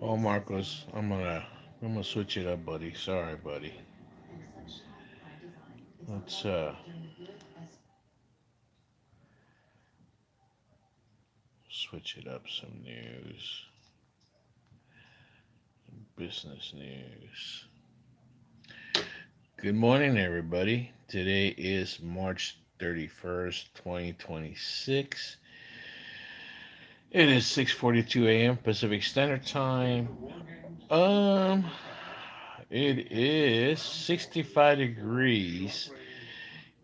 Oh, Marcos, I'm gonna switch it up, buddy. Sorry, buddy. Let's switch it up. Some news, business news. Good morning, everybody. Today is March 31st, 2026. It is 6:42 a.m. Pacific Standard Time. Um, it is 65 degrees.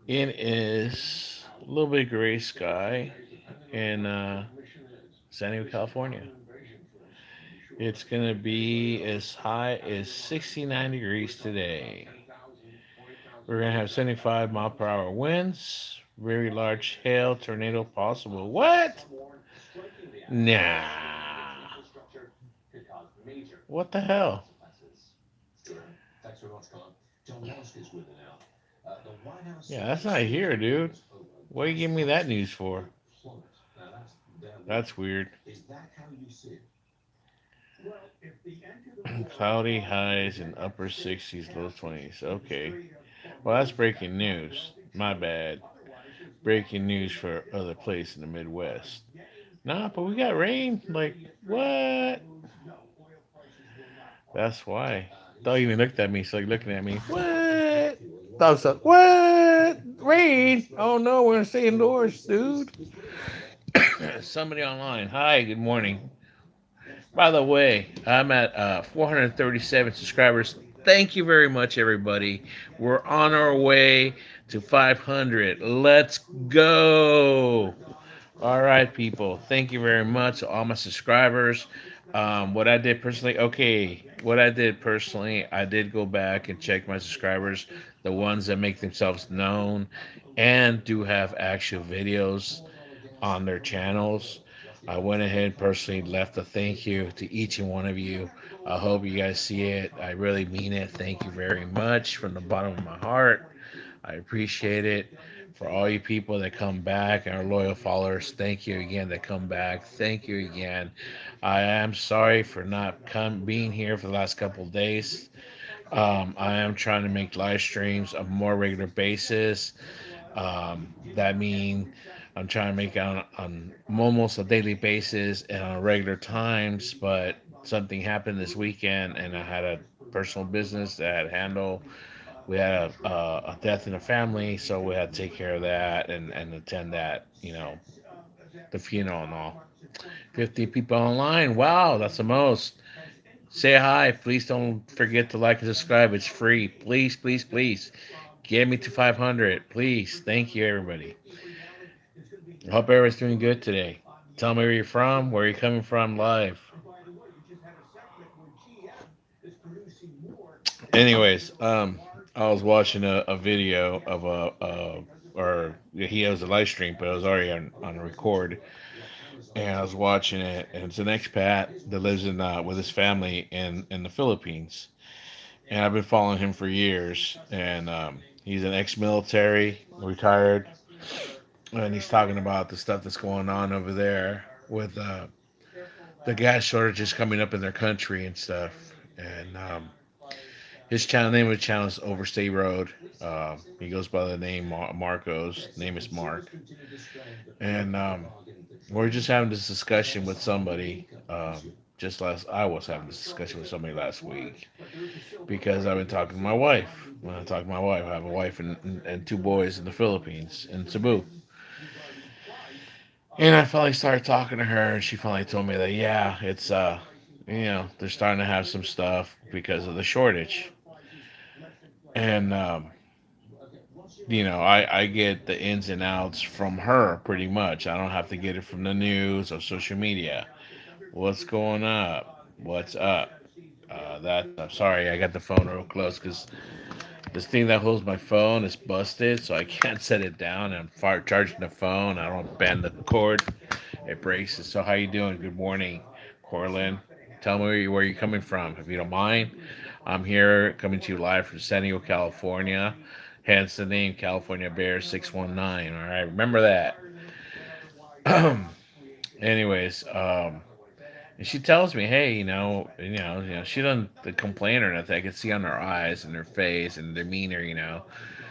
It is a little bit gray sky in San Diego, California. It's gonna be as high as 69 degrees today. We're gonna have 75-mile-per-hour winds, very large hail, tornado possible. What? Nah. What the hell? Yeah, that's not here, dude. What are you giving me that news for? That's weird. Cloudy highs in upper 60s, low 20s. Okay. Well, that's breaking news. My bad. Breaking news for other place in the Midwest. Nah, but we got rain. Like, what? That's why. Don't even looked at me. So like looking at me. What? Thumbs up. What? Rain? Oh no, we're gonna stay indoors, dude. Somebody online. Hi, good morning. By the way, I'm at 437 subscribers. Thank you very much, everybody. We're on our way to 500. Let's go. All right, people. Thank you very much, all my subscribers. What I did personally, okay, what I did personally, I did go back and check my subscribers, the ones that make themselves known and do have actual videos on their channels. I went ahead and personally left a thank you to each and one of you. I hope you guys see it. I really mean it. Thank you very much from the bottom of my heart. I appreciate it. For all you people that come back and are loyal followers, thank you again that come back. Thank you again. I am sorry for not being here for the last couple of days. I am trying to make live streams on a more regular basis. That means I'm trying to make it on almost a daily basis and on regular times, but something happened this weekend and I had a personal business that I had to handle. We had a death in the family, so we had to take care of that and attend that, the funeral and all. 50 people online. Wow, that's the most. Say hi. Please don't forget to like and subscribe. It's free. Please, please, please. Get me to 500. Please. Thank you, everybody. I hope everybody's doing good today. Tell me where you're from, where you're coming from live. Anyways, I was watching a video of or he has a live stream, but it was already on record. And I was watching it, and it's an expat that lives in with his family in the Philippines. And I've been following him for years. And he's an ex-military, retired, and he's talking about the stuff that's going on over there with the gas shortages coming up in their country and stuff. And his channel name of the channel is Overstay Road. He goes by the name Marcos. Name is Mark, and we're just having this discussion with somebody. I was having this discussion with somebody last week because I've been talking to my wife. When I talk to my wife, I have a wife and two boys in the Philippines in Cebu. And I finally started talking to her, and she finally told me that yeah, it's they're starting to have some stuff because of the shortage. And I get the ins and outs from her pretty much. I don't have to get it from the news or social media. What's going up? What's up? I'm sorry, I got the phone real close because this thing that holds my phone is busted, so I can't set it down. And I'm charging the phone. I don't bend the cord. It breaks. So how you doing? Good morning, Corlin. Tell me where you're coming from, if you don't mind. I'm here coming to you live from San Diego, California. Hence the name California Bear 619. All right, remember that. Anyways, and she tells me, hey, she doesn't complain or nothing. I can see on her eyes and her face and demeanor,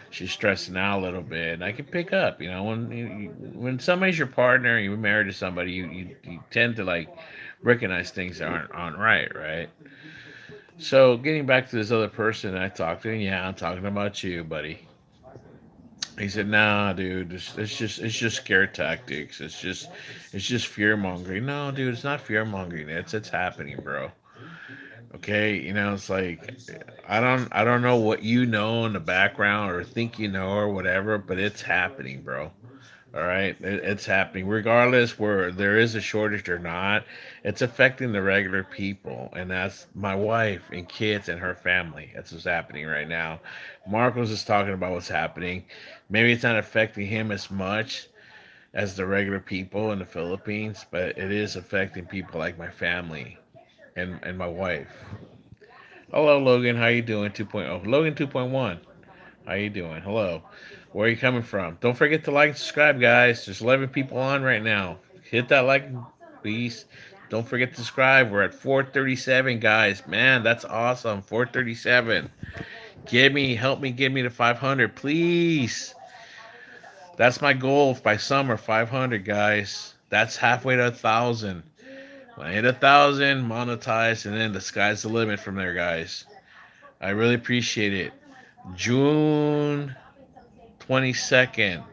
she's stressing out a little bit, and I can pick up. When somebody's your partner, you're married to somebody, you tend to like recognize things that aren't right, right? So getting back to this other person I talked to, yeah, I'm talking about you, buddy. He said, "Nah, dude, it's just scare tactics. It's just fear mongering. No, dude, it's not fear mongering. It's happening, bro. Okay, it's like I don't know what you know in the background or think you know or whatever, but it's happening, bro. All right, it's happening regardless where there is a shortage or not. It's affecting the regular people, and that's my wife and kids and her family. That's what's happening right now. Marcos is talking about what's happening. Maybe it's not affecting him as much as the regular people in the Philippines, but it is affecting people like my family and my wife. Hello, Logan. How you doing? 2.0. Logan 2.1. How you doing? Hello. Where are you coming from? Don't forget to like and subscribe, guys. There's 11 people on right now. Hit that like, please. Don't forget to subscribe. We're at 437, guys. Man, that's awesome. 437. Help me get me to 500, please. That's my goal by summer. 500, guys. That's halfway to 1,000. When I hit 1,000, monetize, and then the sky's the limit from there, guys. I really appreciate it. June 22nd.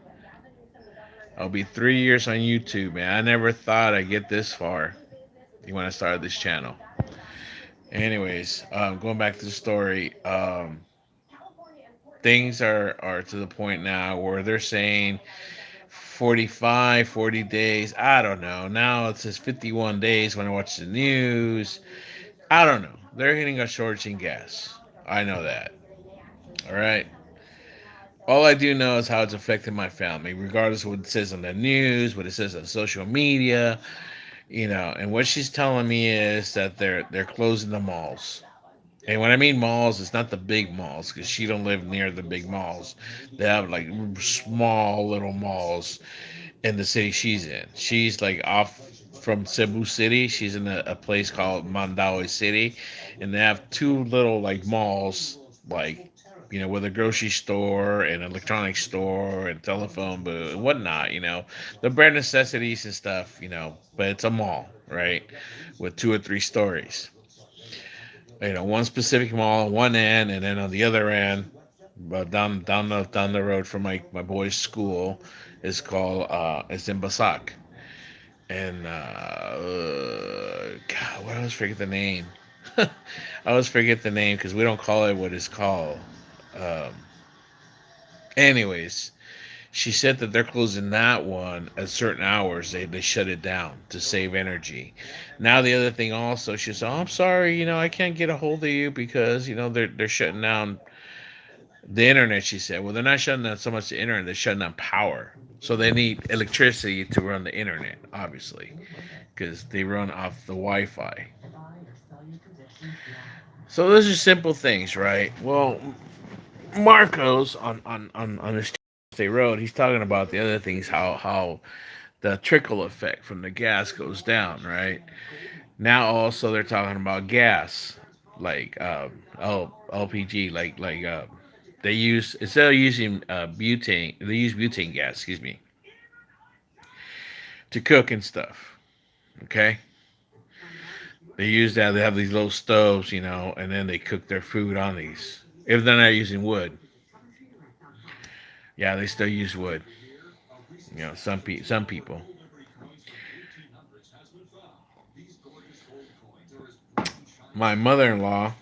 I'll be 3 years on YouTube, man. I never thought I'd get this far when I started this channel. Anyways, going back to the story, things are to the point now where they're saying 45, 40 days. I don't know. Now it says 51 days when I watch the news. I don't know. They're hitting a shortage in gas. I know that. All right. All I do know is how it's affecting my family, regardless of what it says on the news, what it says on social media, And what she's telling me is that they're closing the malls. And when I mean malls, it's not the big malls because she don't live near the big malls. They have like small little malls in the city she's in. She's like off from Cebu City. She's in a place called Mandaue City, and they have two little like malls, like with a grocery store and electronics store and telephone booth and whatnot. The bare necessities and stuff. But it's a mall, right, with two or three stories. One specific mall on one end, and then on the other end, but down the road from my boy's school, is called it's in Basak, and God, what I always forget the name. I always forget the name because we don't call it what it's called. Um, Anyways, she said that they're closing that one at certain hours. They shut it down to save energy. Now the other thing also, she said, "Oh, I'm sorry, I can't get a hold of you because they're shutting down the internet." She said, "Well, they're not shutting down so much the internet; they're shutting down power. So they need electricity to run the internet, obviously, because they run off the Wi-Fi. So those are simple things, right? Well, Marcos on this state road, he's talking about the other things, how the trickle effect from the gas goes down, right? Now also they're talking about gas, like LPG, like they use instead of using butane, they use butane gas, excuse me, to cook and stuff. Okay, they use that. They have these little stoves, and then they cook their food on these. If they're not using wood, yeah, they still use wood. Some people. My mother-in-law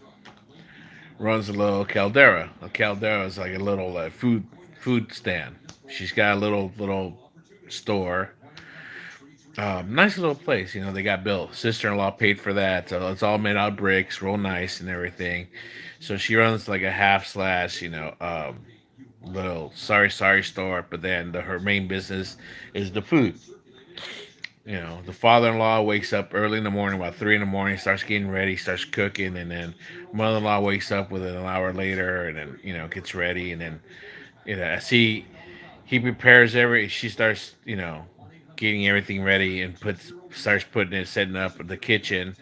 runs a little caldera. A caldera is like a little food stand. She's got a little store. Nice little place, they got built. Sister-in-law paid for that, so it's all made out of bricks, real nice and everything. So she runs like a half slash, little sorry store. But then her main business is the food. The father-in-law wakes up early in the morning, about 3 in the morning, starts getting ready, starts cooking, and then mother-in-law wakes up with it an hour later, and then gets ready, and then As he prepares she starts, getting everything ready and starts putting it, setting up the kitchen.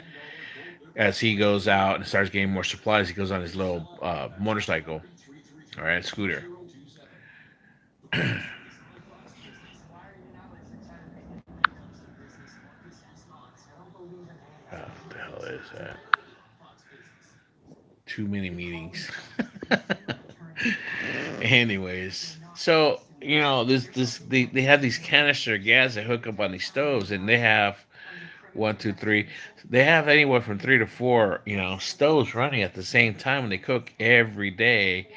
As he goes out and starts getting more supplies, he goes on his little motorcycle, all right, scooter. What the hell is that? Too many meetings. Anyways, so they have these canister gas that hook up on these stoves, and they have one, two, three. They have anywhere from three to four, stoves running at the same time, and they cook every day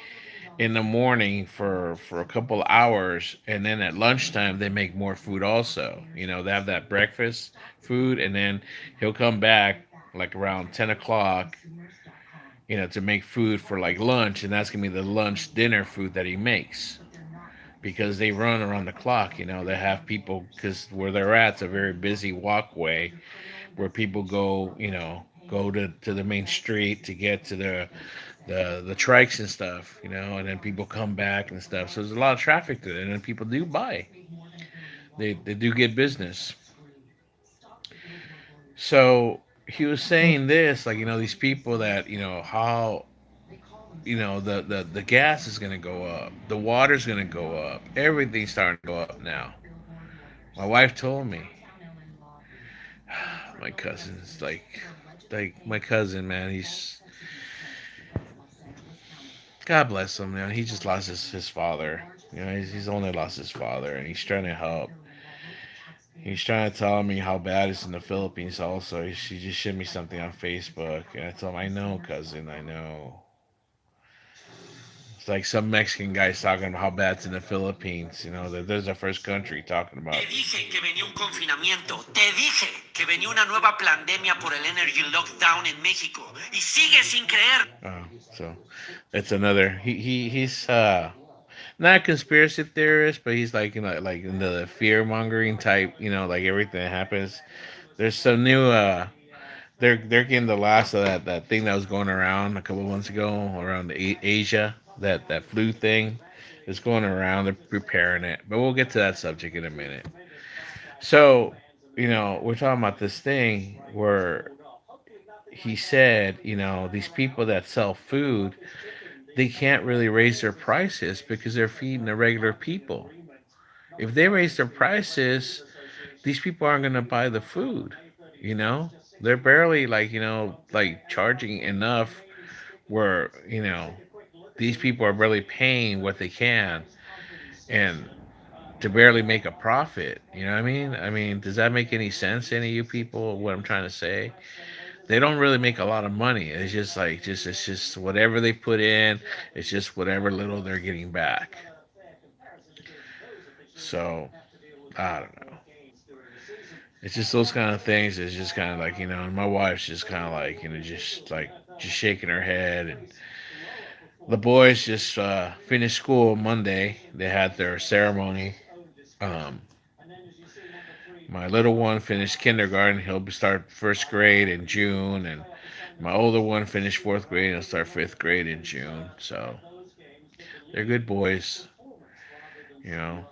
in the morning for a couple of hours, and then at lunchtime they make more food also. They have that breakfast food, and then he'll come back like around 10 o'clock, to make food for like lunch, and that's gonna be the lunch dinner food that he makes because they run around the clock. They have people because where they're at's a very busy walkway where people go to the main street to get to the trikes and stuff, and then people come back and stuff. So there's a lot of traffic to it, and then people do buy. They do get business. So he was saying this, like, these people that, how, the gas is gonna go up, the water's gonna go up, everything's starting to go up now. My wife told me, my cousin's like my cousin, man, God bless him, man. He just lost his father. He's only lost his father, and he's trying to help. He's trying to tell me how bad it's in the Philippines. Also, she just showed me something on Facebook, and I told him, "I know, cousin, I know." It's like some Mexican guys talking about how bad it's in the Philippines. That there's a first country talking about. Te dije que venía un confinamiento. Te dije que venía una nueva pandemia por el energy lockdown en México. Y sigue sin creer. So it's another. He's not a conspiracy theorist, but he's like in the fear mongering type. Like everything that happens. There's some new. They're getting the last of that thing that was going around a couple of months ago around Asia. That flu thing is going around. They're preparing it, but we'll get to that subject in a minute. So, we're talking about this thing where he said, these people that sell food, they can't really raise their prices because they're feeding the regular people. If they raise their prices, these people aren't going to buy the food. You know, they're barely like charging enough where these people are barely paying what they can and to barely make a profit. You know what I mean? I mean, does that make any sense to any of you people? What I'm trying to say? They don't really make a lot of money. It's just it's just whatever they put in. It's just whatever little they're getting back. So I don't know. It's just those kind of things. It's just kind of like and my wife's just kind of like just shaking her head. And the boys just finished school Monday. They had their ceremony. Um, my little one finished kindergarten. He'll start first grade in June, and my older one finished fourth grade and he'll start fifth grade in June. So they're good boys. You know,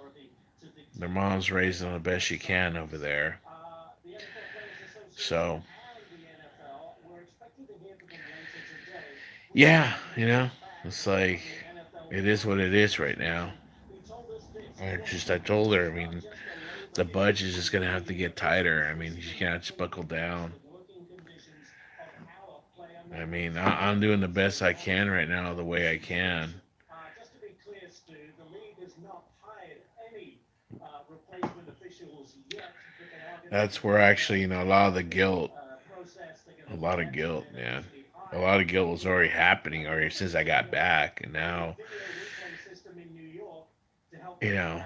their mom's raising them the best she can over there. So yeah, it's like it is what it is right now. I told her. I mean, the budget is just gonna have to get tighter. I mean, you can't just buckle down. I mean, I'm doing the best I can right now, the way I can. That's where actually, a lot of the guilt, a lot of guilt, man. A lot of guilt was already happening already since I got back, and now, you know,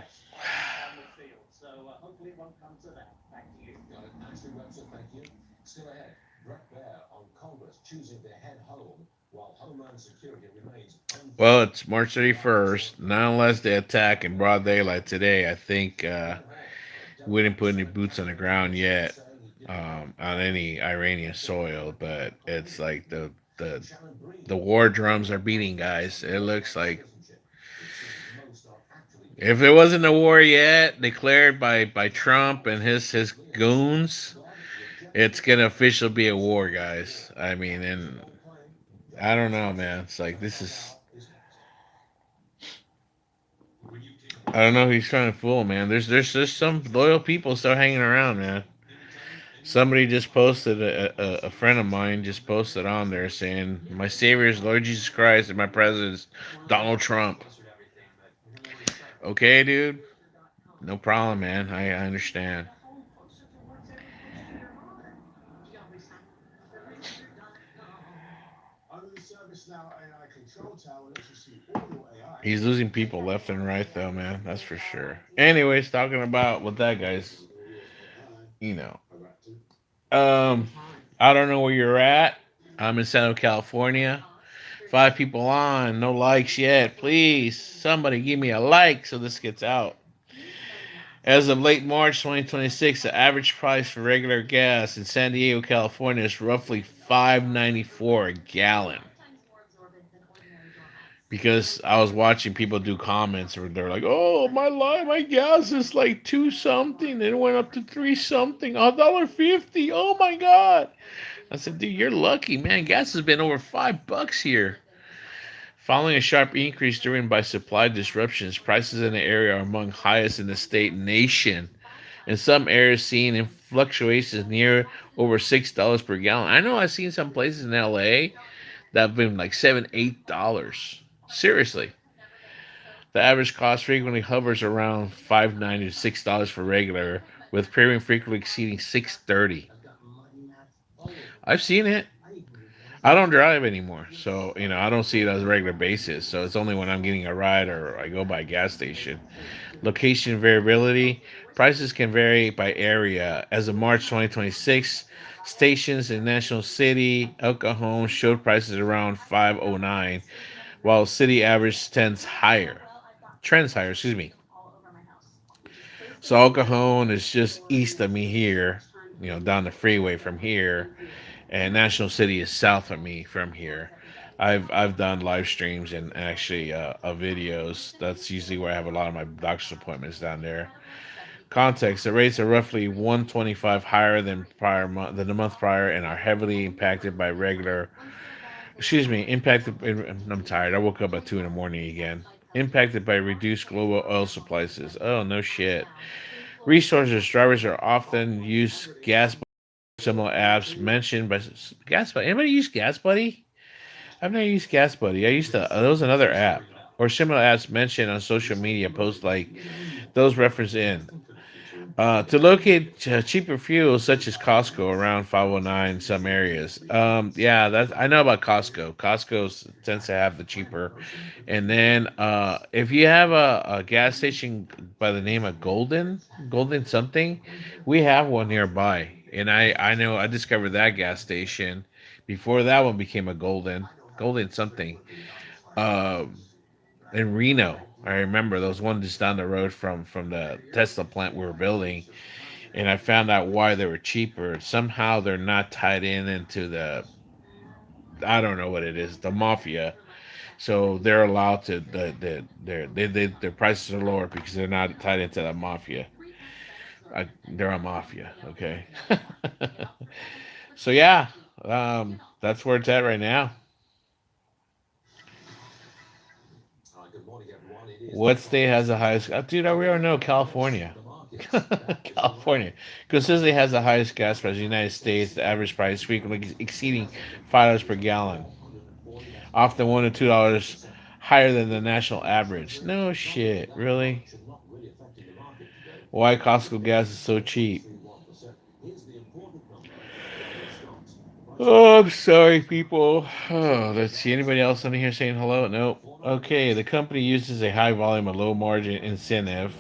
well, it's March 31st. Not unless they attack in broad daylight today. I think we didn't put any boots on the ground yet on any Iranian soil, but it's like the war drums are beating, guys. It looks like If there wasn't a war yet declared by Trump and his goons, it's gonna officially be a war, guys. I mean, and I don't know, man. It's like this is. I don't know who he's trying to fool, man. There's some loyal people still hanging around, man. Somebody just posted a friend of mine just posted on there saying my Savior is Lord Jesus Christ and my president is Donald Trump. Okay, dude, no problem, man. I understand. He's losing people left and right, though, man. That's for sure. Anyways, talking about what that guy's, you know, um, I don't know where you're at. I'm in San Diego, California. 5 people on, no likes yet. Please, somebody give me a like so this gets out. As of late March 2026, the average price for regular gas in San Diego, California is roughly $5.94 a gallon. Because I was watching people do comments where they're like, "Oh, my gas is like two something, it went up to three something, $1.50. Oh my god!" I said, "Dude, you're lucky, man. Gas has been over $5 here." Following a sharp increase driven by supply disruptions, prices in the area are among highest in the state nation. In some areas, seeing in fluctuations near over $6 per gallon. I know I've seen some places in LA that have been like $7, $8. Seriously, the average cost frequently hovers around $5.90 to $6 for regular, with premium frequently exceeding $6.30. I've seen it. I don't drive anymore, so I don't see it as a regular basis. So it's only when I'm getting a ride or I go by a gas station. Location variability: prices can vary by area. As of March 2026, stations in National City, El Cajon showed prices around 509, while city average trends higher. Excuse me. So El Cajon is just east of me here, down the freeway from here, and National City is south of me from here. I've done live streams and actually videos. That's usually where I have a lot of my doctor's appointments down there. Context: the rates are roughly 125 higher than the month prior and are heavily impacted by regular. Excuse me, impacted. I'm tired. I woke up at 2 in the morning again. Impacted by reduced global oil supplies. Oh no shit. Resources: drivers are often use gas similar apps mentioned by Gas Buddy. Anybody use Gas Buddy? I've never used Gas Buddy. I used to. There was another app or similar apps mentioned on social media posts like those referenced in. To locate cheaper fuels such as Costco around 509 in some areas. Yeah, that's I know about Costco. Tends to have the cheaper. And then if you have a gas station by the name of Golden something, we have one nearby. And I know I discovered that gas station before that one became a Golden something. Um, in Reno. I remember those ones just down the road from the Tesla plant we were building, and I found out why they were cheaper. Somehow they're not tied into the, I don't know what it is, the mafia. So they're allowed to their prices are lower because they're not tied into the mafia. They're a mafia, okay. So yeah, that's where it's at right now. What state has the highest? Dude, we already know California. California consistently has the highest gas price in the United States. The average price frequently exceeding $5 per gallon, often $1 to $2 higher than the national average. No shit, really? Why Costco gas is so cheap? Oh, I'm sorry, people. Oh, let's see. Anybody else on here saying hello? Nope. Okay, the company uses a high volume of low margin incentive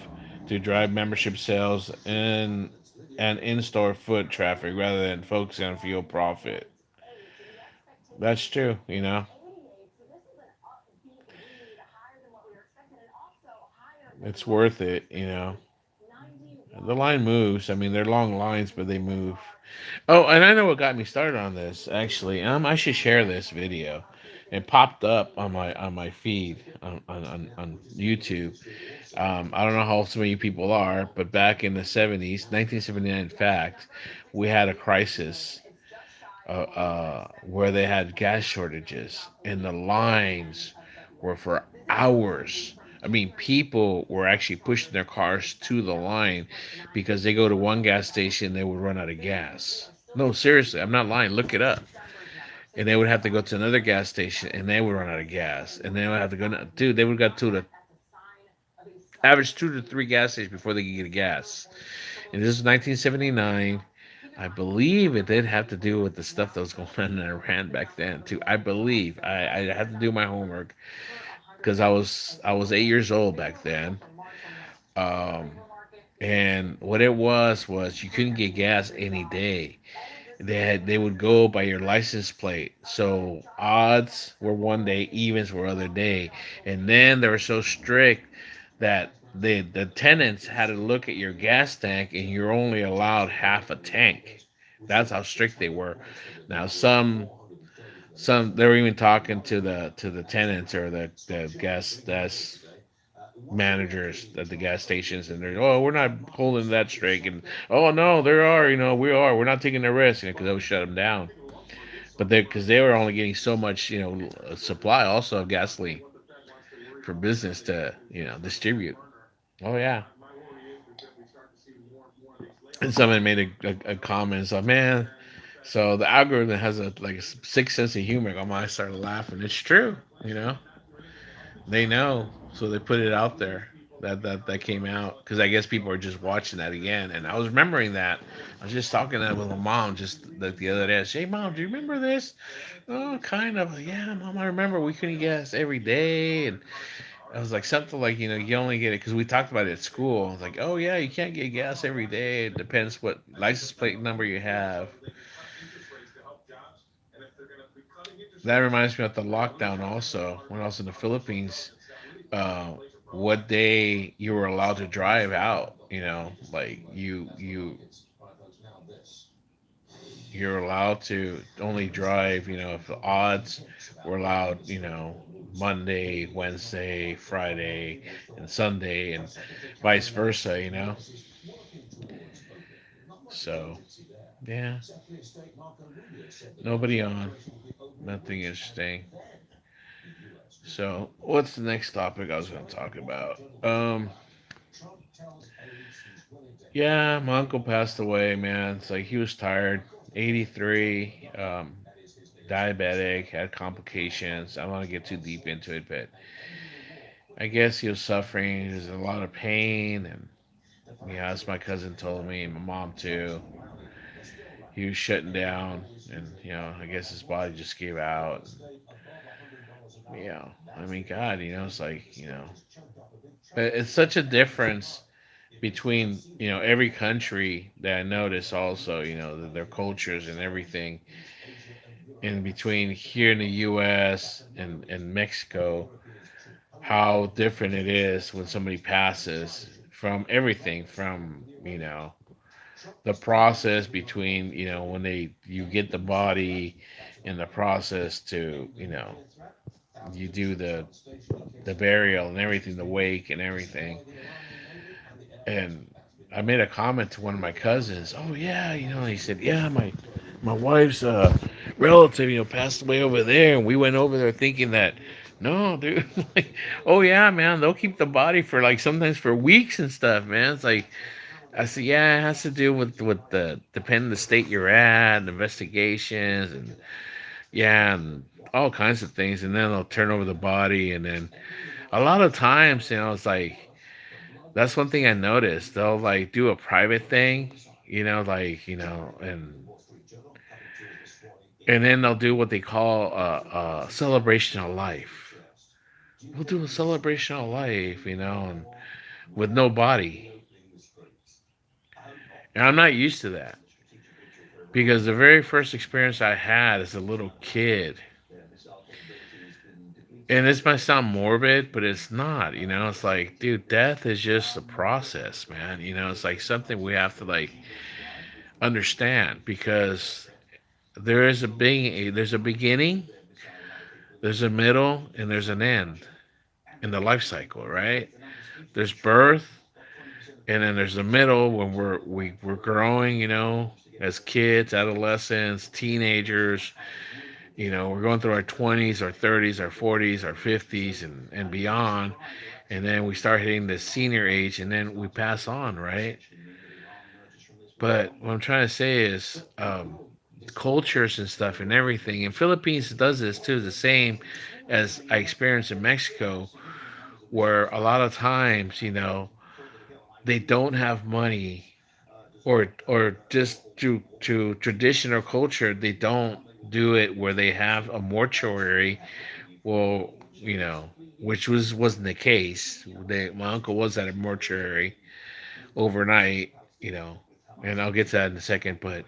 to drive membership sales and in-store foot traffic rather than focusing on fuel profit. That's true. It's worth it. The line moves. I mean, they're long lines, but they move. Oh, and I know what got me started on this. Actually, I should share this video. It popped up on my feed on YouTube. I don't know how so many people are, but back in the 70s, 1979, in fact, we had a crisis where they had gas shortages and the lines were for hours. I mean, people were actually pushing their cars to the line because they go to one gas station, they would run out of gas. No, seriously, I'm not lying. Look it up. And they would have to go to another gas station, and they would run out of gas. And they would have to go, dude. They would go to the average 2 to 3 gas stations before they could get gas. And this is 1979. I believe it did have to do with the stuff that was going on in Iran back then too. I believe I had to do my homework because I was 8 years old back then. Um, and what it was you couldn't get gas any day. They would go by your license plate. So odds were one day, evens were other day, and then they were so strict that the tenants had to look at your gas tank, and you're only allowed half a tank. That's how strict they were. Now some they were even talking to the tenants or the gas managers at the gas stations, and they're, oh, we're not holding that strict, and oh no, there are, we are, we're not taking the risk, because they would shut them down. But they, because they were only getting so much, supply also of gasoline for business to, distribute. Oh yeah. And someone made a comment, so man, so the algorithm has a like a sick sense of humor. I started laughing. It's true, they know, so they put it out there. That came out because I guess people are just watching that again. And I was remembering that. I was just talking that with my mom just like the other day. I said, "Hey, mom, do you remember this?" Oh, kind of. Yeah, mom, I remember we couldn't get gas every day, and I was like something like, you only get it because we talked about it at school. I was like, oh yeah, you can't get gas every day. It depends what license plate number you have. That reminds me of the lockdown also when I was in the Philippines. uh, what day you were allowed to drive out. Like you're allowed to only drive. If the odds were allowed, Monday, Wednesday, Friday, and Sunday, and vice versa. So yeah, nobody on, nothing interesting. So what's the next topic I was going to talk about? Yeah, my uncle passed away, man. It's like he was tired. 83, diabetic, had complications. I don't want to get too deep into it, but I guess he was suffering. He was in a lot of pain, and yeah, as my cousin told me, and my mom too. He was shutting down, and I guess his body just gave out. I mean, God, it's like it's such a difference between every country that I notice also their cultures and everything, in between here in the U.S. and Mexico, how different it is when somebody passes, from everything from the process between when they you get the body in the process to you do the burial and everything, the wake and everything. And I made a comment to one of my cousins. Oh yeah, he said, yeah, my wife's relative, passed away over there, and we went over there thinking that, no, dude, like, oh yeah, man, they'll keep the body for like sometimes for weeks and stuff, man. It's like I said, yeah, it has to do with the depending the state you're at, and investigations, and yeah, and all kinds of things, and then they'll turn over the body, and then a lot of times, it's like that's one thing I noticed. They'll like do a private thing, like and then they'll do what they call a celebration of life. We'll do a celebration of life, and with no body. And I'm not used to that because the very first experience I had as a little kid, and this might sound morbid, but it's not. It's like, dude, death is just a process, man. It's like something we have to like understand because there's a beginning There's a middle and there's an end in the life cycle, right? There's birth, and then there's the middle when we're growing, as kids, adolescents, teenagers. We're going through our 20s, our 30s, our 40s, our 50s, and beyond, and then we start hitting the senior age, and then we pass on, right? But what I'm trying to say is, cultures and stuff and everything. And Philippines does this too, the same as I experienced in Mexico, where a lot of times, they don't have money, or just to tradition or culture, they don't do it where they have a mortuary. Well, which wasn't the case. My uncle was at a mortuary overnight, you know, and I'll get to that in a second. But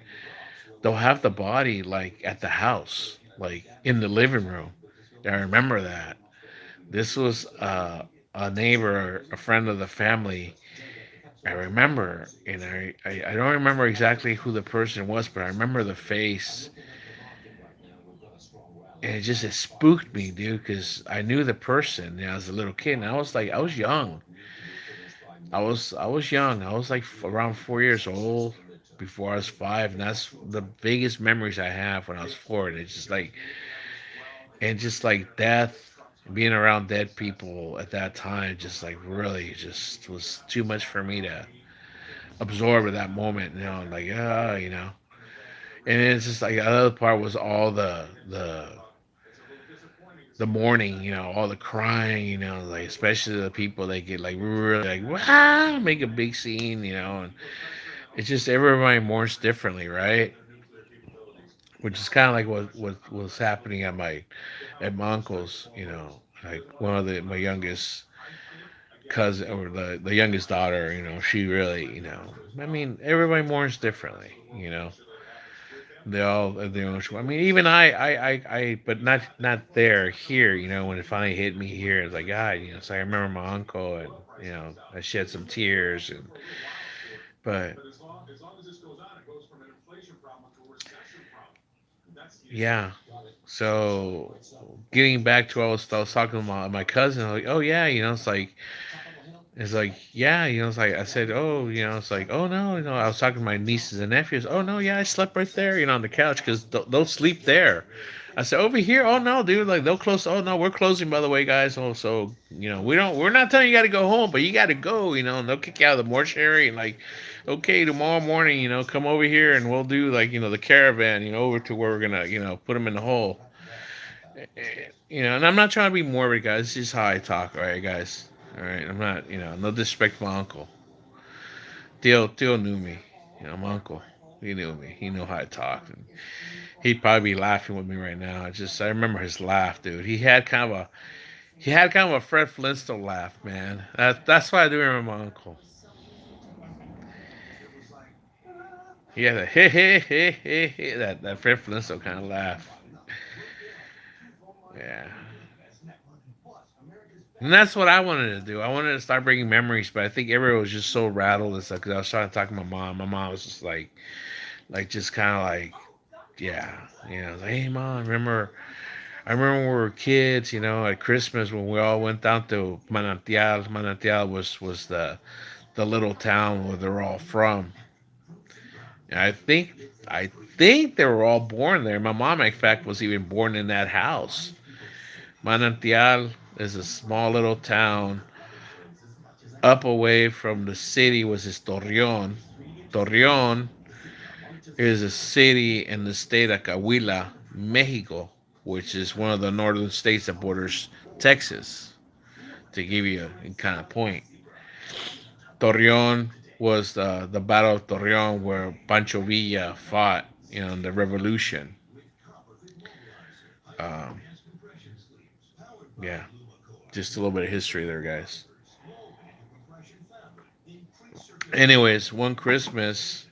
they'll have the body like at the house, like in the living room. I remember that. This was a neighbor, a friend of the family. I remember, and I don't remember exactly who the person was, but I remember the face, and it spooked me, dude, because I knew the person, as a little kid, and I was young. I was young. I was like around 4 years old before I was five, and that's the biggest memories I have when I was four. And it's just like death, being around dead people at that time, just like really just was too much for me to absorb at that moment. Like and it's just like the other part was all the mourning, all the crying, like especially the people that get like really like wow, make a big scene, and it's just everybody mourns differently, right? Which is kind of like what was happening at my uncle's, like one of my youngest cousin, or the youngest daughter, she really, I mean, everybody mourns differently, they all have their own. I mean, even but not there. Here, when it finally hit me here, it's like God, So I remember my uncle, and I shed some tears, but yeah. So getting back to what I was talking to my cousin, like, oh yeah, it's like, yeah, it's like I said, oh, it's like, oh no, I was talking to my nieces and nephews. Oh no, yeah, I slept right there, on the couch because they'll sleep there. I said over here, oh no, dude, like they'll close. Oh no, we're closing by the way, guys. Oh, so we're not telling you got to go home, but you got to go, and they'll kick you out of the mortuary and like, okay, tomorrow morning, come over here and we'll do like the caravan, over to where we're gonna put them in the hole. And I'm not trying to be morbid, guys. This is how I talk, all right, guys. All right, I'm not, no disrespect to my uncle. Theo knew me, my uncle. He knew me. He knew how I talked. And he'd probably be laughing with me right now. I remember his laugh, dude. He had kind of a Fred Flintstone laugh, man. That's why I do remember my uncle. He had a hey hey hey hey hey that Fred Flintstone kind of laugh. Yeah. And that's what I wanted to do. I wanted to start bringing memories, but I think everyone was just so rattled and stuff. Because I was trying to talk to my mom. My mom was just like just kind of like, yeah, like, hey mom, I remember when we were kids, at Christmas when we all went down to Manantial. Manantial was the little town where they're all from. And I think they were all born there. My mom, in fact, was even born in that house. Manantial is a small little town up away from the city, was this Torreon. Torreon is a city in the state of Coahuila, Mexico, which is one of the northern states that borders Texas. To give you a kind of point, Torreon was the Battle of Torreon where Pancho Villa fought, in the Revolution. Um, yeah, just a little bit of history there, guys. Anyways, one Christmas,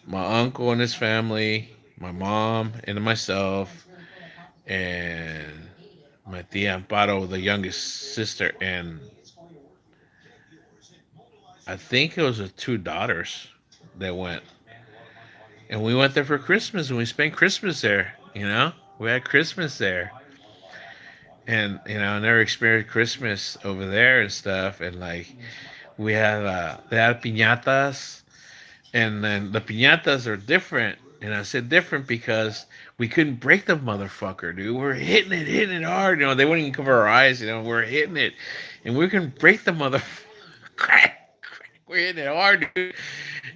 my uncle and his family, my mom and myself, and my tia Amparo, the youngest sister, and I think it was the two daughters that went. And we went there for Christmas and we spent Christmas there, We had Christmas there. and I never experienced Christmas over there and stuff. And like we had they had piñatas, and then the piñatas are different. And I said different because we couldn't break the motherfucker, dude. We're hitting it hard. They wouldn't even cover our eyes. We're hitting it, and we can break the motherfucker. Crack, crack. We're hitting it hard, dude.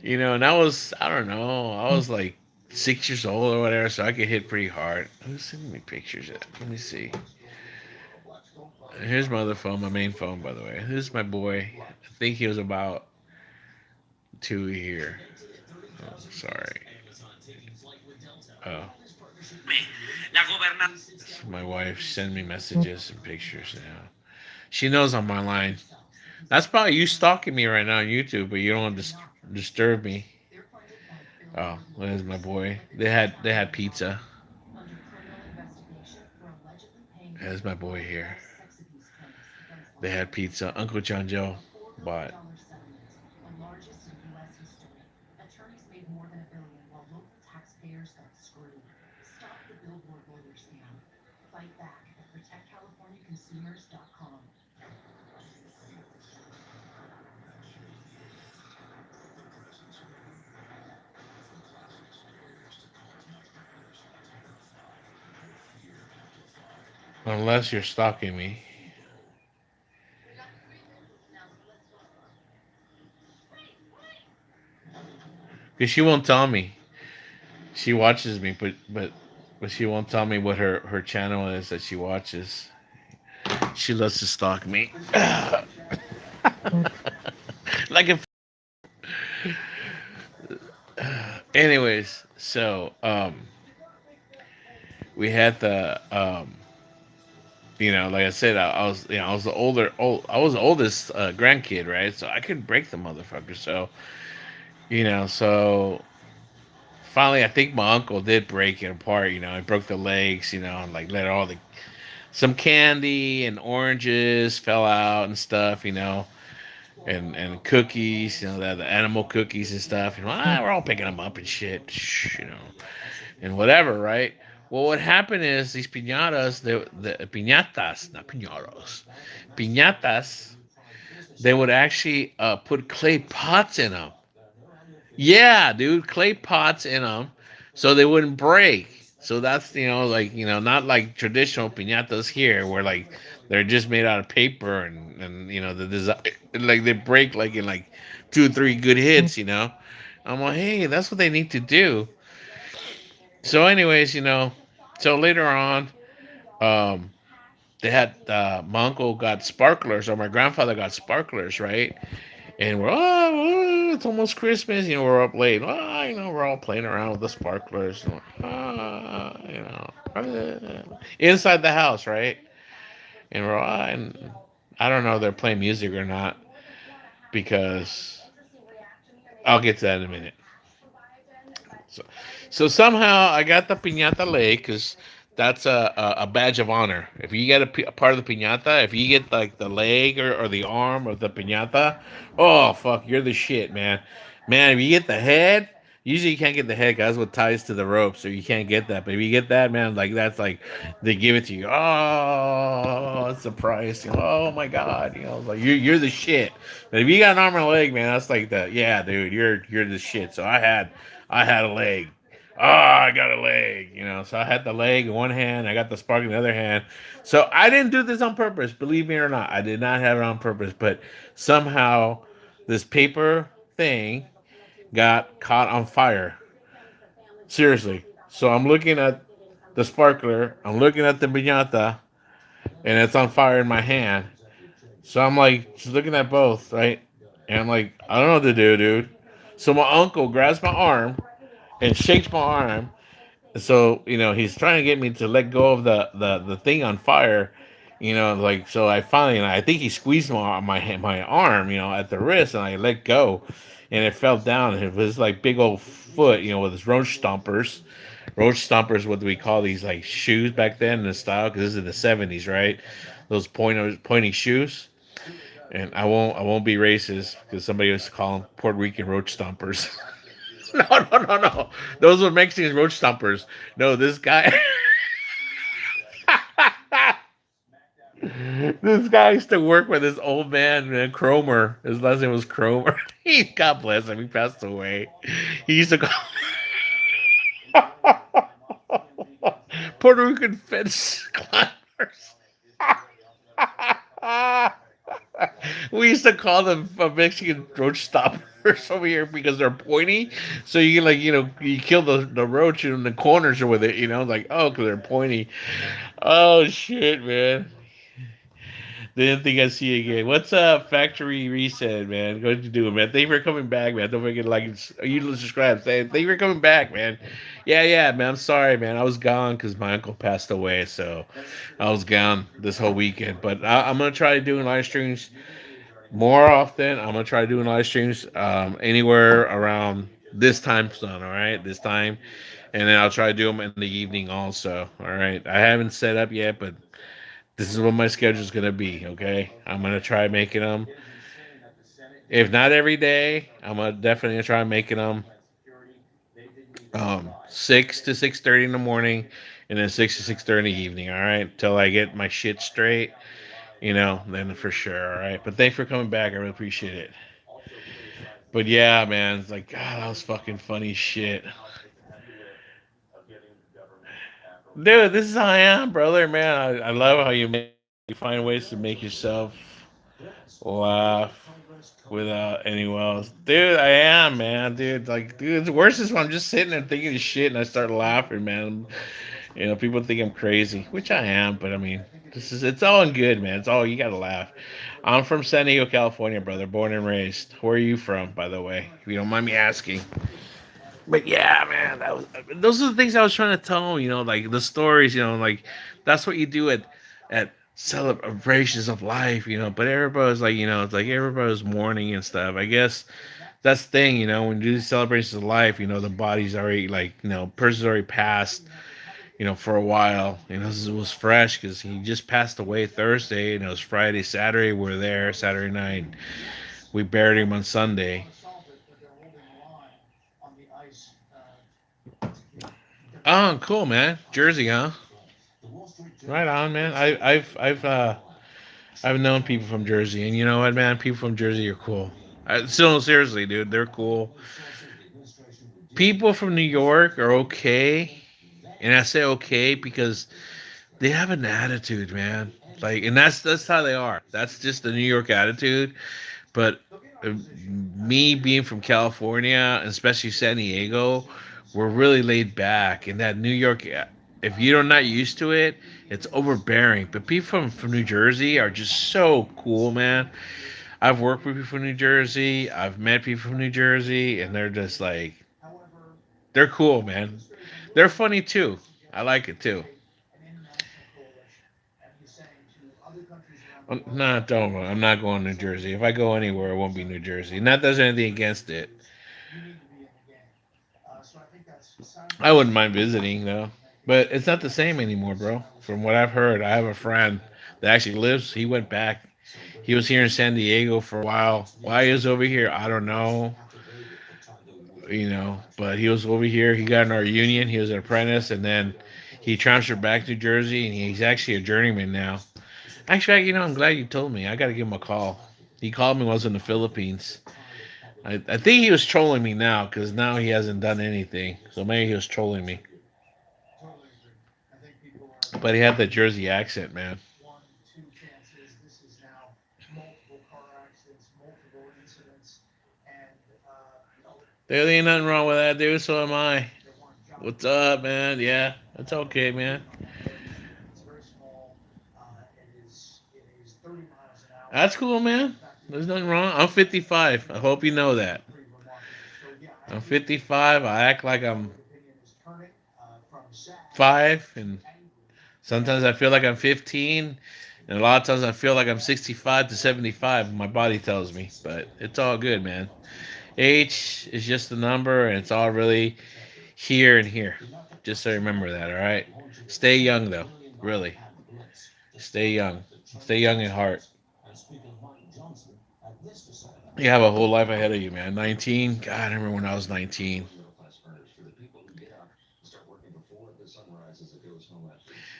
And I don't know, I was like 6 years old or whatever, so I could hit pretty hard. Who's sending me pictures? Let me see. Here's my other phone, my main phone, by the way. This is my boy. I think he was about 2 here. Oh, sorry. Oh, La gobernadora my wife send me messages and pictures now. She knows I'm online. That's probably you stalking me right now on YouTube, but you don't want to disturb me. Oh, there's my boy. They had pizza. There's my boy here. They had pizza. Uncle John Joe bought. Unless you're stalking me. Because she won't tell me. She watches me, but she won't tell me what her channel is that she watches. She loves to stalk me. Like if anyways, so we had the like I said, I was I was I was the oldest grandkid, right? So I couldn't break the motherfucker. So so finally I think my uncle did break it apart. He broke the legs. And like let all the some candy and oranges fell out and stuff. And cookies. The animal cookies and stuff. We're all picking them up and shit. And whatever, right? Well, what happened is these piñatas, the piñatas, not piñatas, piñatas, they would actually put clay pots in them. Yeah, dude, clay pots in them, so they wouldn't break. So that's like not like traditional piñatas here, where like they're just made out of paper and the design like they break like in like 2 or 3 good hits. I'm like, hey, that's what they need to do. So, anyways, so later on, um, they had my uncle got sparklers, or my grandfather got sparklers, right? And it's almost Christmas. We're up late. We're all playing around with the sparklers. And inside the house, right? And and I don't know if they're playing music or not because I'll get to that in a minute. So, so somehow I got the piñata leg because that's a badge of honor. If you get a part of the piñata, if you get like the leg or the arm of the piñata, oh fuck, you're the shit, man. Man, if you get the head, usually you can't get the head 'cause that's what ties to the rope, so you can't get that. But if you get that, man, like that's like they give it to you. Oh, it's the price. Oh my god, like you're the shit. But if you got an arm and a leg, man, that's like the yeah, dude, you're the shit. So I had a leg. Oh, I got a leg. So I had the leg in one hand, I got the spark in the other hand. So I didn't do this on purpose, believe me or not. I did not have it on purpose, but somehow this paper thing got caught on fire. Seriously. So I'm looking at the sparkler, I'm looking at the piñata, and it's on fire in my hand. So I'm like, just looking at both, right? And I'm like, I don't know what to do, dude. So my uncle grabs my arm and shakes my arm. So he's trying to get me to let go of the thing on fire. Like so I finally, and I think he squeezed my arm, at the wrist, and I let go, and it fell down. It was like big old foot, with his roach stompers. Roach stompers, what do we call these, like shoes back then in the style? Because this is in the '70s, right? Those pointy shoes. And I won't be racist because somebody used to call them Puerto Rican roach stompers. No, no, no, no. Those were Mexican roach stompers. No, this guy. This guy used to work with this old man, Cromer. His last name was Cromer. He, God bless him, he passed away. He used to call Puerto Rican fence climbers. We used to call them Mexican roach stoppers over here because they're pointy. So you can, like, you kill the roach in the corners with it. Like, oh, because they're pointy. Oh shit, man. Didn't think I'd see you again. What's up, Factory Reset, man? What you doing, man? Thank you for coming back, man. Don't forget to like you to subscribe. Thank you for coming back, man. Yeah, yeah, man. I'm sorry, man. I was gone because my uncle passed away, so I was gone this whole weekend. But I'm gonna try doing live streams more often. I'm gonna try doing live streams anywhere around this time zone. All right, this time, and then I'll try to do them in the evening also. All right. I haven't set up yet, but this is what my schedule is gonna be. Okay, I'm gonna try making them. If not every day, I'm gonna definitely try making them 6 to 6:30 in the morning, and then 6 to 6:30 in the evening. All right, till I get my shit straight. Then for sure. All right, but thanks for coming back. I really appreciate it. But yeah, man, it's like, God, that was fucking funny shit, dude. This is how I am, brother. Man, I love how you find ways to make yourself laugh without anyone else. Dude, I am, man. Dude, like, dude, the worst is when I'm just sitting there thinking of shit and I start laughing, man. People think I'm crazy, which I am, but I mean, it's all in good, man. It's all, you gotta laugh. I'm from San Diego, California, brother, born and raised. Where are you from, by the way? If you don't mind me asking. But yeah, man, those are the things I was trying to tell, like the stories, like that's what you do at celebrations of life, But everybody's like, it's like everybody's mourning and stuff. I guess that's the thing, when you do celebrations of life, the body's already, like, person's already passed, for a while. This was fresh because he just passed away Thursday, and it was Friday, Saturday. We are there Saturday night. We buried him on Sunday. Oh, cool, man. Jersey, huh? Right on, man. I've known people from Jersey, and you know what, man? People from Jersey are cool. Still, seriously, dude, they're cool. People from New York are okay, and I say okay because they have an attitude, man. Like, and that's how they are. That's just the New York attitude. But me being from California, especially San Diego, we're really laid back. And that New York, if you're not used to it, it's overbearing. But people from New Jersey are just so cool, man. I've worked with people from New Jersey. I've met people from New Jersey, and they're just like, they're cool, man. They're funny too. I like it too. Nah, don't. I'm not going to New Jersey. If I go anywhere, it won't be New Jersey. Not that there's anything against it. I wouldn't mind visiting though, but it's not the same anymore, bro. From what I've heard, I have a friend that actually lives. He went back. He was here in San Diego for a while. Why he was over here, I don't know. But he was over here. He got in our union. He was an apprentice, and then he transferred back to Jersey, and he's actually a journeyman now. Actually, I'm glad you told me. I got to give him a call. He called me when I was in the Philippines. I think he was trolling me now because now he hasn't done anything. So maybe he was trolling me. But he had that Jersey accent, man. There ain't nothing wrong with that, dude. So am I. What's up, man? Yeah, that's okay, man. That's cool, man. There's nothing wrong. I'm 55. I hope you know that. I'm 55. I act like I'm 5, and sometimes I feel like I'm 15, and a lot of times I feel like I'm 65 to 75. My body tells me, but it's all good, man. Age is just a number, and it's all really here and here. Just so remember that, all right? Stay young, though. Really. Stay young. Stay young at heart. You have a whole life ahead of you, man. 19. God, I remember when I was 19.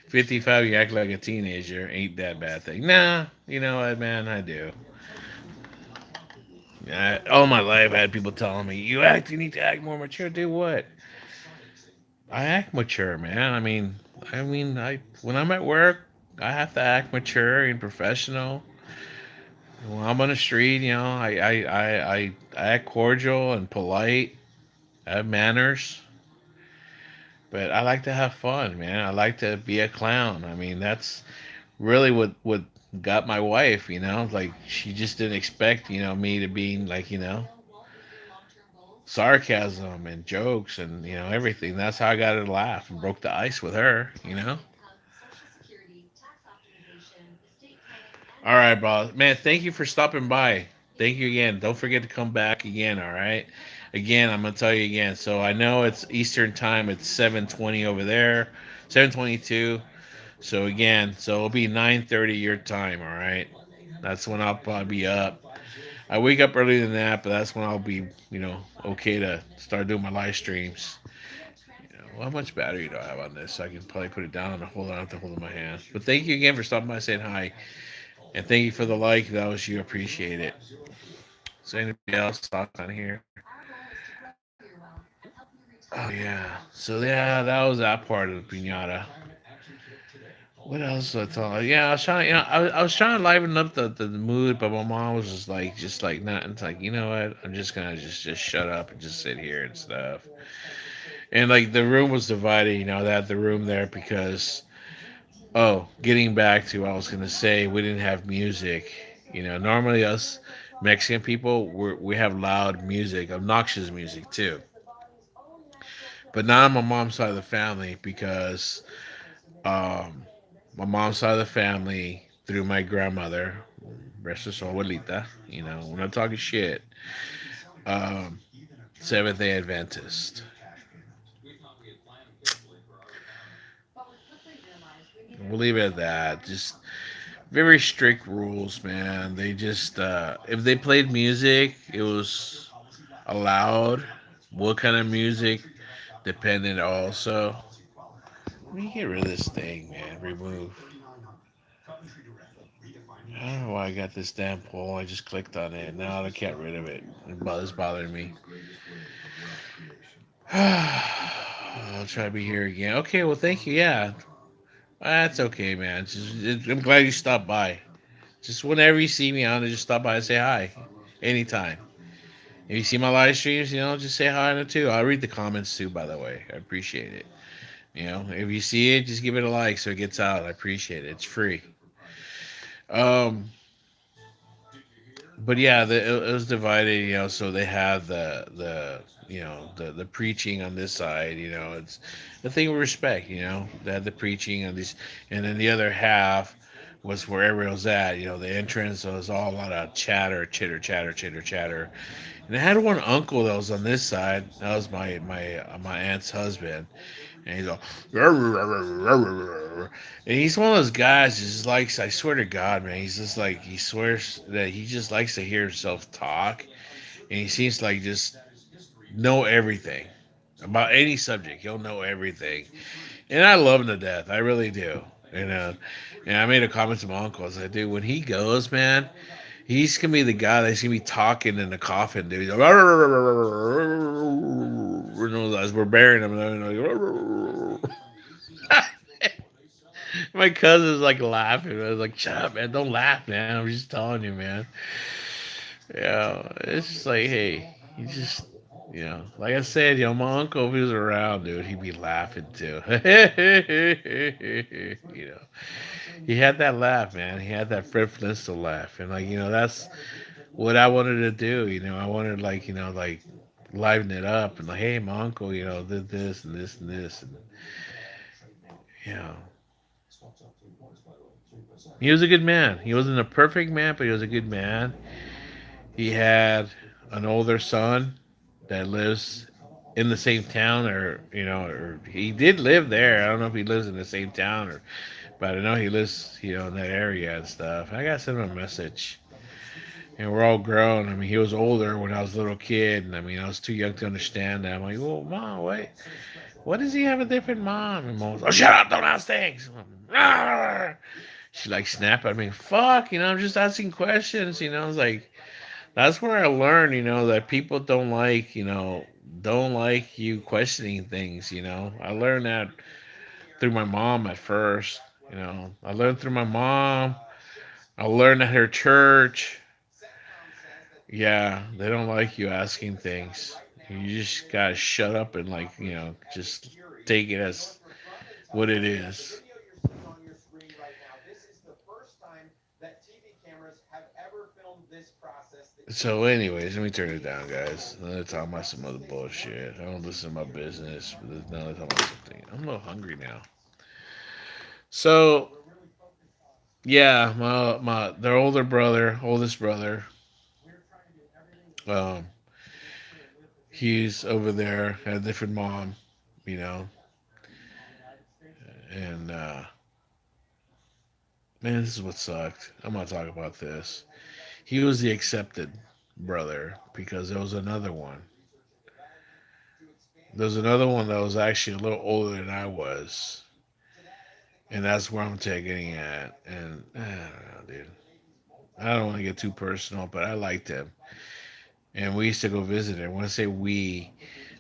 55, you act like a teenager. Ain't that bad thing? Nah, you know what, man? I do. All my life, I had people telling me, you need to act more mature." Do what? I act mature, man. I when I'm at work, I have to act mature and professional. When I'm on the street, I act cordial and polite. I have manners, but I like to have fun, man. I like to be a clown. That's really what got my wife. Like she just didn't expect me to be like sarcasm and jokes and everything. That's how I got her to laugh and broke the ice with her. All right, bro. Man, thank you for stopping by. Thank you again. Don't forget to come back again. All right. Again, I'm gonna tell you again. So I know it's Eastern time. It's 7:20 over there. 7:22. So again, so it'll be 9:30 your time. All right. That's when I'll probably be up. I wake up earlier than that, but that's when I'll be, okay to start doing my live streams. Well, how much battery do I have on this? So I can probably put it down and hold on to hold in my hand. But thank you again for stopping by saying hi. And thank you for the like. That was you. Appreciate it. Is there anybody else talking on here? Oh yeah. So yeah, that was that part of the pinata. What else was I talking? Yeah, I was trying. I was trying to liven up the mood, but my mom was just like not. It's like what? I'm just gonna just shut up and just sit here and stuff. And like the room was divided. They had the room there because getting back to what I was gonna say, we didn't have music. Normally us Mexican people we have loud music, obnoxious music too. But not on my mom's side of the family because um, my mom's side of the family through my grandmother, rest her soul, abuelita. We're not talking shit. Um, Seventh Day Adventist. We'll leave it at that. Just very strict rules, man. They just if they played music, it was allowed. What kind of music depended also. Let me get rid of this thing, man. Remove. I don't know why I got this damn poll. I just clicked on it. Now I can't get rid of it. It's bothering me. I'll try to be here again. Okay, well, thank you. Yeah, that's okay, man. I'm glad you stopped by. Just whenever you see me on it, just stop by and say hi. Anytime. If you see my live streams, just say hi to too. I'll read the comments too, by the way. I appreciate it. If you see it, just give it a like so it gets out. I appreciate it. It's free. Um, but yeah, it was divided. So they had the preaching on this side. It's the thing of respect. They had the preaching on this, and then the other half was where everyone was at. The entrance was all a lot of chatter, chitter, chatter, chitter, chatter. And I had one uncle that was on this side. That was my aunt's husband, and he's all, and he's one of those guys. Just likes. I swear to God, man. He's just like he swears that he just likes to hear himself talk, and he seems like just know everything about any subject. He'll know everything, and I love him to death. I really do. And I made a comment to my uncle. I said, dude, when he goes, man, he's gonna be the guy that's gonna be talking in the coffin, dude. He's like, as we're burying him, and my cousin's like laughing. I was like, "Shut up, man! Don't laugh, man. I'm just telling you, man." Yeah, it's just like, hey, you just, like I said, my uncle, if he was around, dude, he'd be laughing too. He had that laugh, man. He had that Fred Flintstone laugh, and that's what I wanted to do. I wanted like liven it up and like, hey, my uncle, did this and this and this, and you know, he was a good man. He wasn't a perfect man, but he was a good man. He had an older son that lives in the same town, or he did live there. I don't know if he lives in the same town, but I know he lives, in that area and stuff. I gotta send him a message. And we're all grown. He was older when I was a little kid, and I was too young to understand that. I'm like, well, mom, wait. What does he have a different mom? And mom's, oh, shut up, don't ask things. She like snap at me. Fuck, I'm just asking questions. It's like that's where I learned, that people don't like you questioning things. I learned that through my mom at first. I learned through my mom. I learned at her church. Yeah, they don't like you asking things. You just gotta shut up and just take it as what it is. So, anyways, let me turn it down, guys. Another time about some other bullshit. I don't listen to my business, but there's another time about something. I'm a little hungry now. So, yeah, my their oldest brother, um, he's over there, had a different mom, you know, and man, this is what sucked. I'm gonna talk about this. He was the accepted brother because there was another one. There was another one that was actually a little older than I was, and that's where I'm taking at. And I don't know, dude. I don't want to get too personal, but I liked him, and we used to go visit him. When I say we,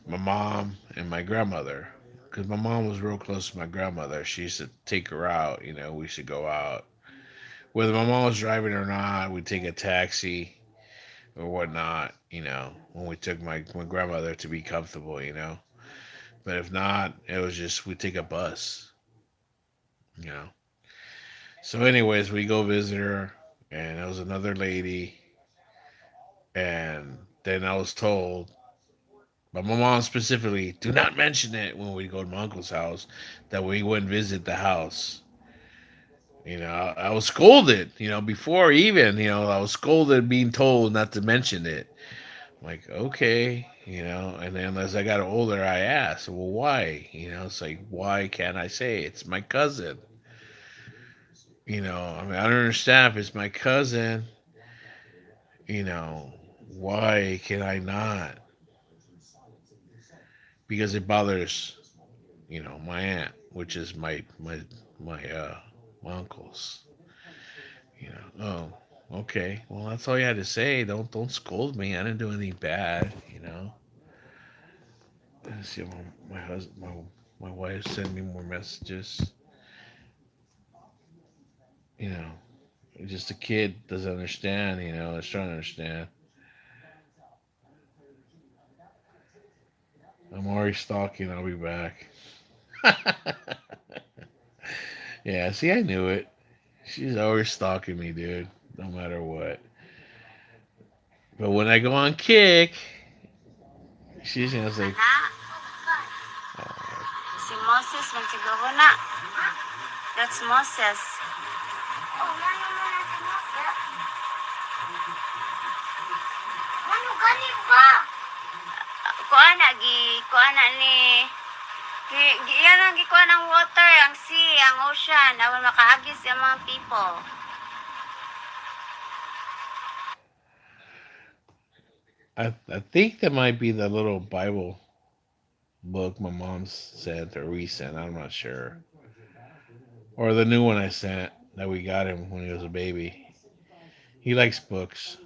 my mom and my grandmother, because my mom was real close to my grandmother. She used to take her out. We should go out. Whether my mom was driving or not, we'd take a taxi or whatnot. When we took my grandmother to be comfortable. But if not, it was just we take a bus. You know. So, anyways, we go visit her, and there was another lady, and then I was told by my mom specifically, do not mention it when we go to my uncle's house, that we wouldn't visit the house. I was scolded, before even, I was scolded being told not to mention it. I'm like, okay, and then as I got older, I asked, well, why? It's like, why can't I say it's my cousin? I mean, I don't understand if it's my cousin, you know, why can I not? Because it bothers, my aunt, which is my uncle's. Okay. Well, that's all you had to say. Don't scold me. I didn't do anything bad. Let's see, my husband, my wife sent me more messages. You know, just a kid doesn't understand. Is trying to understand. I'm already stalking. I'll be back. Yeah. See, I knew it. She's always stalking me, dude. No matter what. But when I go on kick, she's gonna say, oh, Si Moses magsigawa na. That's Moses. Oh, ngayon mo na si Moses. Ano galing ba? Kuan na ni yan ang gikuan ng water, ang sea, ang ocean, awan makaagis yung mga people. I think that might be the little Bible book my mom sent or we sent. I'm not sure. Or the new one I sent that we got him when he was a baby. He likes books.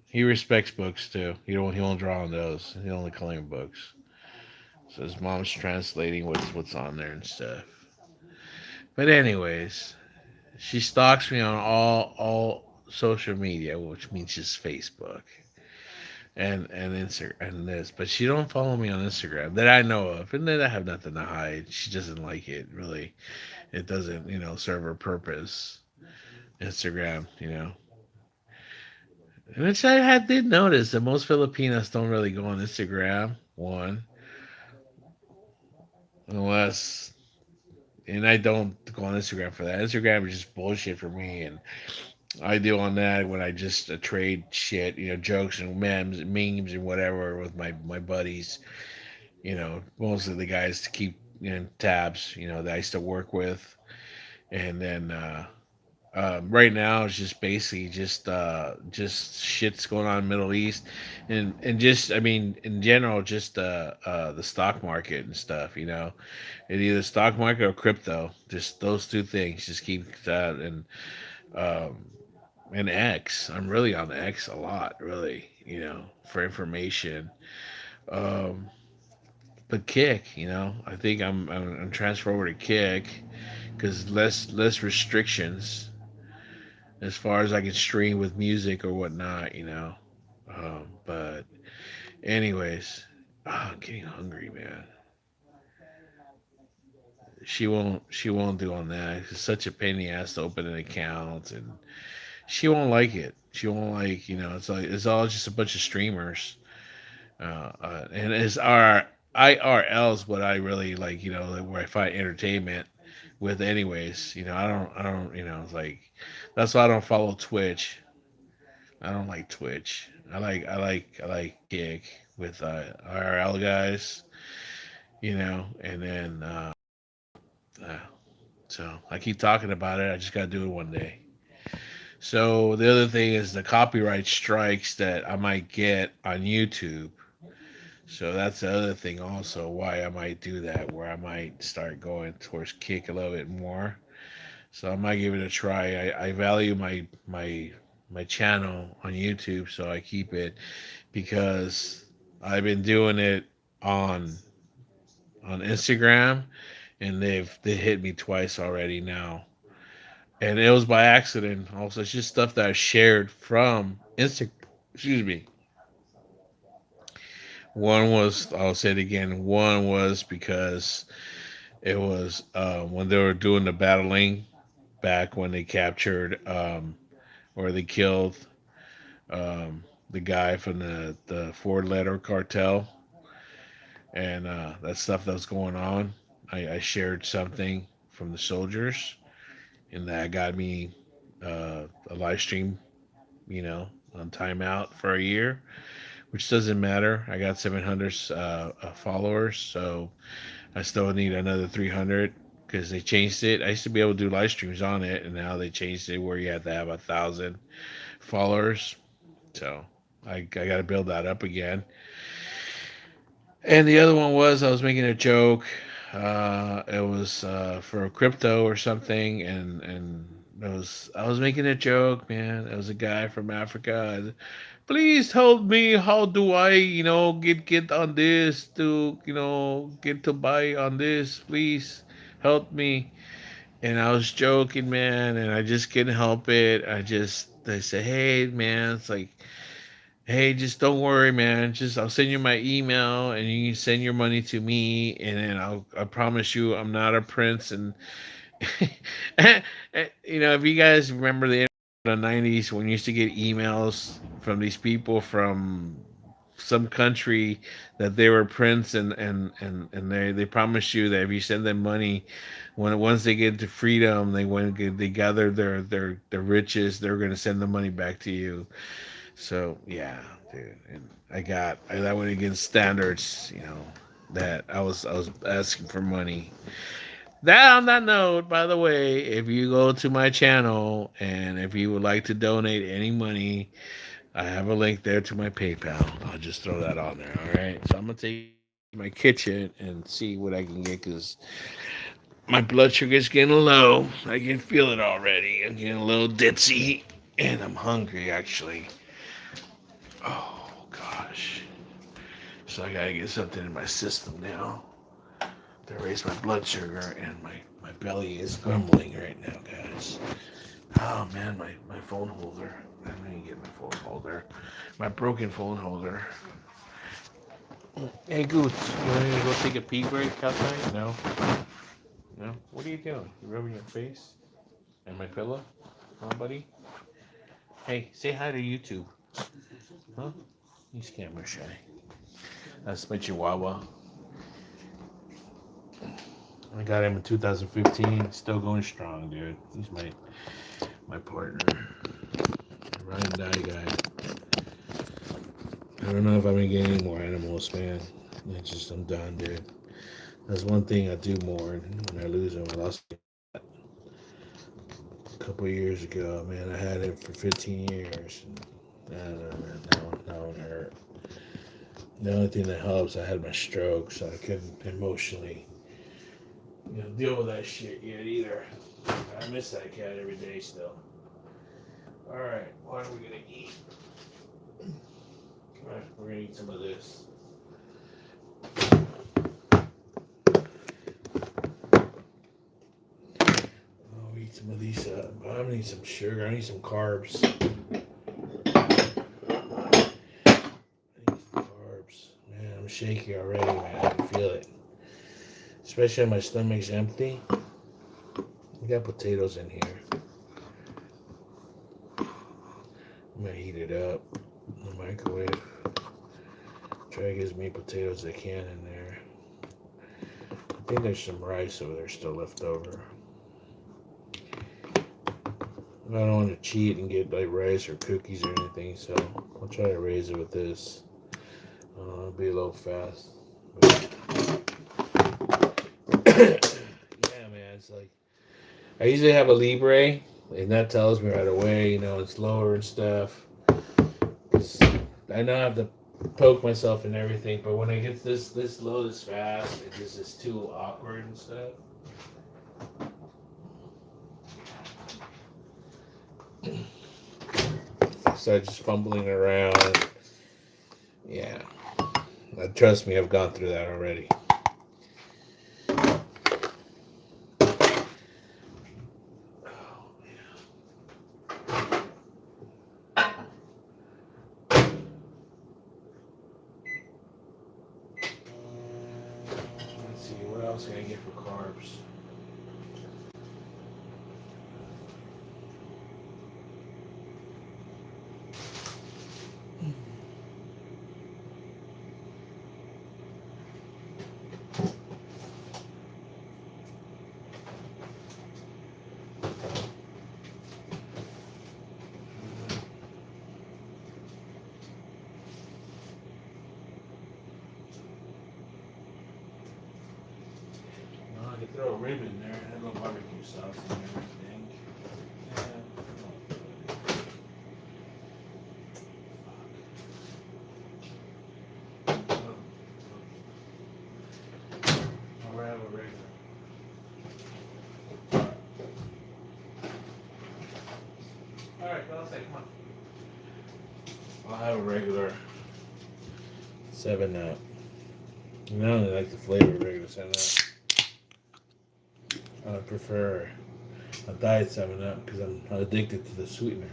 He respects books too. He won't draw on those. He only claim books. So his mom's translating what's on there and stuff. But anyways, she stalks me on all social media, which means just Facebook and Instagram and this. But she don't follow me on Instagram that I know of, and then I have nothing to hide. She doesn't like it really. It doesn't serve her purpose. Instagram, which did notice that most Filipinos don't really go on Instagram. One, unless and I don't go on Instagram for that. Instagram is just bullshit for me, and I do on that when I just trade shit, jokes and memes and whatever with my buddies. Most of the guys to keep tabs, that I used to work with, and then Right now, it's just basically just shit's going on in the Middle East, and just I mean in general, just the stock market and stuff. You know, it either stock market or crypto. Just those two things. Just keep that um, and X. I'm really on X a lot, really. You know, for information. Um, but Kick, you know, I think I'm transfer over to Kick because less restrictions as far as I can stream with music or whatnot, you know. But anyways, I'm getting hungry, man. She won't do on that. It's such a pain in the ass to open an account, and she won't like it. She won't like, you know. It's like it's all just a bunch of streamers, and it's our IRL's what I really like, you know, like where I find entertainment with. Anyways, you know, I don't, you know, it's like that's why I don't follow Twitch. I don't like Twitch. I like Gig with IRL guys, you know, and then uh, so I keep talking about it. I just gotta do it one day. So the other thing is the copyright strikes that I might get on YouTube. So that's the other thing also why I might do that, where I might start going towards Kick a little bit more. So I might give it a try. I value my channel on YouTube, so I keep it because I've been doing it on on Instagram, and they hit me twice already now, and it was by accident. Also, it's just stuff that I shared from Insta. Excuse me. One was, I'll say it again. One was because it was when they were doing the battling back when they captured or they killed the guy from the four letter cartel, and that stuff that was going on. I shared something from the soldiers, and that got me a live stream, you know, on timeout for a year, which doesn't matter. I got 700 followers, so I still need another 300 because they changed it. I used to be able to do live streams on it, and now they changed it where you have to have 1,000 followers. So I got to build that up again. And the other one was I was making a joke. It was for crypto or something, and it was I was making a joke, man. It was a guy from Africa. Please help me. How do I, you know, get on this to, you know, get to buy on this? Please help me. And I was joking, man, and I just couldn't help it. I say, hey, man, it's like, hey, just don't worry, man. Just I'll send you my email, and you can send your money to me, and then I promise you, I'm not a prince, and you know, if you guys remember the '90s when you used to get emails from these people from some country that they were prince, and they promise you that if you send them money, when once they get to freedom, they gather their riches, they're going to send the money back to you. So yeah, dude, and that went against standards, you know, that I was asking for money. That on that note, by the way, if you go to my channel and if you would like to donate any money, I have a link there to my PayPal. I'll just throw that on there. All right. So I'm gonna take my kitchen and see what I can get because my blood sugar is getting low. I can feel it already. I'm getting a little ditzy, and I'm hungry actually. Oh gosh. So I gotta get something in my system now to raise my blood sugar, and my belly is grumbling right now, guys. Oh man, my phone holder. I need to get my phone holder. My broken phone holder. Hey Goose, you want me to go take a pee break outside? No? No? What are you doing? You rubbing your face? And my pillow? Huh, buddy? Hey, say hi to YouTube. Huh? He's camera shy. That's my Chihuahua. I got him in 2015. Still going strong, dude. He's my partner. Ride and die guy. I don't know if I'm gonna get any more animals, man. I'm done, dude. That's one thing I do more, and when I lose them, I lost. couple of years ago. Man, I had it for 15 years. And, that one hurt. The only thing that helps, I had my stroke, so I couldn't emotionally, deal with that shit yet either. I miss that cat every day still. All right, what are we gonna eat? All right, we're gonna eat some of this. I'll eat some of these. I need some sugar. I need some carbs. Man, I'm shaky already, man. I can feel it. Especially when my stomach's empty. We got potatoes in here. I'm gonna heat it up in the microwave. Try to get as many potatoes as I can in there. I think there's some rice over there still left over. I don't want to cheat and get like rice or cookies or anything, so I'll try to raise it with this. It'll be a little fast. Yeah, man, it's like I usually have a Libre, and that tells me right away, it's lower and stuff. 'Cause I know I have to poke myself and everything, but when I get this low this fast, it just is too awkward and stuff. I start just fumbling around. Yeah. Trust me, I've gone through that already. Let's see, what else can I get for carbs? I could throw a rib in there and a little barbecue sauce and everything. I'll have a regular. Alright, well, I'll say, come on. I'll have a regular 7-Up. I only like the flavor of regular 7-Up. I would prefer a diet 7-Up because I'm addicted to the sweetener.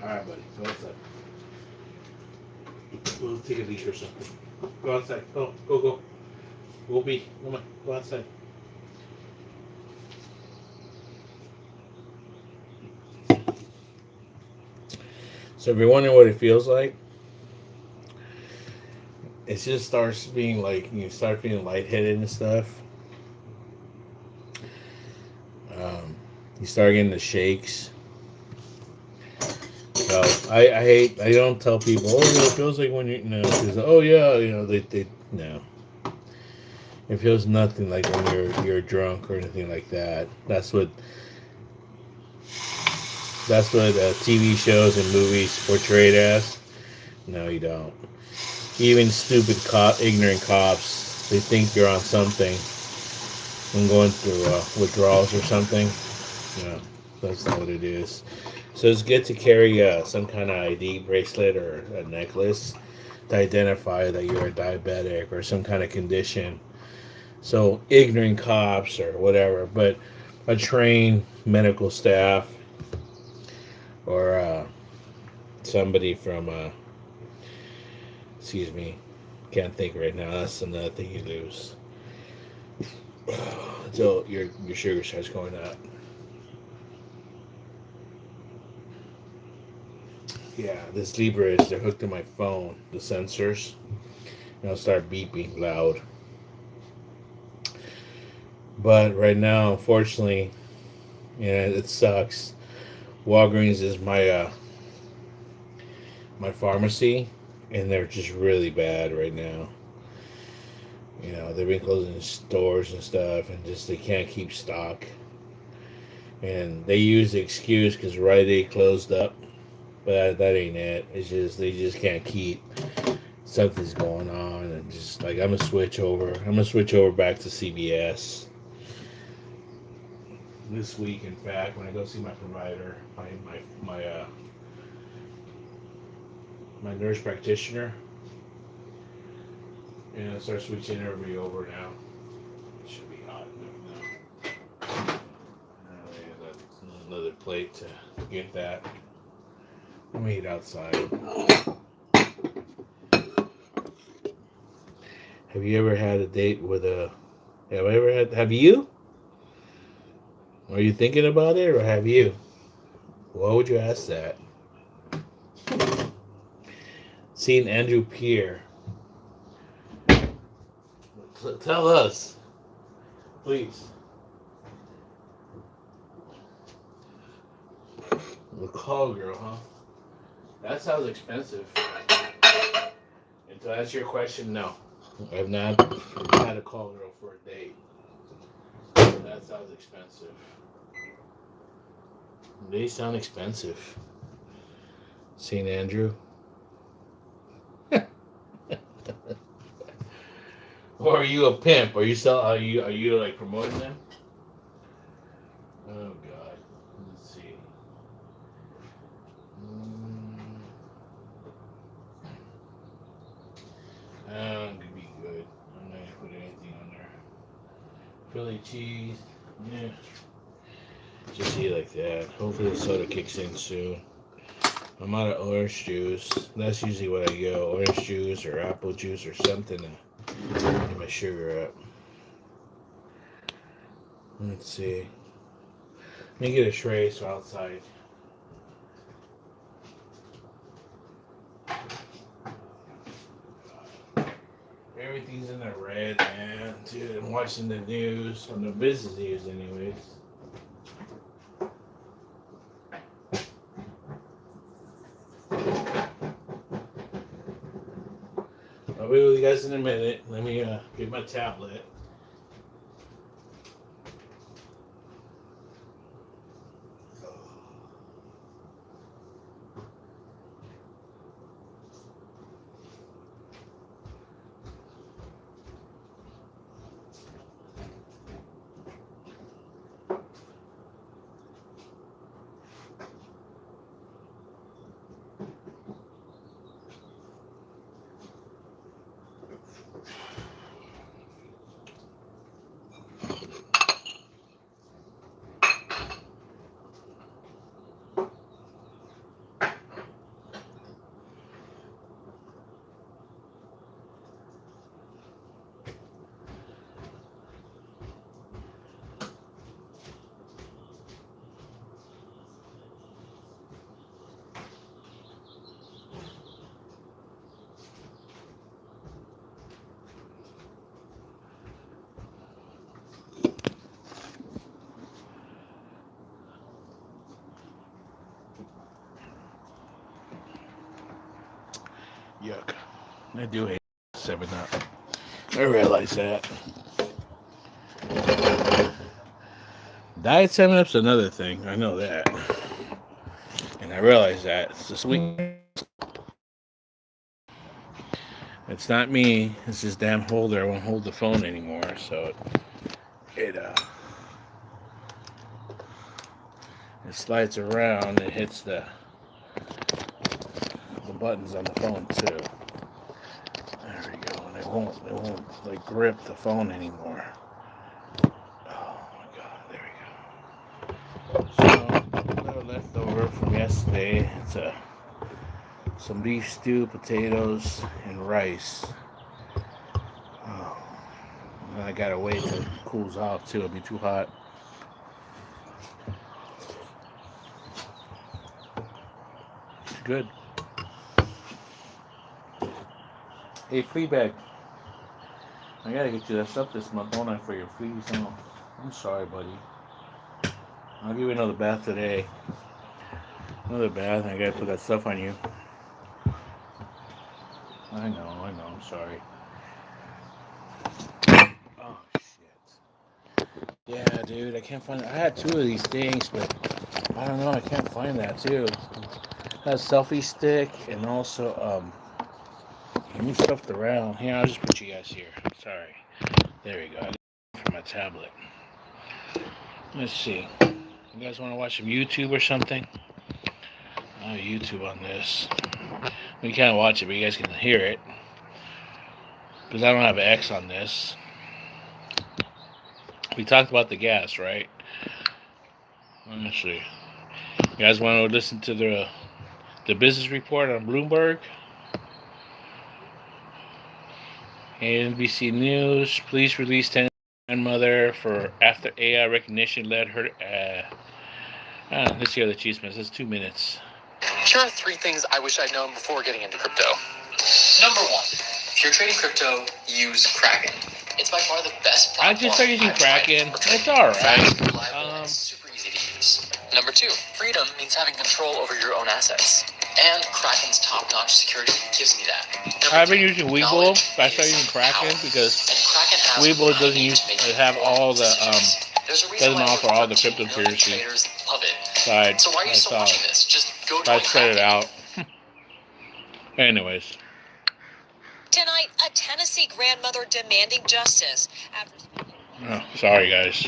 Alright, buddy, go outside. We'll take a leash or something. Go outside. Go. Go be. Come on, go outside. So if you're wondering what it feels like, it just starts being like, you start feeling lightheaded and stuff. You start getting the shakes. So I don't tell people, it feels like when because they no. It feels nothing like when you're drunk or anything like that. That's what TV shows and movies portrayed as. No, you don't. Even stupid ignorant cops, they think you're on something when going through withdrawals or something. No, that's not what it is. So it's good to carry some kind of ID bracelet or a necklace to identify that you're a diabetic or some kind of condition. So ignorant cops or whatever, but a trained medical staff or somebody from excuse me, can't think right now. That's another thing you lose until your sugar starts going up. Yeah, this Libre they're hooked to my phone, the sensors, and it'll start beeping loud. But right now, unfortunately, it sucks. Walgreens is my my pharmacy, and they're just really bad right now. You know, they've been closing stores and stuff, and just they can't keep stock. And they use the excuse because Rite Aid closed up, but that ain't it. It's just they just can't keep. Something's going on, and just like I'm gonna switch over. I'm gonna switch over back to CBS this week. In fact, when I go see my provider, my nurse practitioner, and I start switching everybody over now. It should be hot enough now. Another plate to get that. I'm gonna eat outside. Have you ever had a date with a? Have you? Are you thinking about it, or have you? Why would you ask that? Seeing Andrew Pierre. Tell us, please. The call girl, huh? That sounds expensive. And to answer your question, no. I've not had a call girl for a date. That sounds expensive. They sound expensive. St. Andrew. Or are you a pimp? Are you like promoting them? Oh God. Let's see. Gonna be good. I'm not gonna put anything on there. Philly cheese. Yeah. Just eat like that. Hopefully the soda kicks in soon. I'm out of orange juice. That's usually what I go. Orange juice or apple juice or something to get my sugar up. Let's see. Let me get a tray so outside. Everything's in the red, man. Dude, I'm watching the news, on the business news anyways. I'll be with you guys in a minute. Let me get my tablet. Yuck. I do hate 7-Up. I realize that. Diet 7-Up's another thing. I know that. And I realize that. It's the sweet. It's not me. It's this damn holder. I won't hold the phone anymore. So it slides around. It hits the buttons on the phone too. There we go. And it won't like grip the phone anymore. Oh my God. There we go. So a little leftover from yesterday. It's some beef stew, potatoes, and rice. Oh, and I gotta wait till it cools off too. It'll be too hot. It's good. Hey, Fleabag. I gotta get you that stuff this month, don't I, for your fleas? Oh, I'm sorry, buddy. I'll give you another bath today. Another bath, and I gotta put that stuff on you. I know, I'm sorry. Yeah, dude, I can't find it. I had 2 of these things, but I don't know. I can't find that too. A selfie stick and also you stuffed around. Here, I'll just put you guys here. Sorry. There we go. I got it for my tablet. Let's see. You guys want to watch some YouTube or something? I have YouTube on this. We can't watch it, but you guys can hear it. Because I don't have an X on this. We talked about the gas, right? Let's see. You guys want to listen to the business report on Bloomberg? NBC News. Police released 10 grandmother for after AI recognition led her. Let's hear the achievements. It's 2 minutes. Here are 3 things I wish I'd known before getting into crypto. Number 1, if you're trading crypto, use Kraken. It's by far the best platform. I just started using Kraken. It's alright. Super easy to use. Number 2, freedom means having control over your own assets. And Kraken's top-notch security gives me that. I've been using Webull. I started using Kraken because Webull doesn't have all the doesn't offer all the cryptocurrency side. So why are you still watching this? Just go to I spread it out. Anyways. Tonight, a Tennessee grandmother demanding justice after Sorry, guys.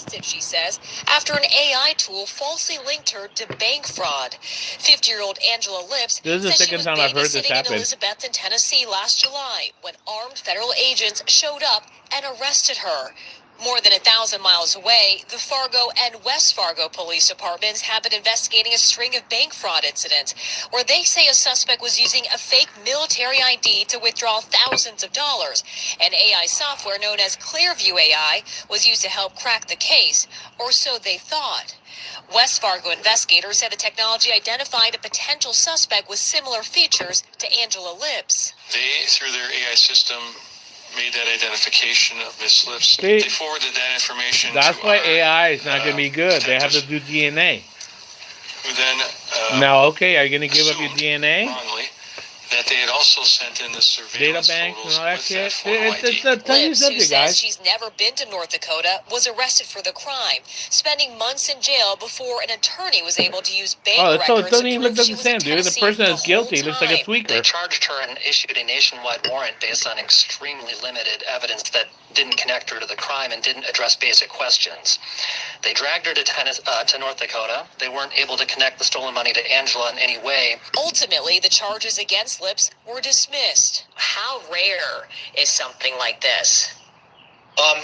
arrested, she says, after an AI tool falsely linked her to bank fraud. 50-year-old Angela Lips This is the says she second was time I've heard this babysitting in happen. Elizabethton, Tennessee last July when armed federal agents showed up and arrested her. More than 1,000 miles away, the Fargo and West Fargo police departments have been investigating a string of bank fraud incidents where they say a suspect was using a fake military ID to withdraw thousands of dollars. And AI software known as Clearview AI was used to help crack the case, or so they thought. West Fargo investigators said the technology identified a potential suspect with similar features to Angela Lips. They, through their AI system, made that identification of Miss Lips. See, they forwarded that information. That's to why our, AI is not going to be good. They have to do DNA. Who then Now, okay, are you going to give up your DNA? Wrongly, that they had also sent in the surveillance Data banks and photos all that with shit. photo It's ID. a tiny Lips, who subject, says guys. she's never been to North Dakota, was arrested for the crime, spending months in jail before an attorney was able to use bank Oh, so it records doesn't to even prove look she the was same, in dude. The Tennessee person the that's guilty whole looks like a time. tweaker. They charged her and issued a nationwide warrant based on extremely limited evidence that didn't connect her to the crime and didn't address basic questions. They dragged her to North Dakota. They weren't able to connect the stolen money to Angela in any way. Ultimately, the charges against Lips were dismissed. How rare is something like this?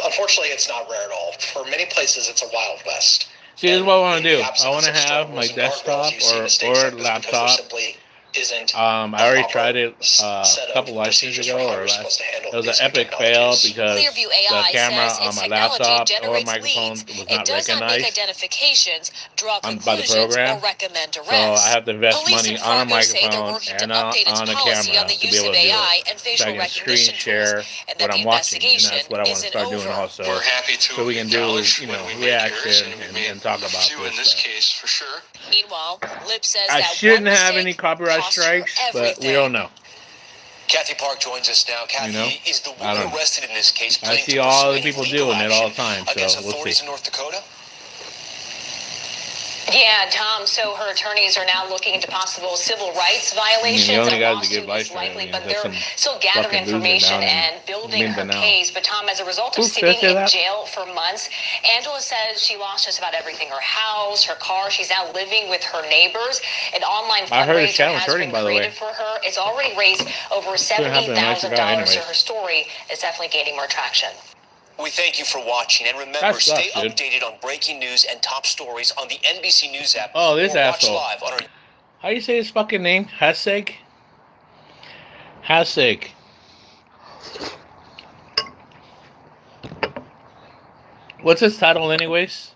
Unfortunately, it's not rare at all. For many places, it's a wild west. See, this is what I want to do. In the I absence want to of have strong my rules and guardrails, desktop you see mistakes or like this because there laptop. simply isn't I already proper tried it set a of couple licenses procedures for ago, how or you're last. supposed to handle It was these an new epic fail technologies. because Clearview the AI camera says on its my technology laptop or generates microphone leads. was It not does not make recognized identifications, draw by the conclusions, program. or recommend arrests. So I have to invest Police money in on a Fargo say they're microphone working to and update its on a policy camera on the to be use able of to do AI it. and So I facial can screen recognition share tools, and what that the I'm watching, and investigation that's what I want to isn't start over. doing also. We're happy to So we can do, acknowledge you when know, we make errors, reaction and we made and talk a about few this in this stuff. case for sure. Meanwhile, Lip says I that shouldn't one have any mistake copyright cost her strikes, but we everything. don't know. Kathy Park joins us now. Kathy, You know? is the I don't woman know. arrested in this case I planning see to all pursue the any people legal doing it all the action time, so against we'll authorities see. in North Dakota? Yeah, Tom, so her attorneys are now looking into possible civil rights violations. the only A guys that get lawsuit is life right, likely, but there's they're some still gathering fucking loser information down in and building her Mindanao. case. But Tom, as a result of Oops, did I sitting say in that? jail for months, Angela says she lost just about everything: her house, her car. She's now living with her neighbors. An online I heard his fundraiser channel's has hurting, been by the way. created for her. It's already raised over Shouldn't happen to a nicer guy $70,000, so anyways. her story is definitely gaining more traction. We thank you for watching, and remember, That sucks, stay dude. updated on breaking news and top stories on the NBC News app. Oh, this or watch asshole. live on our How do you say his fucking name? Hasek? Hasek. What's his title anyways?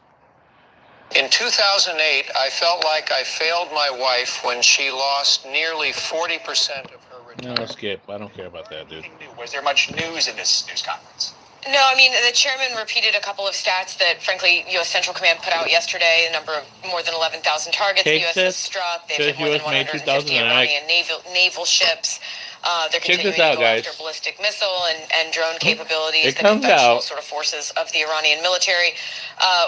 In 2008, I felt like I failed my wife when she lost nearly 40% of her No, return. skip. I don't care about that, dude. Was there much news in this news conference? No, I mean, the chairman repeated a couple of stats that, frankly, U.S. Central Command put out yesterday. The number of more than 11,000 targets the Cake U.S. has says struck. They've says hit more than US made 150 2009. Iranian naval ships. They're Check continuing this out, to go guys. after ballistic missile and drone capabilities, It the comes conventional out. sort of forces of the Iranian military.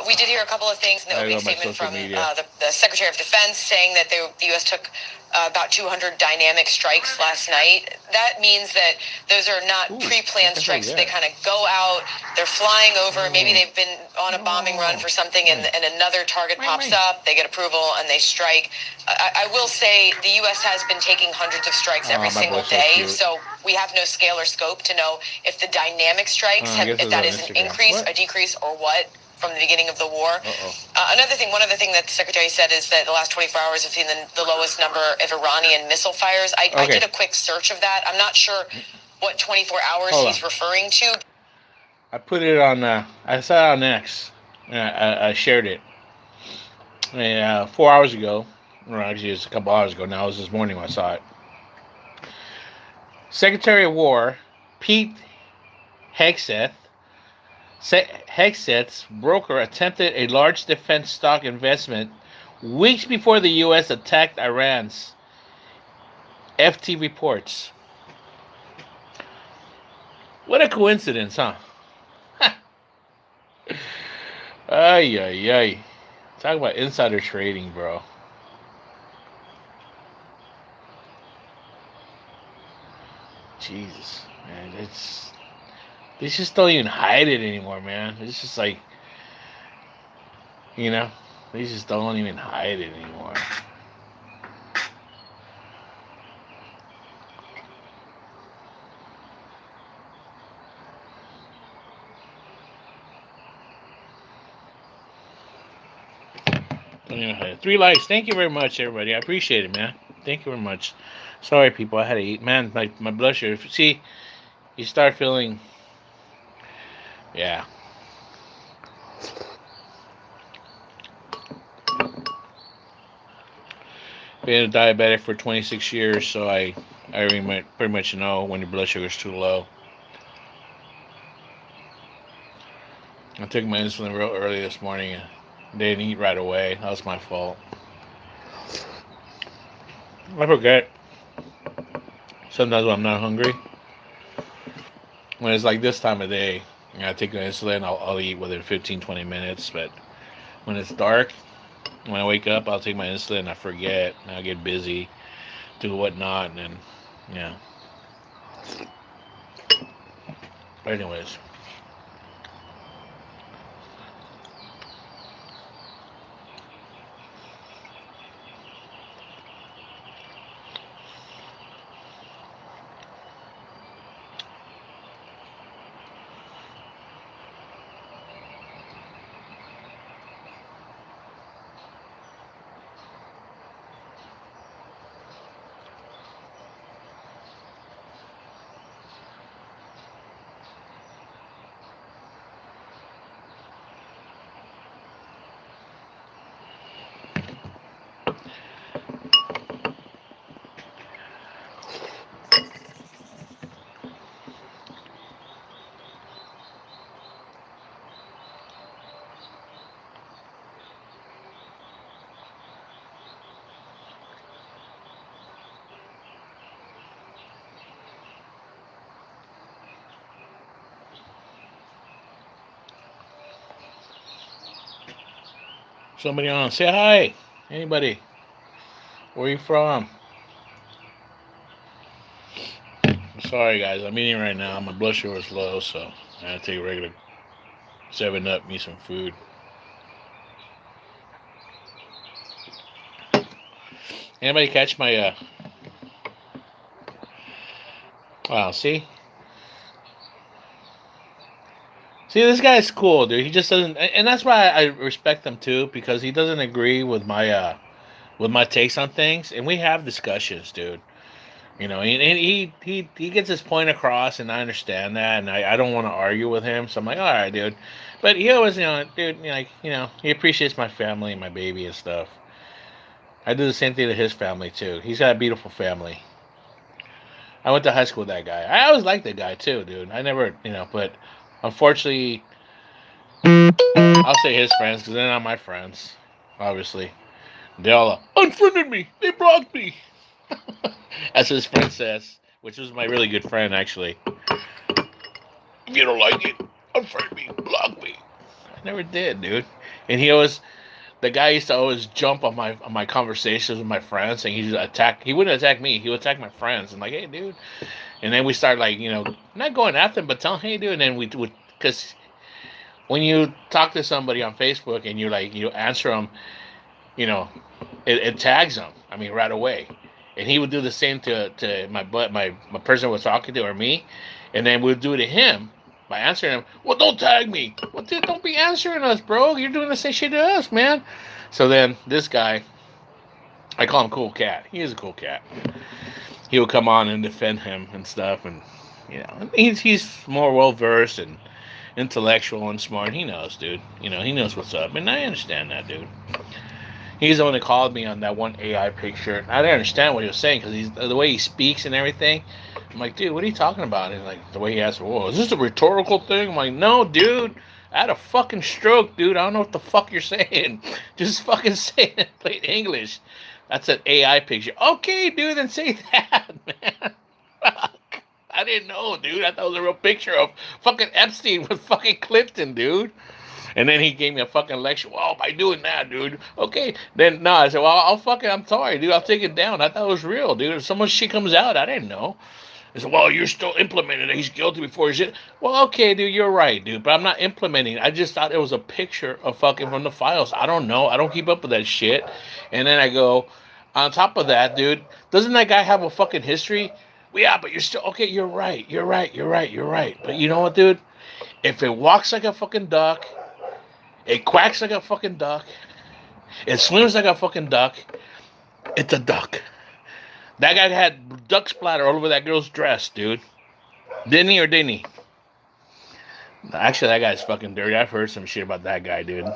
We did hear a couple of things in the I opening go on my statement social from media. the Secretary of Defense saying that the U.S. took about 200 dynamic strikes last night. That means that those are not pre-planned strikes. They kind of go out, they're flying over. Maybe they've been on a bombing run for something, and another target pops up. They get approval and they strike. I will say the U.S. has been taking hundreds of strikes every single day, so we have no scale or scope to know if the dynamic strikes, if that is an increase, a decrease, or what from the beginning of the war. One other thing that the Secretary said is that the last 24 hours have seen the lowest number of Iranian missile fires. I did a quick search of that. I'm not sure what 24 hours he's referring to. I put it on, I saw it on X. I shared it. 4 hours ago. Or actually, it's a couple hours ago. Now it was this morning when I saw it. Secretary of War Pete Hegseth's broker attempted a large defense stock investment weeks before the U.S. attacked Iran's. FT reports. What a coincidence, huh? Ay, ay, ay. Talk about insider trading, bro. Jesus, man. They just don't even hide it anymore, man. It's just like, they just don't even hide it anymore. Don't even hide it. 3 likes. Thank you very much, everybody. I appreciate it, man. Thank you very much. Sorry, people. I had to eat. Man, my blood sugar. See, you start feeling, yeah. Being a diabetic for 26 years, so I pretty much know when your blood sugar is too low. I took my insulin real early this morning. Didn't eat right away. That was my fault. I forget. Sometimes when I'm not hungry, when it's like this time of day, I take the insulin, I'll eat within 15-20 minutes. But when it's dark, when I wake up, I'll take my insulin, I forget, and I get busy, do whatnot, and then, yeah. But anyways. Somebody on, say hi. Anybody? Where you from? Sorry, guys. I'm eating right now. My blood sugar is low, so I gotta take a regular 7-Up, me some food. Anybody catch my, wow, see? See, this guy's cool, dude. He just doesn't, and that's why I respect him too, because he doesn't agree with my takes on things, and we have discussions, dude. And he gets his point across, and I understand that, and I don't want to argue with him, so I'm like, all right, dude. But he always, dude, he appreciates my family and my baby and stuff. I do the same thing to his family too. He's got a beautiful family. I went to high school with that guy. I always liked that guy too, dude. I never, but unfortunately, I'll say his friends because they're not my friends. Obviously, they all unfriended me. They blocked me. As his friend says, which was my really good friend, actually. If you don't like it, unfriend me, block me. I never did, dude. And the guy used to always jump on my conversations with my friends, and he wouldn't attack me, he would attack my friends, and like, hey, dude. And then we start like, not going after him, but telling, hey, dude. And then we would, because when you talk to somebody on Facebook and you answer them, it tags them. I mean, right away. And he would do the same to my person was talking to, or me, and then we'd do it to him by answering him. Well, don't tag me. Well, dude, don't be answering us, bro. You're doing the same shit to us, man. So then this guy, I call him Cool Cat. He is a cool cat. He would come on and defend him and stuff, and he's more well versed and intellectual and smart. He knows, dude. He knows what's up, and I understand that, dude. He's the one that called me on that one AI picture. I didn't understand what he was saying because the way he speaks and everything. I'm like, dude, what are you talking about? And like the way he asked, whoa, is this a rhetorical thing? I'm like, no, dude. I had a fucking stroke, dude. I don't know what the fuck you're saying. Just fucking say it in plain English. That's an AI picture. Okay, dude, then say that, man. Fuck. I didn't know, dude. I thought it was a real picture of fucking Epstein with fucking Clifton, dude. And then he gave me a fucking lecture. Well, by doing that, dude. Okay. Then, no, I said, well, I'm sorry, dude. I'll take it down. I thought it was real, dude. If so much shit comes out, I didn't know. I said, well, you're still implementing it. He's guilty before he's in. Well, okay, dude, you're right, dude. But I'm not implementing. I just thought it was a picture of fucking from the files. I don't know. I don't keep up with that shit. And then I go, on top of that, dude, doesn't that guy have a fucking history? Well, yeah, but you're still, okay, you're right. You're right. But you know what, dude? If it walks like a fucking duck, it quacks like a fucking duck, it swims like a fucking duck, it's a duck. That guy had duck splatter all over that girl's dress, dude. Didn't he or didn't he? Actually, that guy's fucking dirty. I've heard some shit about that guy, dude.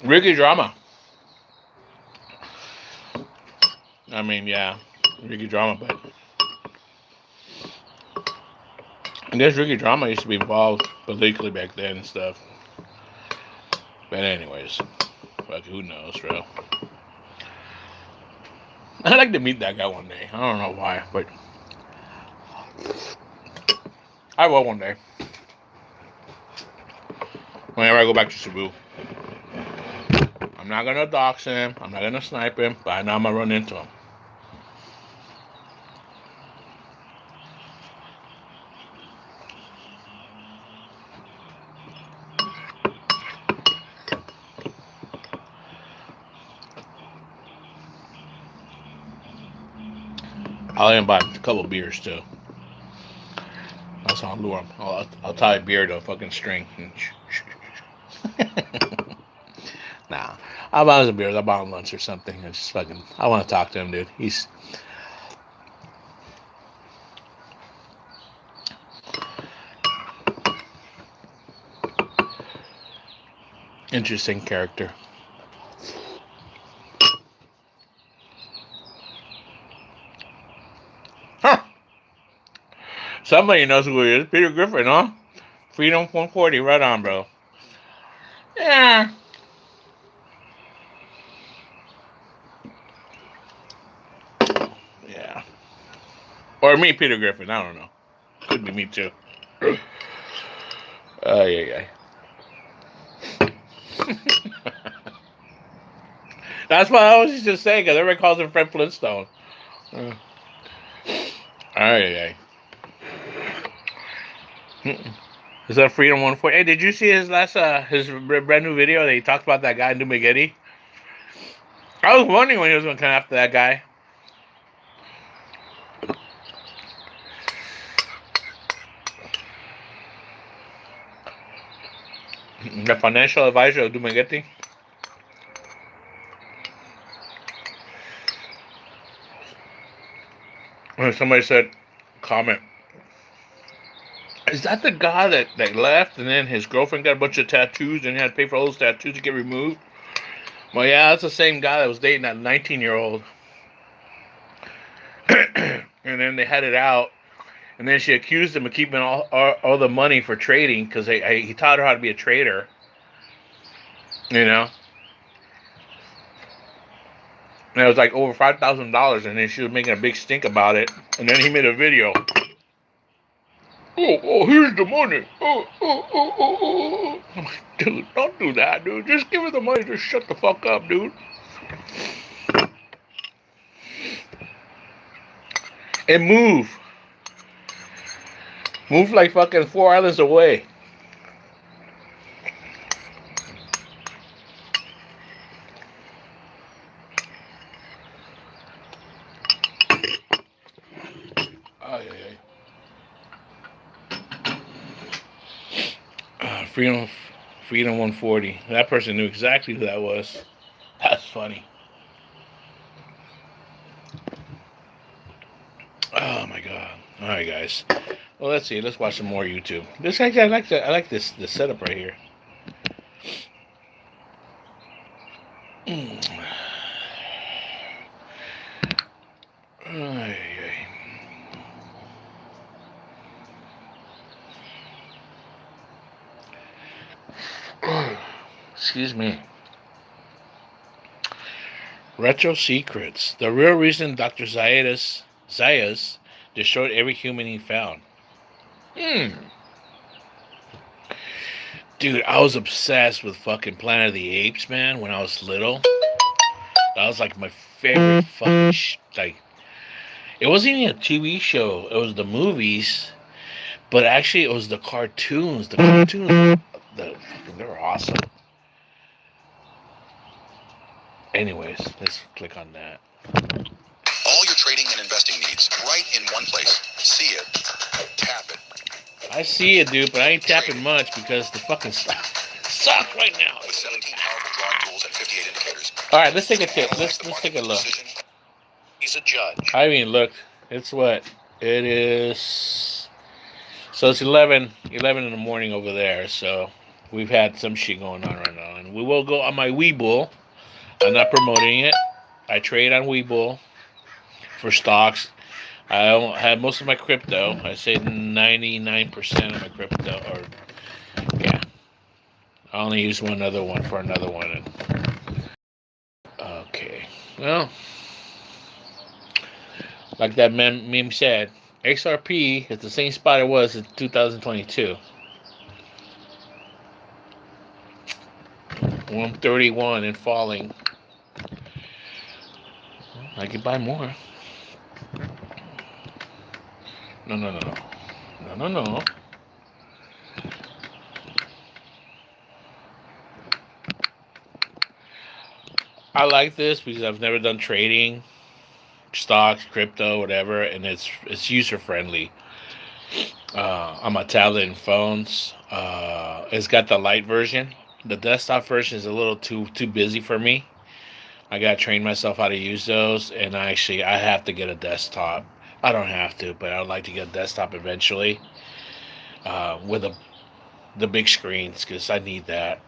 Ricky Drama. I mean, yeah, Ricky Drama, but I guess Ricky Drama used to be involved politically back then and stuff. But anyways, fuck, who knows, bro? I'd like to meet that guy one day. I don't know why, but I will one day. Whenever I go back to Cebu. I'm not gonna dox him. I'm not gonna snipe him, but I know I'm gonna run into him. I'll even buy a couple beers too. That's how I'll lure him. I'll tie a beer to a fucking string. Nah, I'll buy him some beers. I'll buy him lunch or something. It's just fucking. I want to talk to him, dude. He's interesting character. Huh. Somebody knows who he is. Peter Griffin, huh? Freedom 140, right on, bro. Yeah. Yeah. Or me, Peter Griffin. I don't know. Could be me too. Oh, yeah. That's what I was just saying, because everybody calls him Fred Flintstone. Oh, yeah. Is that Freedom 140? Hey, did you see his his brand new video that he talked about that guy in New Spaghetti? I was wondering when he was going to come after that guy. The financial advisor of Dumagetti. When somebody said, comment, is that the guy that left and then his girlfriend got a bunch of tattoos and he had to pay for all those tattoos to get removed? Well, yeah, that's the same guy that was dating that 19-year-old. And then they had it out. And then she accused him of keeping all the money for trading because he taught her how to be a trader. You know? And it was like over $5,000, and then she was making a big stink about it. And then he made a video. Oh, here's the money. Oh. I'm like, dude, don't do that, dude. Just give her the money. Just shut the fuck up, dude. And move. Move like fucking 4 islands away. Freedom 140. That person knew exactly who that was. That's funny. Oh my god. All right, guys. Well, let's see. Let's watch some more YouTube. This actually, I like this setup right here. Excuse me. Retro Secrets. The real reason Dr. Zayas destroyed every human he found. Dude, I was obsessed with fucking Planet of the Apes, man, when I was little. That was like my favorite fucking like. It wasn't even a TV show. It was the movies, but actually it was the cartoons. The cartoons, they were awesome. Anyways, let's click on that. All your trading and investing needs right in one place. See it, tap it. I see it, dude, but I ain't tapping much because the fucking stuff sucks right now. With 17 powerful drawing tools and 58 indicators. All right, let's take a tip. Let's take a look. He's a judge. I haven't even looked. It's what it is. So it's 11 in the morning over there. So we've had some shit going on right now, and we will go on my Webull. I'm not promoting it. I trade on Webull for stocks. I don't have most of my crypto. I say 99% of my crypto, or yeah. I only use one other one for another one. Okay, well, like that meme said, XRP is the same spot it was in 2022. 131 and falling. I could buy more. No. I like this because I've never done trading, stocks, crypto, whatever, and it's user friendly. On my tablet and phones, it's got the light version. The desktop version is a little too busy for me. I gotta train myself how to use those, and I have to get a desktop. I don't have to, but I'd like to get a desktop eventually with the big screens because I need that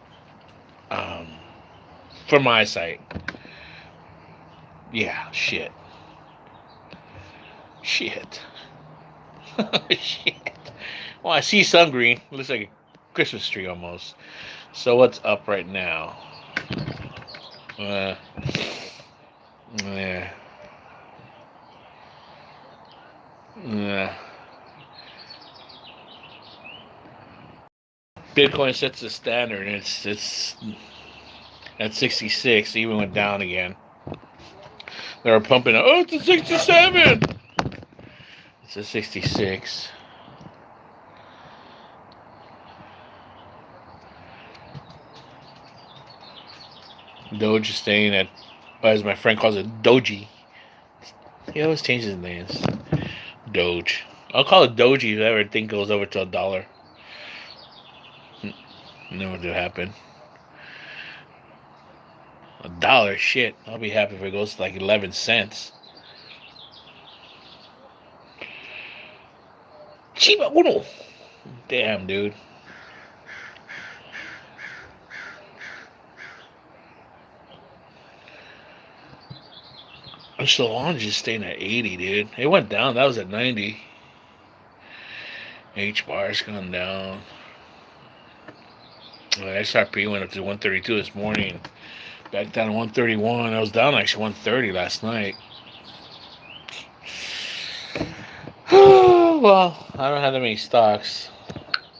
for my eyesight. Yeah, shit. Shit. Well, I see some green. It looks like a Christmas tree almost. So what's up right now? Yeah. Bitcoin sets the standard, and it's at 66. Even went down again. They were pumping. Oh, it's a 67. It's a 66. Doge is staying at, as my friend calls it, Doji. He always changes his names. Doge. I'll call it Doji if I ever think goes over to $1. Never do happen. $1, shit. I'll be happy if it goes to like 11 cents. Chiba Uno. Damn, dude. Solange is staying at 80, dude. It went down. That was at 90. H bar's gone down. XRP went up to 132 this morning. Back down to 131. I was down actually 130 last night. Well, I don't have that many stocks.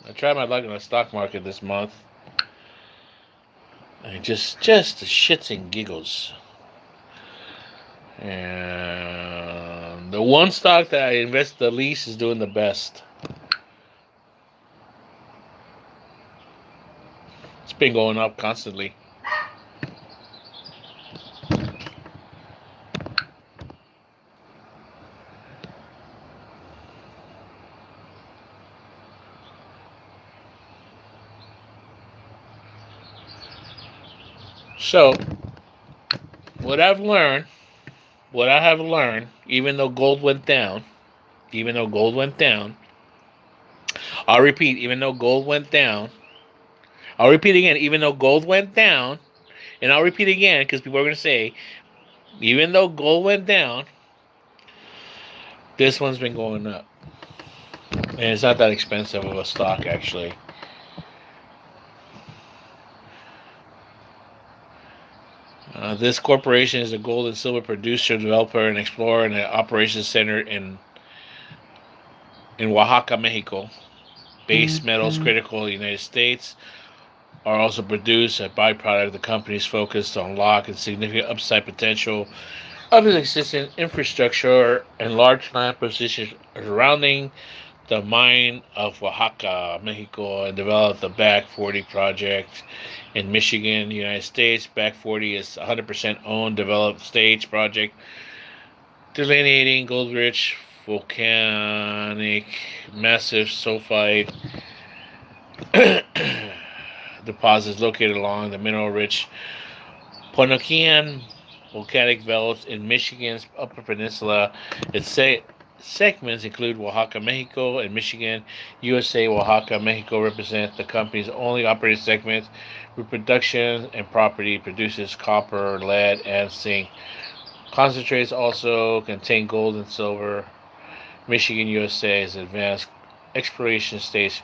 I tried my luck in the stock market this month. And just the shits and giggles. And the one stock that I invest the least is doing the best. It's been going up constantly. So, what I have learned, even though gold went down, I'll repeat, even though gold went down, I'll repeat again, even though gold went down, and I'll repeat again because people are going to say, even though gold went down, this one's been going up. And it's not that expensive of a stock, actually. This corporation is a gold and silver producer, developer, and explorer in an operations center in Oaxaca, Mexico. Base metals critical in the United States are also produced a byproduct of the company's focus to unlock and significant upside potential of its existing infrastructure and large land positions surrounding the mine of Oaxaca, Mexico, and develop the Back 40 project in Michigan, United States. Back 40 is 100% owned, developed stage project delineating gold-rich volcanic massive sulfide deposits located along the mineral-rich Ponokian volcanic belts in Michigan's Upper Peninsula. Its segments include Oaxaca, Mexico, and Michigan, USA. Oaxaca, Mexico represents the company's only operating segment. Reproduction and property produces copper, lead, and zinc. Concentrates also contain gold and silver. Michigan, USA is advanced exploration stage.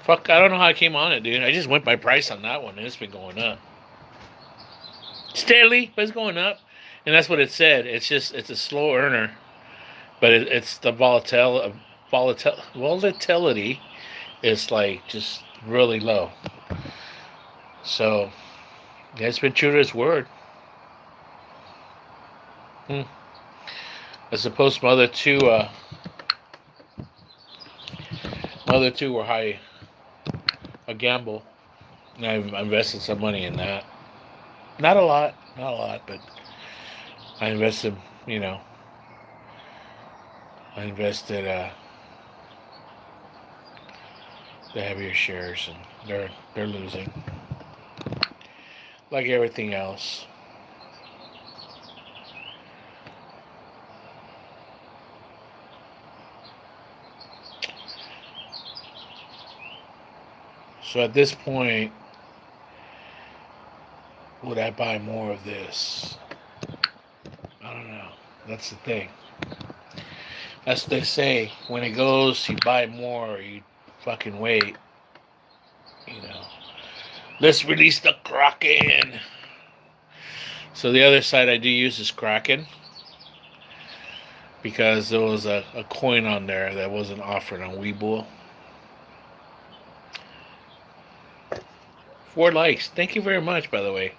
Fuck, I don't know how I came on it, dude. I just went by price on that one, and it's been going up. Steadily, but it's going up. And that's what it said. It's a slow earner. But it's the volatility is like just really low. So, yeah, it's been true to its word. As opposed to my other two were a gamble. And I've invested some money in that. Not a lot, but I invested, I invested the heavier shares, and they're losing, like everything else. So at this point, would I buy more of this? I don't know. That's the thing. That's what they say. When it goes, you buy more, or you fucking wait. Let's release the Kraken. So the other side I do use is Kraken, because there was a coin on there that wasn't offered on Webull. 4 likes. Thank you very much, by the way.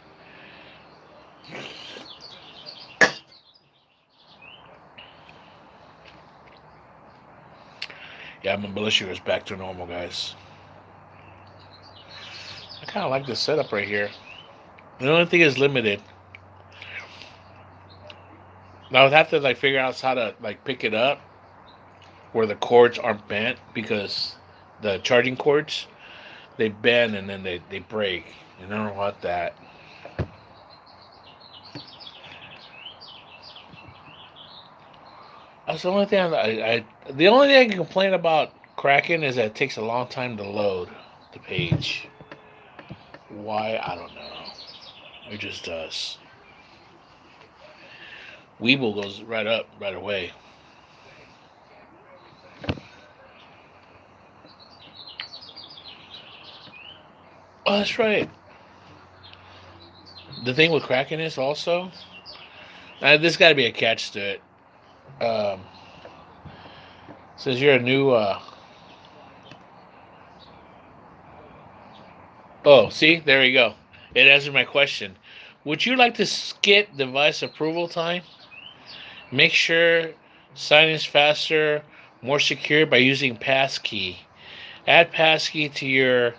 Yeah, my blood sugar is back to normal, guys. I kind of like this setup right here. The only thing is limited. Now I would have to figure out how to pick it up where the cords aren't bent, because the charging cords, they bend and then they break, and I don't want that. That's the only thing the only thing I can complain about Kraken is that it takes a long time to load the page. Why, I don't know. It just does. Weeble goes right up right away. Oh, that's right. The thing with cracking is also, there's got to be a catch to it. Um, Since you're a new, oh, see, there you go. It answered my question. Would you like to skip device approval time? Make sure sign is faster, more secure by using passkey. Add passkey to your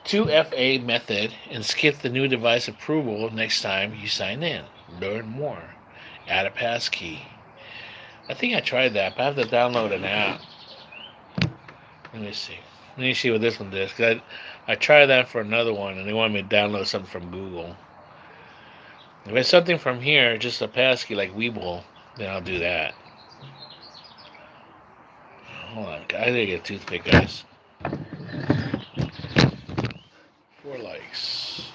2FA method and skip the new device approval next time you sign in. Learn more. Add a passkey. I think I tried that, but I have to download an app. Let me see. Let me see what this one does. Cause I tried that for another one, and they wanted me to download something from Google. If it's something from here, just a passkey like Weeble, then I'll do that. Hold on. I gotta get a toothpick, guys. 4 likes.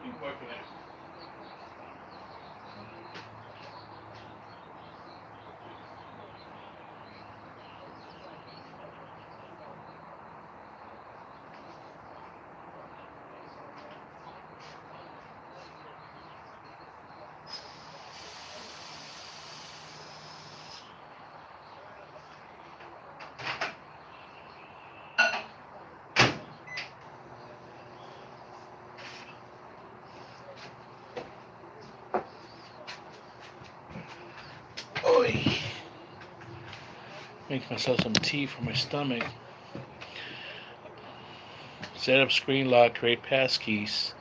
Keep working it. Oi. Make myself some tea for my stomach. Set up screen lock, create passkeys.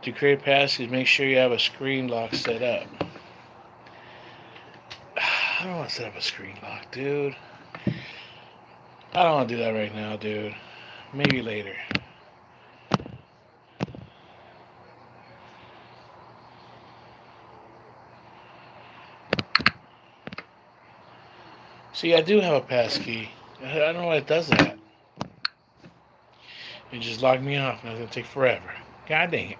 To create passkeys, make sure you have a screen lock set up. I don't want to set up a screen lock, dude. I don't want to do that right now, dude. Maybe later. See, I do have a passkey. I don't know why it does that. It just locked me off. It's gonna take forever. God dang it.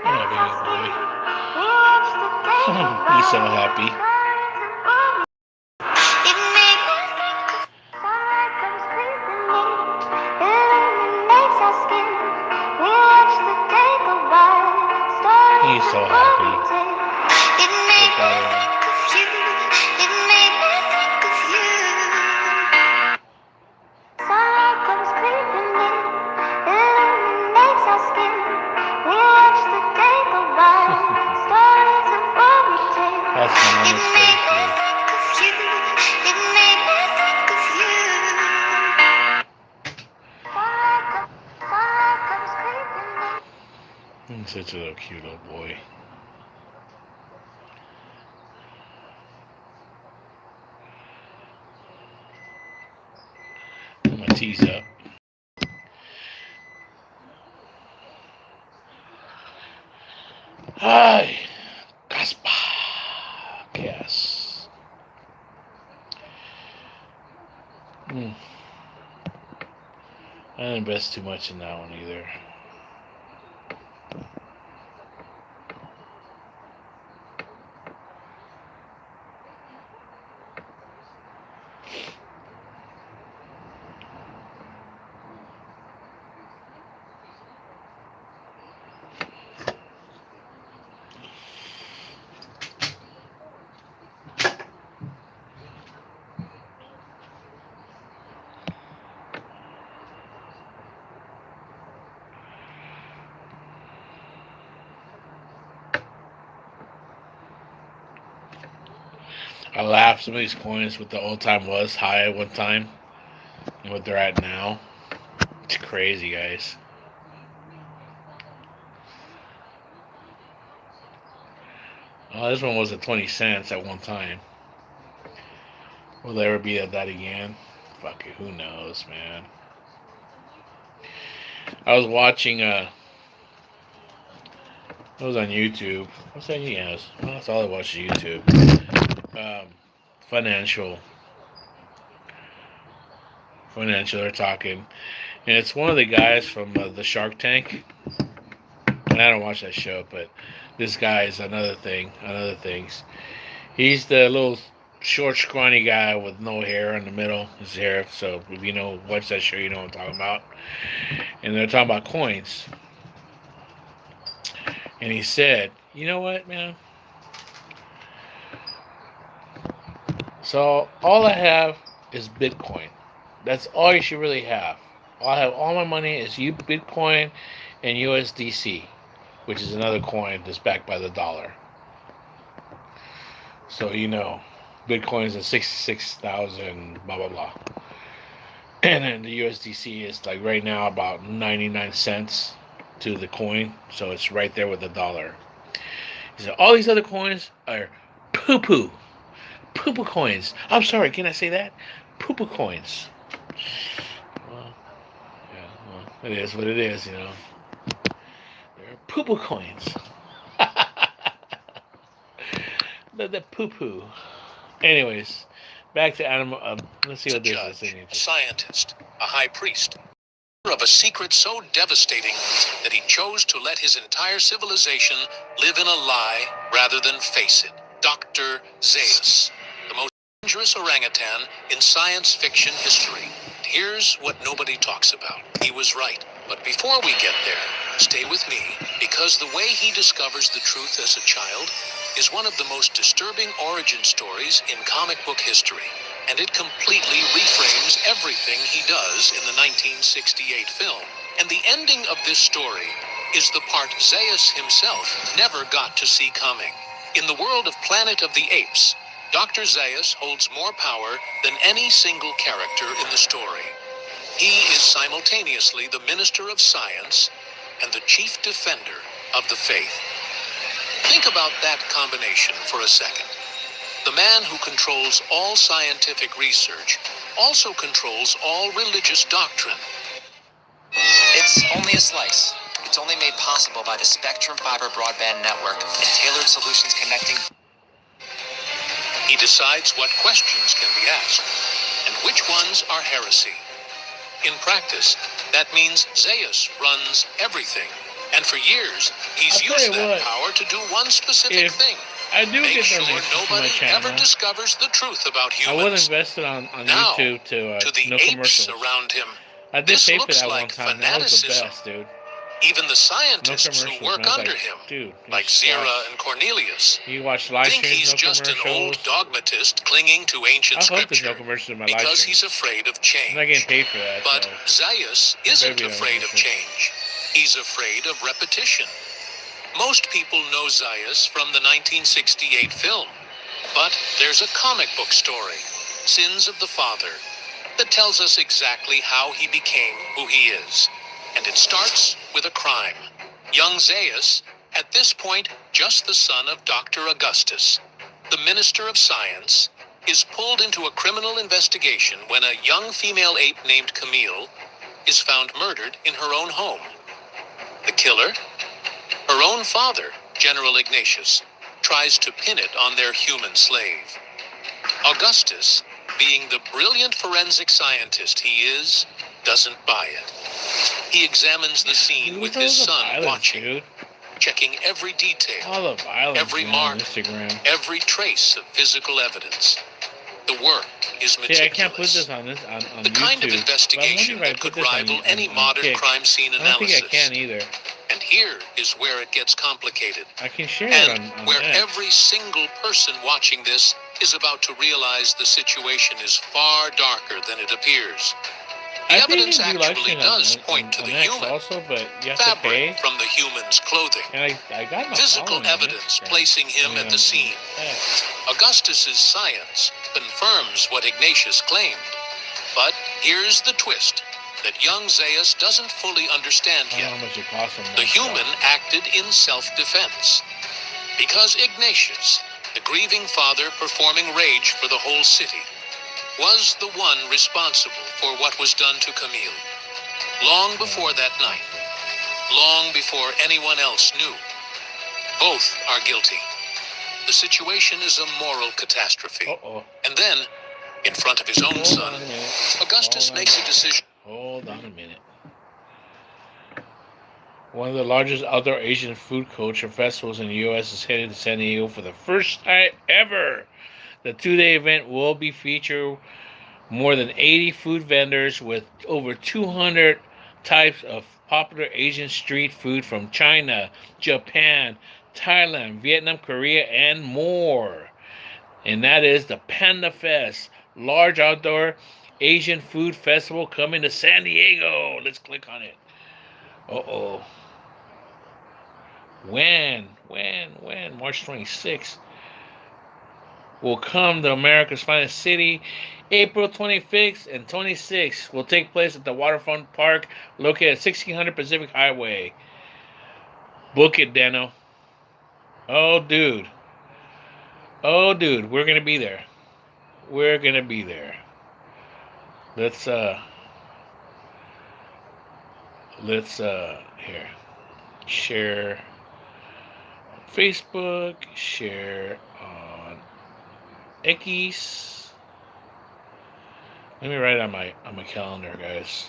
I love you, boy. He's so happy. He's so happy. That's my honest face, dude. He's such a little cute little boy. My tea's up. Hi, Caspa. Yes. I didn't invest too much in that one either. I laughed some of these coins what the old time was high at one time and what they're at now. It's crazy, guys. Oh, this one was at 20 cents at one time. Will they ever be at that again? Fuck it, who knows, man. I was watching It was on YouTube. What's that? Yes, well, that's all I watched is YouTube. Um, financial, they're talking, and it's one of the guys from the Shark Tank. And I don't watch that show, but this guy is another thing, another things. He's the little short, scrawny guy with no hair in the middle. His hair. So if you know watch that show, you know what I'm talking about. And they're talking about coins. And he said, "You know what, man? So all I have is Bitcoin. That's all you should really have. I have all my money is Bitcoin and USDC, which is another coin that's backed by the dollar. So you know, Bitcoin is at 66,000, blah blah blah, and then the USDC is like right now about 99 cents to the coin, so it's right there with the dollar. He said all these other coins are poo poo, poo poo coins. I'm sorry, can I say that? Poo poo coins. Well, yeah, well, it is what it is, you know. They're poo poo coins. the poo poo. Anyways, back to animal. Let's see what this is. A scientist, a high priest, of a secret so devastating that he chose to let his entire civilization live in a lie rather than face it. Dr. Zaius, the most dangerous orangutan in science fiction history. Here's what nobody talks about. He was right. But before we get there, stay with me, because the way he discovers the truth as a child is one of the most disturbing origin stories in comic book history, and it completely reframes everything he does in the 1968 film. And the ending of this story is the part Zaius himself never got to see coming. In the world of Planet of the Apes, Dr. Zaius holds more power than any single character in the story. He is simultaneously the Minister of Science and the Chief Defender of the Faith. Think about that combination for a second. The man who controls all scientific research also controls all religious doctrine. It's only a slice. It's only made possible by the Spectrum Fiber Broadband Network and tailored solutions connecting. He decides what questions can be asked and which ones are heresy. In practice, that means Zaius runs everything. And for years, he's used that power to do one specific thing. I do Make get sure donations to my nobody channel. ever discovers the truth about humans. I was invested on Now, YouTube to the no apes commercials. around him, I did this pay for looks that one like time. That was the fanaticism. best, dude. Even the scientists No who commercials, work man. I was under like, him, dude, like just Zira watch. and Cornelius, You watch live think streams, he's no just an commercials. old dogmatist clinging to ancient I hope there's no scripture commercials in my live because streams. he's afraid of I'm change. not getting paid for that. But So. Zaius isn't afraid of change. He's afraid of repetition. Most people know Zaius from the 1968 film, but there's a comic book story, Sins of the Father, that tells us exactly how he became who he is. And it starts with a crime. Young Zaius, at this point just the son of Dr. Augustus, the Minister of Science, is pulled into a criminal investigation when a young female ape named Camille is found murdered in her own home. The killer? Her own father, General Ignatius, tries to pin it on their human slave. Augustus, being the brilliant forensic scientist he is, doesn't buy it. He examines the scene with his son watching, checking every detail, All the violence every on mark, Instagram. every trace of physical evidence. The work is meticulous. See, I can't put this on the YouTube. kind of investigation but I that put could this on- rival any on modern Kick. crime scene I don't analysis. think I can either. And here is where it gets complicated. I can share it And on where X. every single person watching this is about to realize the situation is far darker than it appears. The I think evidence they do live actually stream does on point to the X human. also, but you have to pay. Fabric from the human's clothing. And I got my Physical following on evidence Instagram. placing him at the scene. Augustus's science confirms what Ignatius claimed. But here's the twist that young Zaius doesn't fully understand I don't know yet. how much it costs him. The human acted in self-defense. Because Ignatius, the grieving father performing rage for the whole city, was the one responsible for what was done to Camille. Long before that night, long before anyone else knew, Both are guilty. The situation is a moral catastrophe. And then, in front of his own son, Augustus makes a decision. Hold on a minute. One of the largest outdoor Asian food culture festivals in the U.S. is headed to San Diego for the first time ever. The 2-day event will be featured more than 80 food vendors with over 200 types of popular Asian street food from China, Japan, Thailand, Vietnam, Korea, and more. And that is the Panda Fest, large outdoor Asian food festival coming to San Diego. Let's click on it. Uh-oh. When? March 26th. Will come to America's finest city. April 25th and 26th will take place at the Waterfront Park located at 1600 Pacific Highway. Book it, Dano. Oh, dude, we're gonna be there. Let's here. Share Facebook, share on X. Let me write it on my calendar, guys.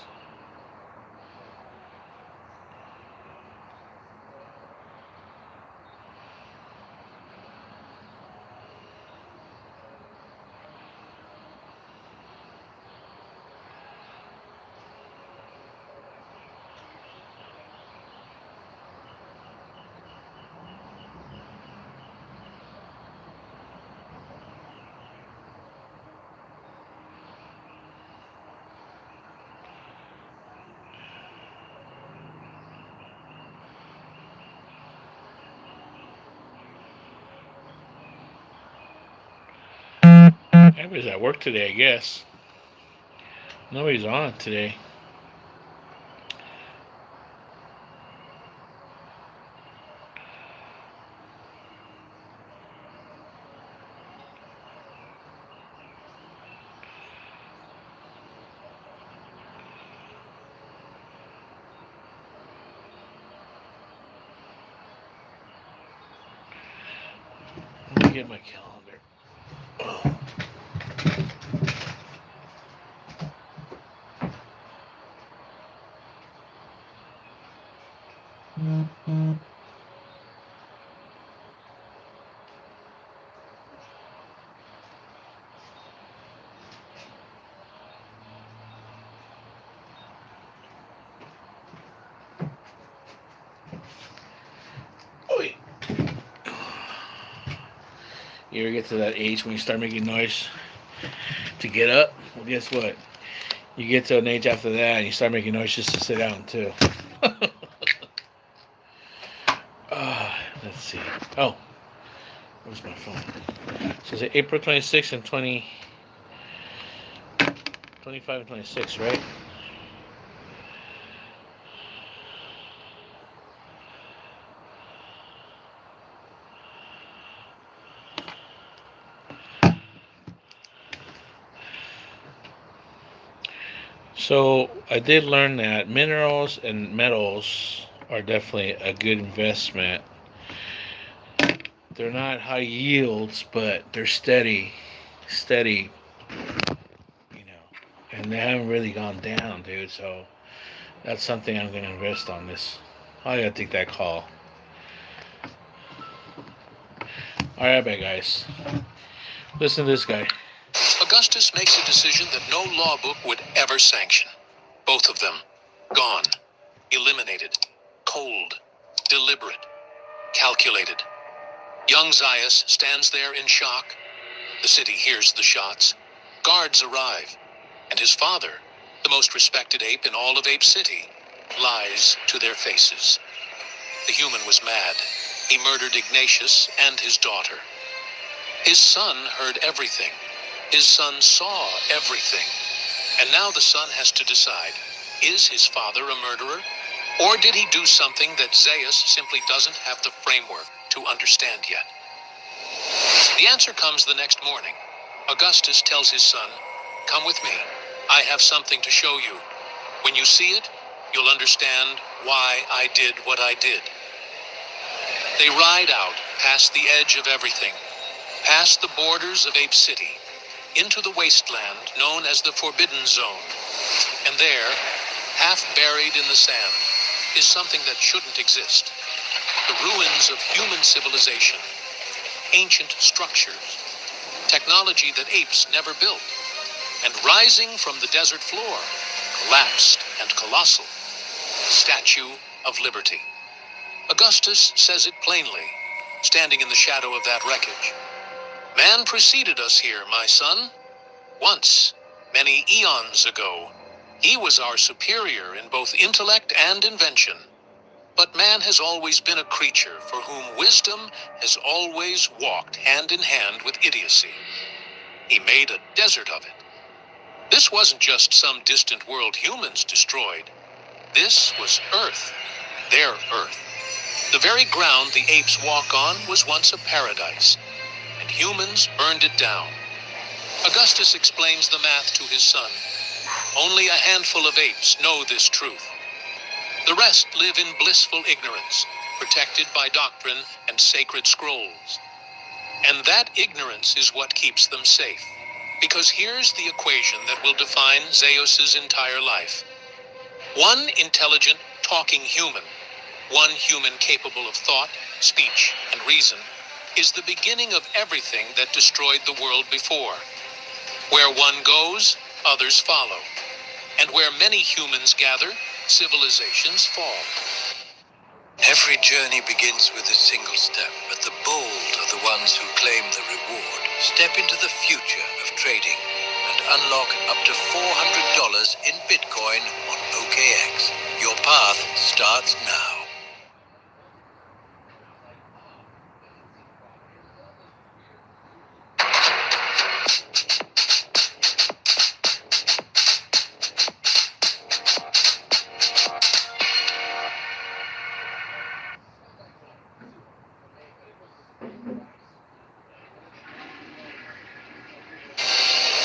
Everybody's at work today, I guess. Nobody's on it today. Let me get my calendar. Oh. Oi. You ever get to that age when you start making noise to get up? Well, guess what? You get to an age after that and you start making noise just to sit down, too. Let's see. Oh, where's my phone? So it's April 26th and 25 and 26, right? So I did learn that minerals and metals are definitely a good investment. They're not high yields, but they're steady, you know, and they haven't really gone down, dude. So that's something I'm going to invest on this. I got to take that call. All right, bye, guys. Listen to this guy. Augustus makes a decision that no law book would ever sanction. Both of them, gone, eliminated, cold, deliberate, calculated. Young Zaius stands there in shock. The city hears the shots. Guards arrive, and his father, the most respected ape in all of Ape City, lies to their faces. The human was mad. He murdered Ignatius and his daughter. His son heard everything. His son saw everything. And now the son has to decide, is his father a murderer? Or did he do something that Zaius simply doesn't have the framework to understand yet? The answer comes the next morning. Augustus tells his son, come with me. I have something to show you. When you see it, you'll understand why I did what I did. They ride out past the edge of everything, past the borders of Ape City, into the wasteland known as the Forbidden Zone. And there, half buried in the sand, is something that shouldn't exist. The ruins of human civilization, ancient structures, technology that apes never built, and rising from the desert floor, collapsed and colossal, the Statue of Liberty. Augustus says it plainly, standing in the shadow of that wreckage. Man preceded us here, my son. Once, many eons ago, he was our superior in both intellect and invention. But man has always been a creature for whom wisdom has always walked hand in hand with idiocy. He made a desert of it. This wasn't just some distant world humans destroyed. This was Earth, their Earth. The very ground the apes walk on was once a paradise, and humans burned it down. Augustus explains the math to his son. Only a handful of apes know this truth. The rest live in blissful ignorance, protected by doctrine and sacred scrolls. And that ignorance is what keeps them safe. Because here's the equation that will define Zeus's entire life. One intelligent, talking human, one human capable of thought, speech, and reason, is the beginning of everything that destroyed the world before. Where one goes, others follow. And where many humans gather, civilizations fall. Every journey begins with a single step, but the bold are the ones who claim the reward. Step into the future of trading and unlock up to $400 in Bitcoin on OKX. Your path starts now.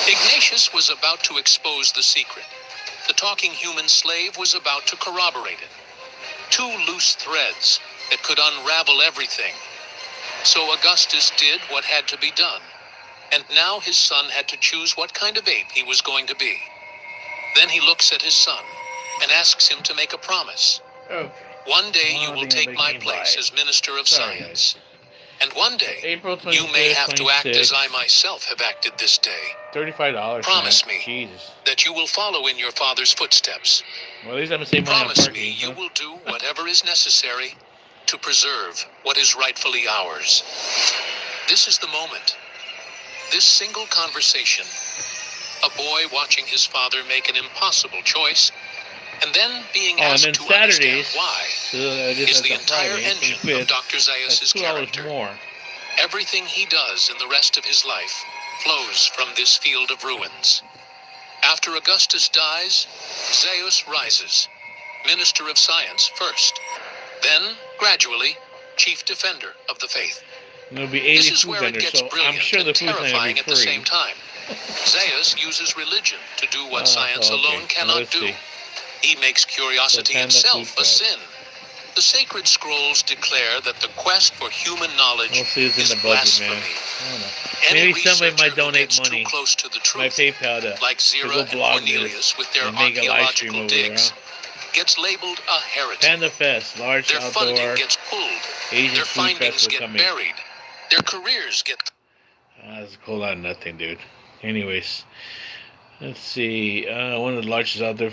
Ignatius was about to expose the secret. The talking human slave was about to corroborate it. Two loose threads that could unravel everything. So Augustus did what had to be done. And now his son had to choose what kind of ape he was going to be. Then he looks at his son and asks him to make a promise. Okay. One day you will take my place as Minister of Science. And one day, you may have to act as I myself have acted this day. $35. Promise man. me Jesus. that you will follow in your father's footsteps. Well, at least I'm saving money on Promise parking, me you huh? will do whatever is necessary to preserve what is rightfully ours. This is the moment. This single conversation. A boy watching his father make an impossible choice, and then being asked and to then understand Saturdays, why, is the entire engine of Dr. Zeus's character. More. Everything he does in the rest of his life flows from this field of ruins. After Augustus dies, Zeus rises, Minister of Science first, then, gradually, Chief Defender of the Faith. And there'll be 80 This is food where it vendors, gets so brilliant I'm sure the and food's not going terrifying to at be the free. same time. Zeus uses religion to do what science okay. alone cannot Let's do. see. He makes curiosity Panda itself food a sin. The sacred scrolls declare that the quest for human knowledge We'll see what's is in the budget, blasphemy. man. I don't know. Any Maybe somebody researcher might donate who gets money. too close to the My truth, PayPal to like go Zira and blog Cornelius this with their and make a live stream archaeological over there, digs, gets labeled a heretic. Panda Fest, large Their funding outdoor gets pulled. Asian Their food findings festival get coming. buried. Their careers get... That's a whole lot of nothing, dude. Anyways, let's see. One of the largest outdoor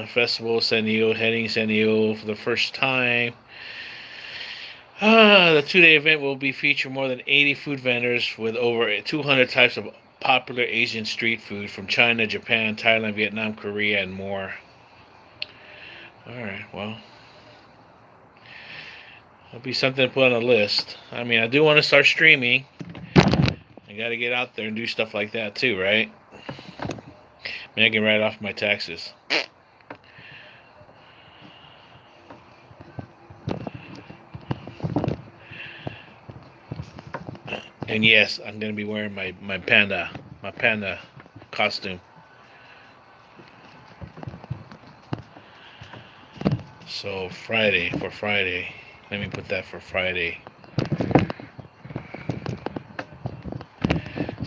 festivals, San Diego, heading San Diego for the first time. The 2-day event will be feature more than 80 food vendors with over 200 types of popular Asian street food from China, Japan, Thailand, Vietnam, Korea, and more. Alright, well. That'll be something to put on a list. I mean, I do want to start streaming. I got to get out there and do stuff like that too, right? I mean, I can write off my taxes. And yes, I'm going to be wearing my panda costume. So Friday, let me put that for Friday.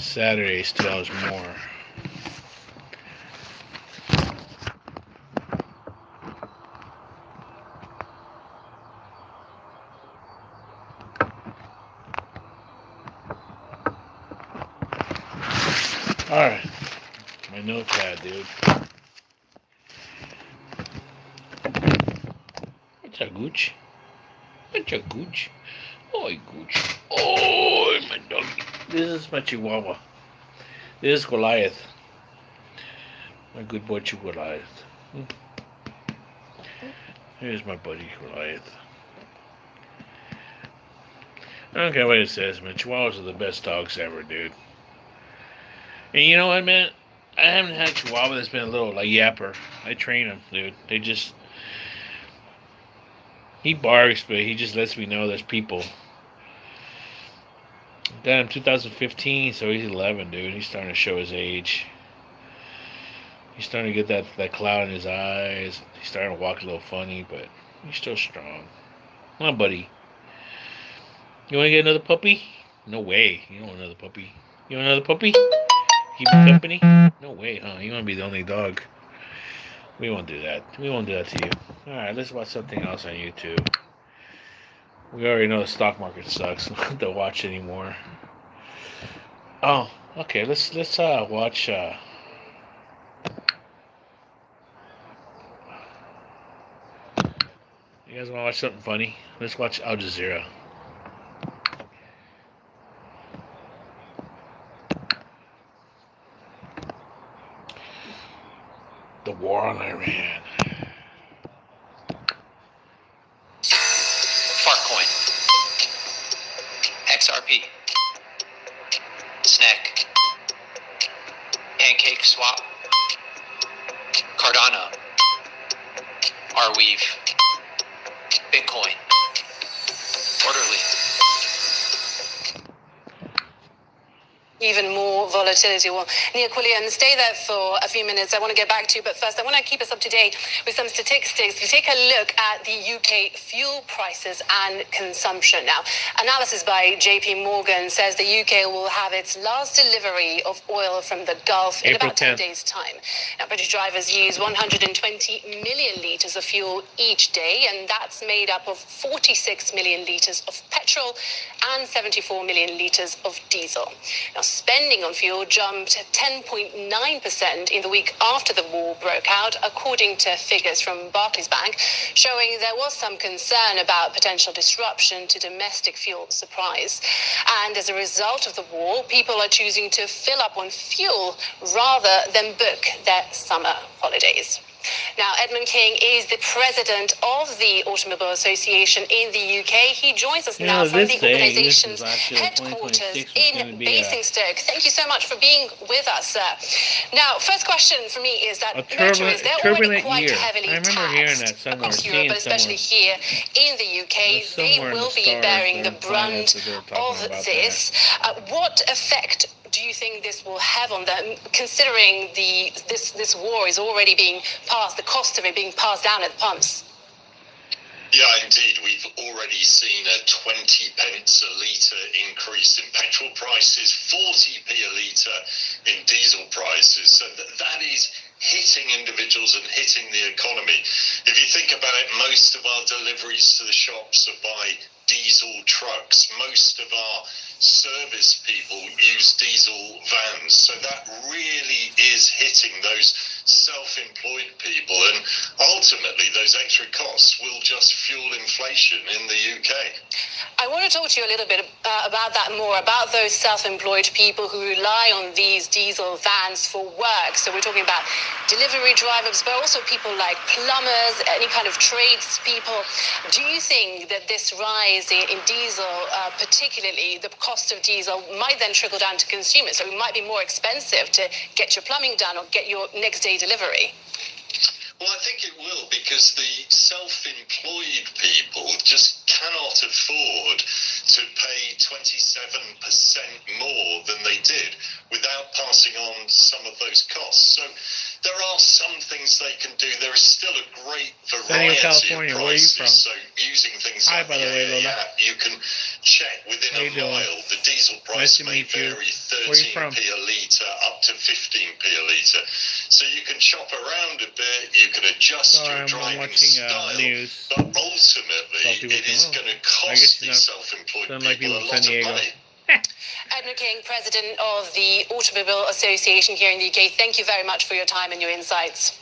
Saturday is $2 more. Alright. My notepad, dude. What's a gooch? What's a gooch? Oh, gooch. Oh, my doggy. This is my chihuahua. This is Goliath. My good boy Goliath. Here's my buddy Goliath. I don't care what it says, man. Chihuahuas are the best dogs ever, dude. And you know what, man? I haven't had a Chihuahua that's been a little like yapper. I train him, dude. They just... He barks, but he just lets me know there's people. Got him 2015, so he's 11, dude. He's starting to show his age. He's starting to get that cloud in his eyes. He's starting to walk a little funny, but he's still strong. Come on, buddy. You want to get another puppy? No way. You don't want another puppy. You want another puppy? Keep you company? No way, huh? You want to be the only dog. We won't do that. We won't do that to you. Alright, let's watch something else on YouTube. We already know the stock market sucks. We don't have to watch anymore. Oh, okay. Let's watch. You guys want to watch something funny? Let's watch Al Jazeera. The war on Iran. Farcoin. XRP. Snack. Pancake Swap. Cardano. Arweave. Bitcoin. Orderly. Even more volatility. Well, Nia Quillian, stay there for a few minutes. I want to get back to you, but first I want to keep us up to date with some statistics. We take a look at the UK fuel prices and consumption. Now, analysis by JP Morgan says the UK will have its last delivery of oil from the Gulf in about 10 days' time. Now, British drivers use 120 million litres of fuel each day, and that's made up of 46 million litres of petrol and 74 million litres of diesel. Now, spending on fuel jumped 10.9% in the week after the war broke out, according to figures from Barclays Bank, showing there was some concern about potential disruption to domestic fuel supplies. And as a result of the war, people are choosing to fill up on fuel rather than book their summer holidays. Now, Edmund King is the president of the Automobile Association in the UK. He joins us now from the organization's headquarters in Basingstoke. Thank you so much for being with us, sir. Now, first question for me is that motorists, they're already quite heavily taxed across Europe, but especially here in the UK. They will be bearing the brunt of this. What effect do you think this will have on them, considering this war is already being passed, the cost of it being passed down at the pumps? Yeah, indeed. We've already seen a 20 pence a litre increase in petrol prices, 40p a litre in diesel prices. So that is hitting individuals and hitting the economy. If you think about it, most of our deliveries to the shops are by diesel trucks. Most of our service people use diesel vans. So that really is hitting those self-employed people, and ultimately those extra costs will just fuel inflation in the UK. I want to talk to you a little bit about that more, about those self-employed people who rely on these diesel vans for work. So we're talking about delivery drivers, but also people like plumbers, any kind of trades people. Do you think that this rise in diesel, particularly the cost of diesel, might then trickle down to consumers? So it might be more expensive to get your plumbing done or get your next day delivery. Well, I think it will, because the self-employed people just cannot afford to pay 27% more than they did without passing on some of those costs. So there are some things they can do. There is still a great variety California. of Where are you prices. from? So using things Hi, like by the way, Lola. app, you can check within How a you doing? mile. The diesel Nice price to may meet you. vary Where you from? 13p a litre up to 15p a litre. So you can shop around a bit. You can adjust your driving watching style. news. But ultimately, it is going to cost the self-employed people a lot of money. Edmund King, President of the Automobile Association here in the UK, thank you very much for your time and your insights.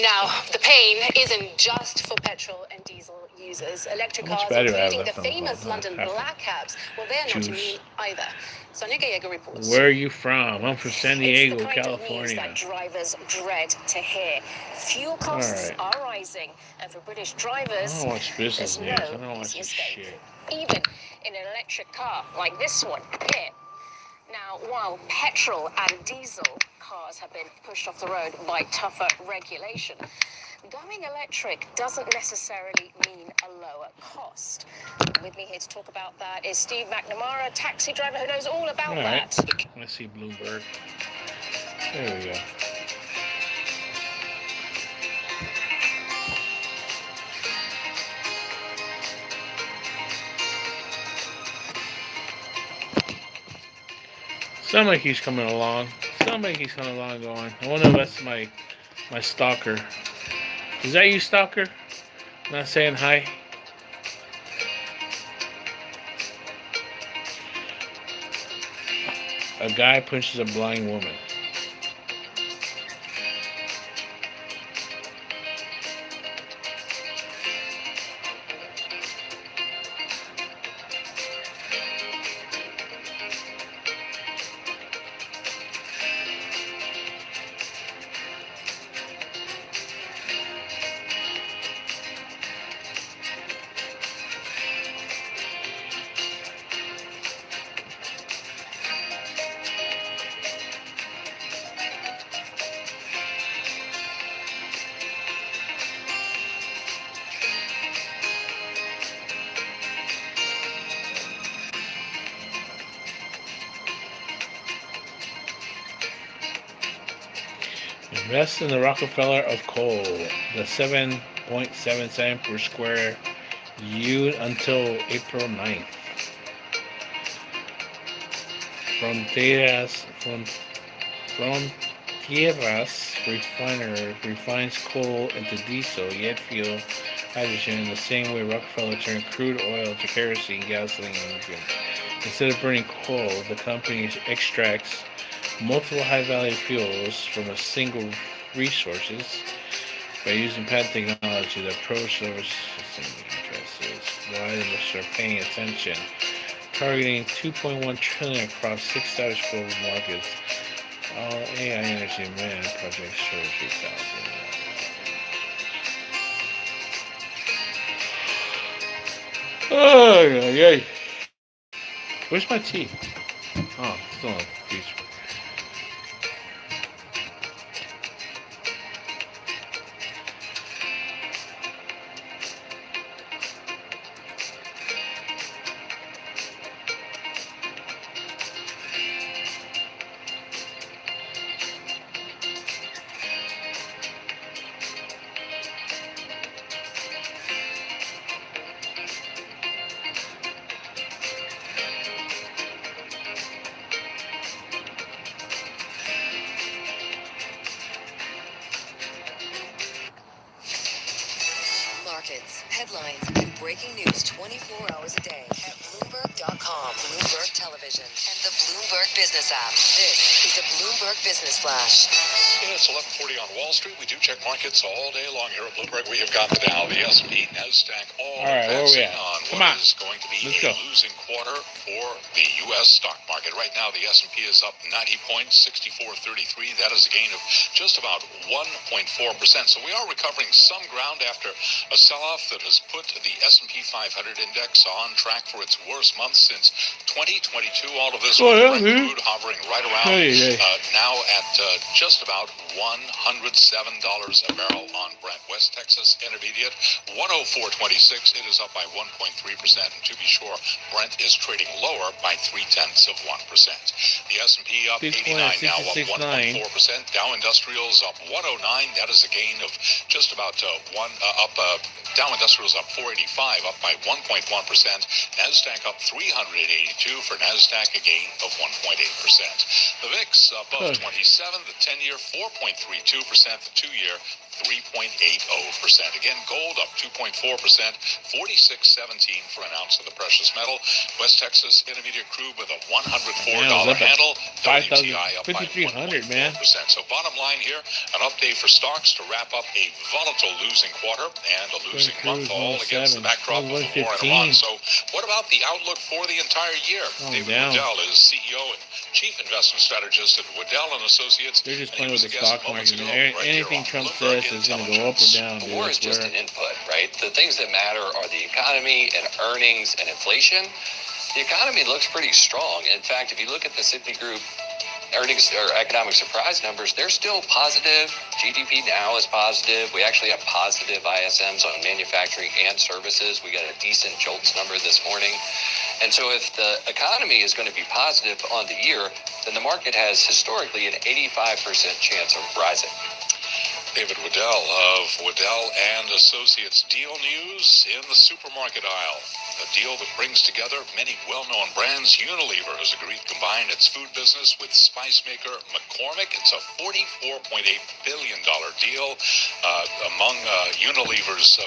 Now, the pain isn't just for petrol and diesel users. Electric cars, including the famous London black cabs, well, they're not immune either. Sonia Gallego reports. Where are you from? I'm from San Diego, It's the kind California. of news that drivers dread to hear. Fuel costs are rising, and for British drivers, I don't watch business there's news. no I don't watch easy this escape. shit. Even in an electric car like this one here. Now, while petrol and diesel cars have been pushed off the road by tougher regulation, going electric doesn't necessarily mean a lower cost. With me here to talk about that is Steve McNamara, a taxi driver who knows all about that. I see Bloomberg. There we go. Sound like he's coming along. Sound like he's coming along going. I wonder if that's my stalker. Is that you, stalker? Not saying hi? A guy punches a blind woman. Invest in the Rockefeller of coal. The 7.7 cent per square used until April 9th. Frontieras refiner refines coal into diesel, jet fuel, hydrogen in the same way Rockefeller turned crude oil to kerosene, gasoline, and lubricant. Instead of burning coal, the company extracts multiple high-value fuels from a single resources by using patent technology. The approach service is why they must are paying attention, targeting 2.1 trillion across 6 established global markets. All AI energy demand projects serve 3,000. Oh yeah. Where's my tea? Oh, it's on the freezer. Markets, headlines, and breaking news 24 hours a day at Bloomberg.com, Bloomberg Television, and the Bloomberg Business app. This is a Bloomberg Business Flash. It's 11:40 on Wall Street. We do check markets all day long here at Bloomberg. We have got the Dow, the S&P, NASDAQ, all right, where are we advancing at? on Come what on. is going to be Let's a go. losing quarter for the U.S. stock market. Right now, the S&P is up 90 points, 64.33. That is a gain of just about 1.4%. So we are recovering some ground after a sell-off that has put the S&P 500 index on track for its worst month since 2022. All of this with Brent crude hovering right around now at just about $107 a barrel on Brent. West Texas Intermediate 104.26. It is up by 1.3%. And to be sure, Brent is trading lower by 0.3%. The S&P up Bitcoin 89 at now, up 66.9. 1.4%. Dow Industrials up 109. That is a gain of just about Dow Industrials up 485, up by 1.1%. Nasdaq up 382 for Nasdaq, a gain of 1.8%. The VIX above 27. The 10-year 4.32%. The 2-year 3.80%. Again, gold up 2.4%, 46.17 for an ounce of the precious metal. West Texas Intermediate crude with a $104 handle. WTI up by 5,300, man. 1.4%. So bottom line here, an update for stocks to wrap up a volatile losing quarter and a losing month, all against the backdrop of the war in Iran. So what about the outlook for the entire year? David Waddell is CEO and Chief Investment Strategist at Waddell & Associates. They're just playing with the stock market. Anything Trump says is going to go up or down. The war is just an input, right? The things that matter are the economy and earnings and inflation. The economy looks pretty strong. In fact, if you look at the Citigroup earnings or economic surprise numbers, they're still positive. GDP now is positive. We actually have positive ISMs on manufacturing and services. We got a decent JOLTS number this morning. And so if the economy is going to be positive on the year, then the market has historically an 85% chance of rising. David Waddell of Waddell & Associates. Deal news in the supermarket aisle. A deal that brings together many well-known brands. Unilever has agreed to combine its food business with spice maker McCormick. It's a $44.8 billion deal. Among Unilever's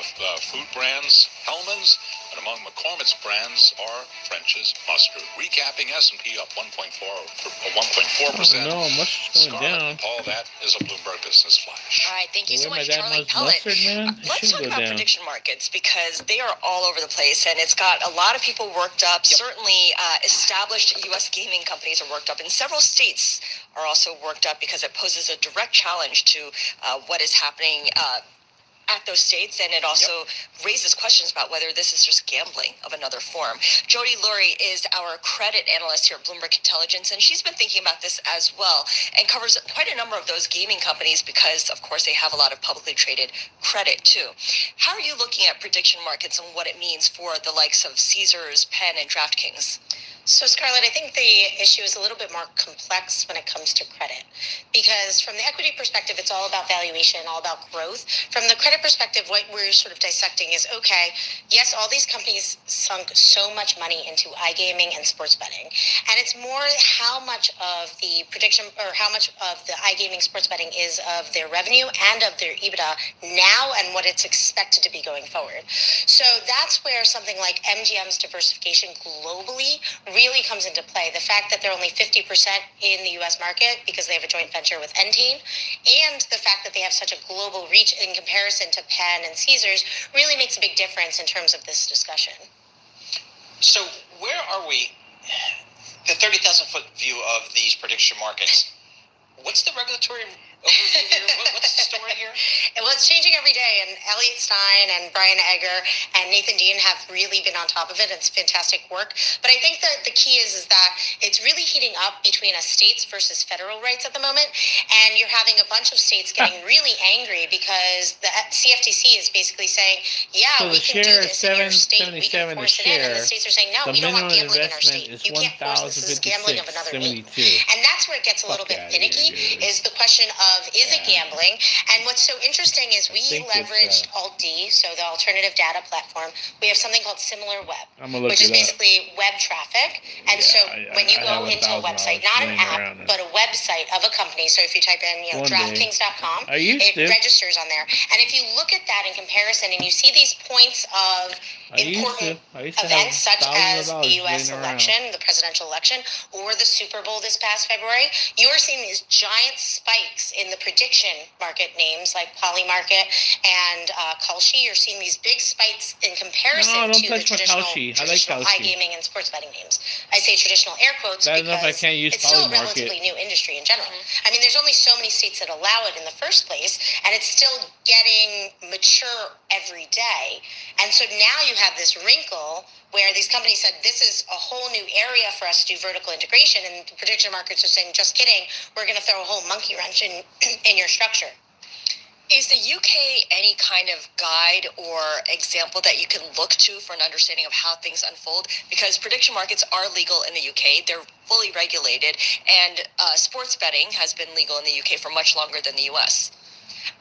food brands, Hellmann's, and among McCormick's brands are French's Mustard. Recapping, S&P up 1.4%. No, mustard's going down. Paul, that is a Bloomberg Business Flash. All right, thank you so much, that Charlie much Pellet. mustard, man? Let's talk go about down. prediction markets because they are all over the place, and it's got a lot of people worked up. Certainly, established U.S. gaming companies are worked up, and several states are also worked up because it poses a direct challenge to what is happening at those states, and it also raises questions about whether this is just gambling of another form. Jody Lurie is our credit analyst here at Bloomberg Intelligence, and she's been thinking about this as well and covers quite a number of those gaming companies because, of course, they have a lot of publicly traded credit, too. How are you looking at prediction markets and what it means for the likes of Caesars, Penn, and DraftKings? So, Scarlett, I think the issue is a little bit more complex when it comes to credit because from the equity perspective, it's all about valuation, all about growth. From the credit perspective, what we're sort of dissecting is, okay, yes, all these companies sunk so much money into iGaming and sports betting, and it's more how much of the prediction or how much of the iGaming sports betting is of their revenue and of their EBITDA now and what it's expected to be going forward. So that's where something like MGM's diversification globally really comes into play. The fact that they're only 50% in the U.S. market because they have a joint venture with Entain, and the fact that they have such a global reach in comparison to Penn and Caesars really makes a big difference in terms of this discussion. So where are we? The 30,000-foot view of these prediction markets. What's the regulatory overview here? What's the story here? Well, it's changing every day, and Elliot Stein and Brian Egger and Nathan Dean have really been on top of it. It's fantastic work. But I think that the key is that it's really heating up between a states versus federal rights at the moment, and you're having a bunch of states getting really angry because the CFTC is basically saying, yeah, So we can do this in your state, we can force it in, and the states are saying, no, we don't want gambling in our state. You can't force this. This is gambling of another name. And that's where it gets a little bit finicky, is the question of, is it gambling? And what's so interesting is we leveraged Alt-D, so the alternative data platform. We have something called SimilarWeb, which is basically web traffic. And so when you go into a website, not an app, but a website of a company, so if you type in, DraftKings.com, it registers on there. And if you look at that in comparison and you see these points of important events such as the U.S. election, the presidential election, or the Super Bowl this past February, you are seeing these giant spikes in the prediction market names like Polymarket and Kalshi. You're seeing these big spikes in comparison to the traditional iGaming and sports betting names. I say traditional air quotes because it's still a relatively new industry in general. I mean, there's only so many states that allow it in the first place, and it's still getting mature every day. And so now you have this wrinkle where these companies said, this is a whole new area for us to do vertical integration, and the prediction markets are saying, just kidding, we're going to throw a whole monkey wrench in your structure. Is the UK any kind of guide or example that you can look to for an understanding of how things unfold? Because prediction markets are legal in the UK. They're fully regulated, and sports betting has been legal in the UK for much longer than the US.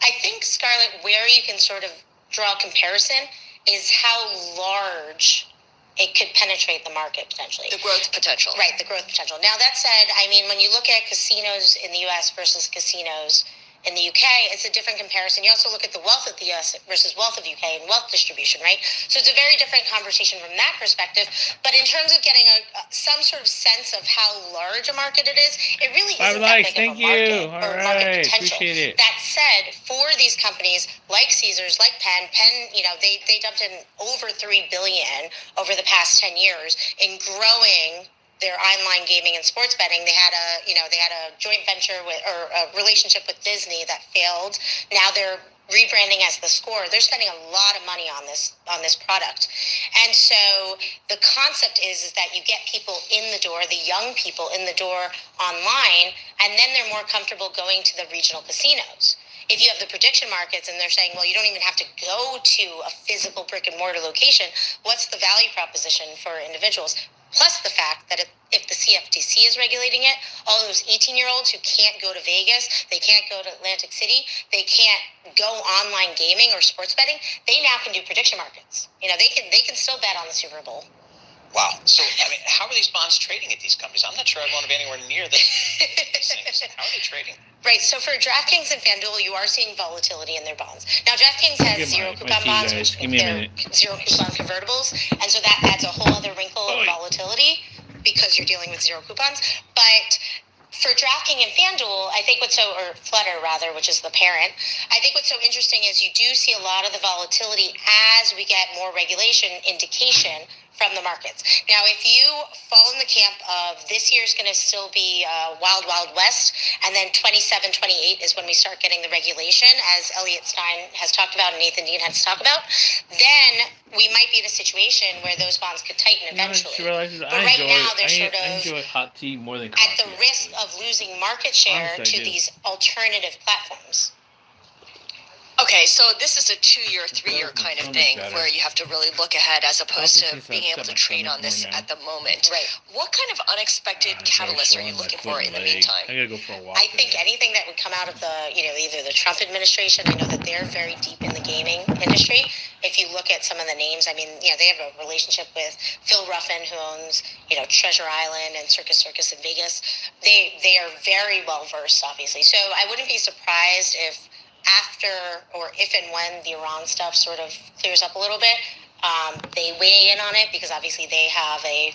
I think, Scarlett, where you can sort of draw a comparison is how large it could penetrate the market potentially. The growth potential. Right, the growth potential. Now, that said, I mean, when you look at casinos in the US versus casinos in the UK, it's a different comparison. You also look at the wealth of the US versus wealth of UK and wealth distribution, right? So it's a very different conversation from that perspective. But in terms of getting some sort of sense of how large a market it is, it really isn't that big of a market or market potential. Appreciate it. That said, for these companies like Caesars, like Penn, they dumped in over $3 billion over the past 10 years in growing their online gaming and sports betting. They had a joint venture or a relationship with Disney that failed. Now they're rebranding as The Score. They're spending a lot of money on this product. And so the concept is that you get people in the door, the young people in the door online, and then they're more comfortable going to the regional casinos. If you have the prediction markets and they're saying, well, you don't even have to go to a physical brick and mortar location, what's the value proposition for individuals? Plus the fact that if the CFTC is regulating it, all those 18-year-olds who can't go to Vegas, they can't go to Atlantic City, they can't go online gaming or sports betting, they now can do prediction markets. They can still bet on the Super Bowl. Wow. So, I mean, how are these bonds trading at these companies? I'm not sure I'd want to be anywhere near these things. How are they trading? Right. So for DraftKings and FanDuel, you are seeing volatility in their bonds. Now, DraftKings has zero coupon bonds, which they're zero coupon convertibles, and so that adds a whole other wrinkle of volatility because you're dealing with zero coupons. But for DraftKings and FanDuel, I think or Flutter rather, which is the parent, I think what's so interesting is you do see a lot of the volatility as we get more regulation indication from the markets. Now, if you fall in the camp of this year's going to still be wild, wild west, and then 27, 28 is when we start getting the regulation, as Elliot Stein has talked about and Nathan Dean has talked about, then we might be in a situation where those bonds could tighten eventually. I enjoy hot tea more than coffee. At the risk of losing market share to these alternative platforms. Okay, so this is a 2-year, 3-year kind of thing where you have to really look ahead as opposed to being able to trade on this at the moment. Right. What kind of unexpected catalysts are you looking for in the meantime? I gotta go for a walk. I think anything that would come out of either the Trump administration. I know that they're very deep in the gaming industry. If you look at some of the names, I mean, they have a relationship with Phil Ruffin, who owns, Treasure Island and Circus in Vegas. They are very well versed, obviously. So I wouldn't be surprised if after or if and when the Iran stuff sort of clears up a little bit, they weigh in on it because obviously they have a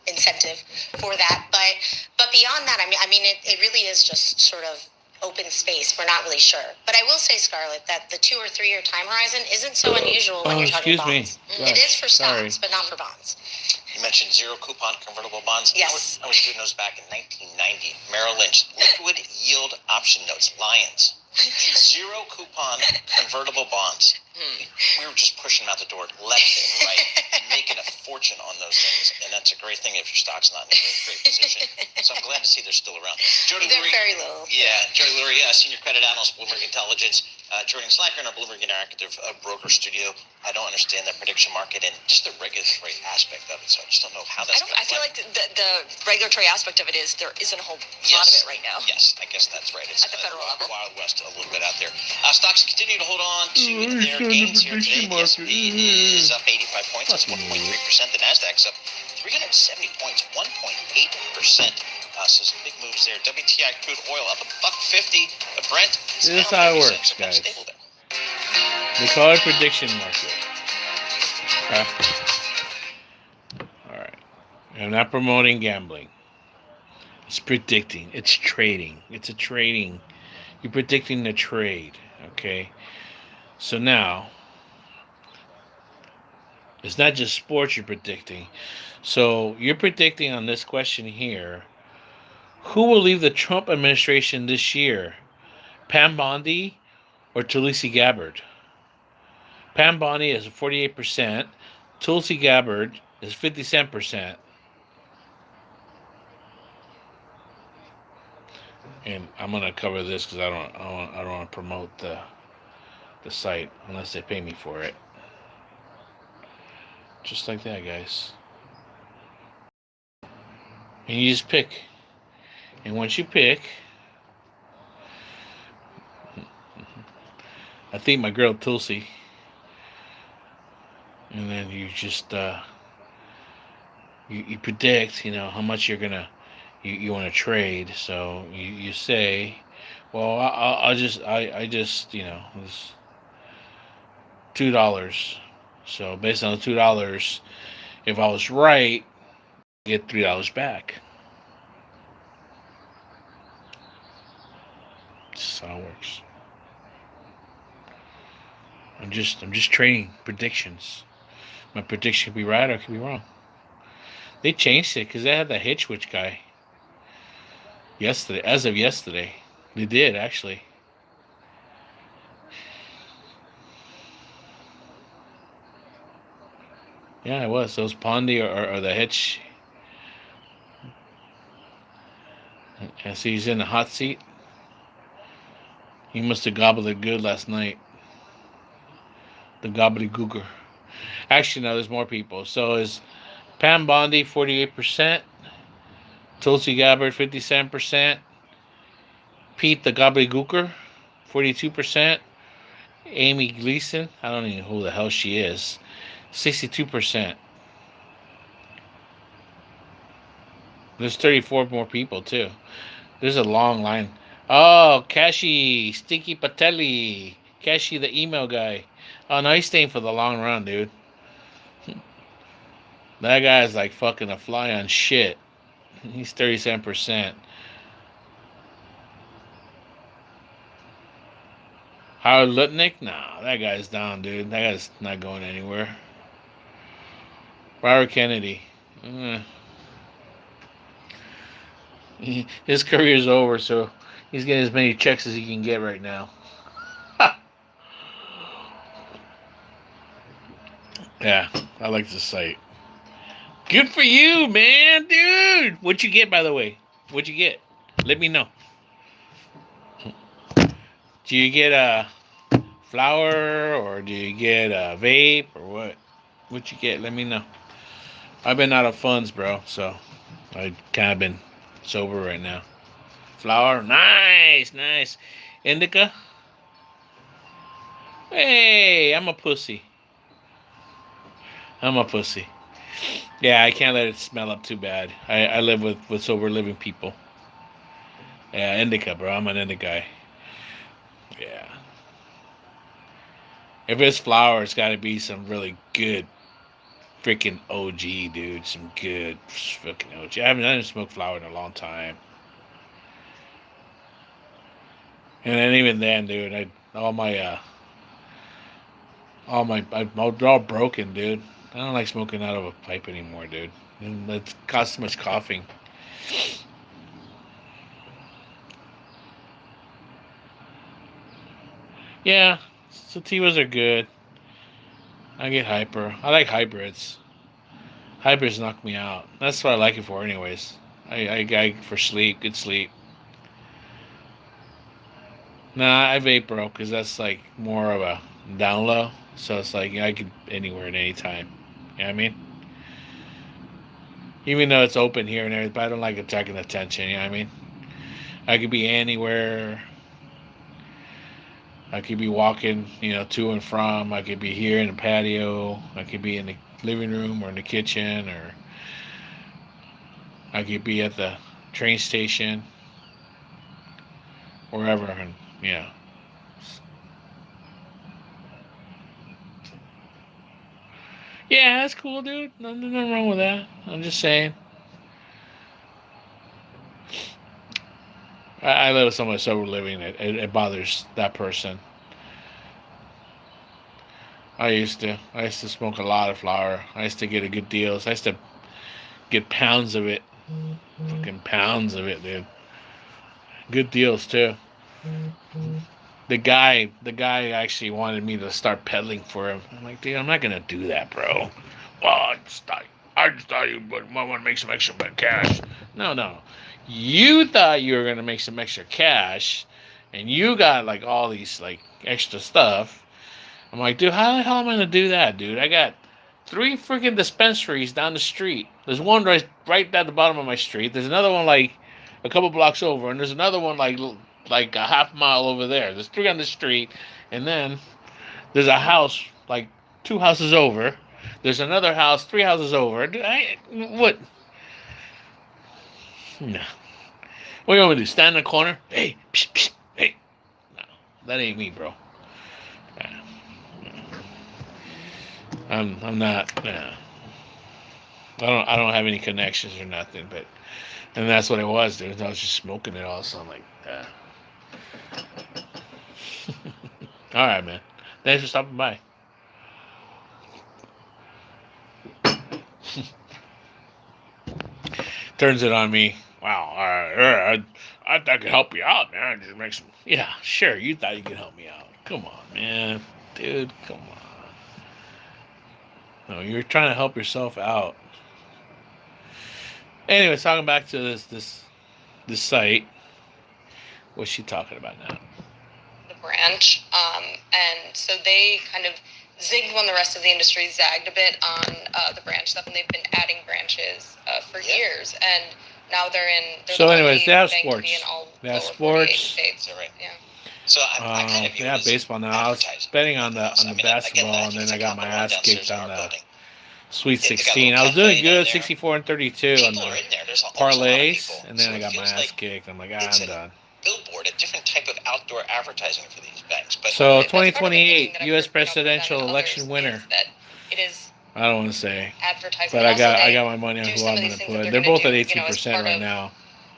incentive for that. But beyond that, I mean, it really is just sort of open space. We're not really sure. But I will say, Scarlett, that the 2 or 3 year time horizon isn't so unusual when you're talking bonds. It is for stocks, but not for bonds. You mentioned zero coupon convertible bonds. Yes. I was doing those back in 1990. Merrill Lynch, liquid yield option notes, Lions. Zero coupon convertible bonds. We were just pushing them out the door left and right, making a fortune on those things. And that's a great thing if your stock's not in a great position. So I'm glad to see they're still around. They're very low. Yeah, Jody Lurie, senior credit analyst, Bloomberg Intelligence, joining Slacker in our Bloomberg Interactive broker studio. I don't understand the prediction market and just the regulatory aspect of it. So I just don't know how that's going to I feel like the regulatory aspect of it is there isn't a whole lot of it right now. Yes, I guess that's right. It's at the federal level. Wild West a little bit out there. Stocks continue to hold on to their gains here today. The S&P is up 85 points. That's 1.3%. The Nasdaq's up 370 points, 1.8%. So some big moves there. WTI crude oil up $1.50. The Brent. This is how it works, guys. They call it prediction market. All right. I'm not promoting gambling. It's predicting. It's trading. It's a trading. You're predicting the trade. Okay. So now, it's not just sports you're predicting. So you're predicting on this question here, who will leave the Trump administration this year? Pam Bondi or Tulsi Gabbard? Pam Bondi is 48%. Tulsi Gabbard is 57%. And I'm gonna cover this because I don't want to promote the site unless they pay me for it. Just like that, guys. And you just pick. And once you pick, I think my girl Tulsi. And then you just you predict, how much you're gonna you want to trade. So you say, well, I just it's $2. So based on the $2, if I was right, I get $3 back. That's how it works. I'm just trading predictions. My prediction could be right or it could be wrong. They changed it because they had the Hitchwitch guy yesterday. As of yesterday, they did actually. Yeah, it was. Those Pondy or the Hitch. And see, he's in the hot seat. He must have gobbled it good last night. The gobbledygooker. Actually, no, there's more people. So is Pam Bondi 48%, Tulsi Gabbard 57%, Pete the gobbledygooker 42%, Amy Gleason, I don't even know who the hell she is, 62%. There's 34 more people too. There's a long line. Oh, Kashi Sticky Patelli, Kashi the email guy. Oh no, he's staying for the long run, dude. That guy's like fucking a fly on shit. He's 37%. Howard Lutnick? Nah, that guy's down, dude. That guy's not going anywhere. Robert Kennedy. His career's over, so he's getting as many checks as he can get right now. Yeah, I like this site. Good for you, man, dude. What'd you get, by the way? What'd you get? Let me know. Do you get a flower or do you get a vape or what? What'd you get? Let me know. I've been out of funds, bro, so I kind of been sober right now. Flower, nice. Indica. Hey, I'm a pussy. Yeah, I can't let it smell up too bad. I live with sober living people. Yeah, indica, bro. I'm an indica guy. Yeah. If it's flower, it's got to be some really good freaking OG, dude. Some good fucking OG. I haven't smoked flower in a long time. And then even then, dude, they're all broken, dude. I don't like smoking out of a pipe anymore, dude. And it causes too much coughing. Yeah, sativas are good. I get hyper. I like hybrids. Hybrids knock me out. That's what I like it for, anyways. I for sleep, good sleep. Nah, I vape, bro, because that's like more of a down low. So it's like I could anywhere at any time. You know what I mean? Even though it's open here and there, but I don't like attracting attention. You know what I mean? I could be anywhere. I could be walking, to and from. I could be here in the patio. I could be in the living room or in the kitchen, or I could be at the train station, wherever, and yeah. Yeah, that's cool, dude. Nothing wrong with that. I'm just saying. I live with someone sober living. It bothers that person. I used to smoke a lot of flower. I used to get a good deals. I used to get pounds of it. Fucking pounds of it, dude. Good deals too. The guy actually wanted me to start peddling for him. I'm like, dude, I'm not gonna do that, bro. Well, I just thought you would want to make some extra cash. No. You thought you were gonna make some extra cash, and you got like all these like extra stuff. I'm like, dude, how the hell am I gonna do that, dude? I got 3 freaking dispensaries down the street. There's one right at the bottom of my street. There's another one like a couple blocks over, and there's another one like a half mile over there. There's 3 on the street, and then there's a house like 2 houses over. There's another house 3 houses over. What? No. What do you want me to do? Stand in the corner? Hey, psh, psh, hey. No, that ain't me, bro. Yeah. I'm not. I don't have any connections or nothing, but and that's what it was, dude. I was just smoking it all, so I'm like, yeah. All right, man. Thanks for stopping by. Turns it on me. Wow. I thought I could help you out, man. Just make some. Yeah, sure. You thought you could help me out. Come on, man. Dude, come on. No, you're trying to help yourself out. Anyways, talking back to this site. What's she talking about now? The branch, and so they kind of zigged when the rest of the industry zagged a bit on the branch stuff, and they've been adding branches for years, and now they're so anyways, they have sports. They have sports. States. Right. Yeah. So I kind of they have baseball now. I was betting on the basketball, and then I got my ass kicked on the Sweet 16. I was doing good, 64 and 32 on the parlays, and then I got my ass kicked. I'm like, I'm done. Billboard, a different type of outdoor advertising for these banks. But so 2028 U.S. presidential election winner. It is. I don't want to say, advertising, but I got my money on who I'm going to put. They're both at 18% right now.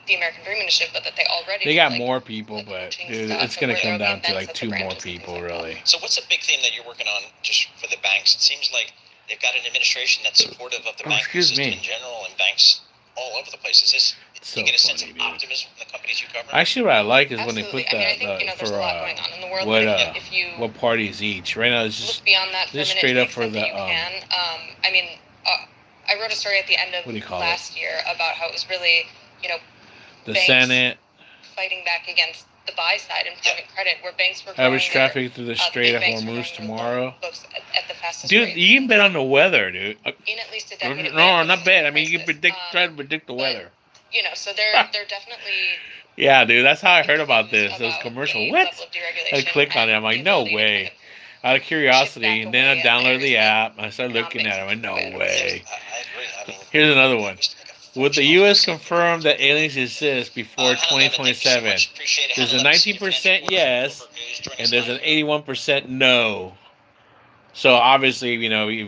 The American Dream Initiative, but that they already they got more people, but dude, it's going to come down to like 2 more people, really. So what's a big theme that you're working on just for the banks? It seems like they've got an administration that's supportive of the banking system in general and banks all over the place. Is this? So you get a sense funny, of optimism from the companies you cover? Actually, what I like is when they put what parties each. Right now, it's just straight up for the. I wrote a story at the end of last year about how it was really, the Senate fighting back against the buy side in private credit, where banks were average traffic through the Strait of Hormuz tomorrow. Dude, you can bet on the weather, dude. In at least a decade. No, not bet. I mean, you can try to predict the weather. So they're definitely. Yeah, dude, that's how I heard about this. Those commercial. What? I click on it. I'm like, no way. Out of curiosity, and then I downloaded the app. And I started looking at it. I'm like, no way. Here's another one. Would the U.S. confirm that aliens exist before 2027? There's a 19% yes, and there's an 81% no. So obviously, if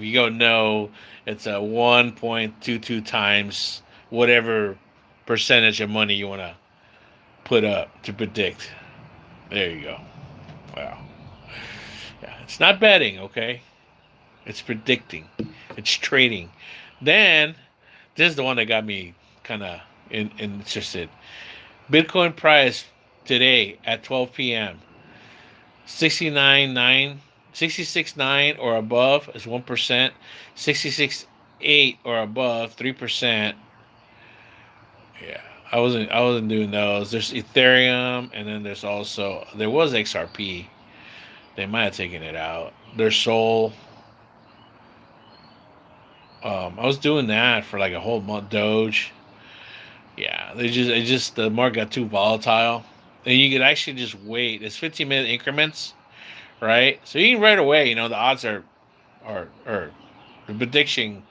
you go no, it's a 1.22 times whatever percentage of money you want to put up to predict. There you go. Wow. Yeah, it's not betting, okay? It's predicting. It's trading. Then, this is the one that got me kind of interested. Bitcoin price today at 12 p.m. 66.9 or above is 1%. 66.8 or above 3%. Yeah, I wasn't doing those. There's Ethereum, and then there was XRP. They might have taken it out. There's Sol. I was doing that for like a whole month. Doge. Yeah, the market got too volatile, and you could actually just wait. It's 15-minute increments, right? So you can right away. The odds are the prediction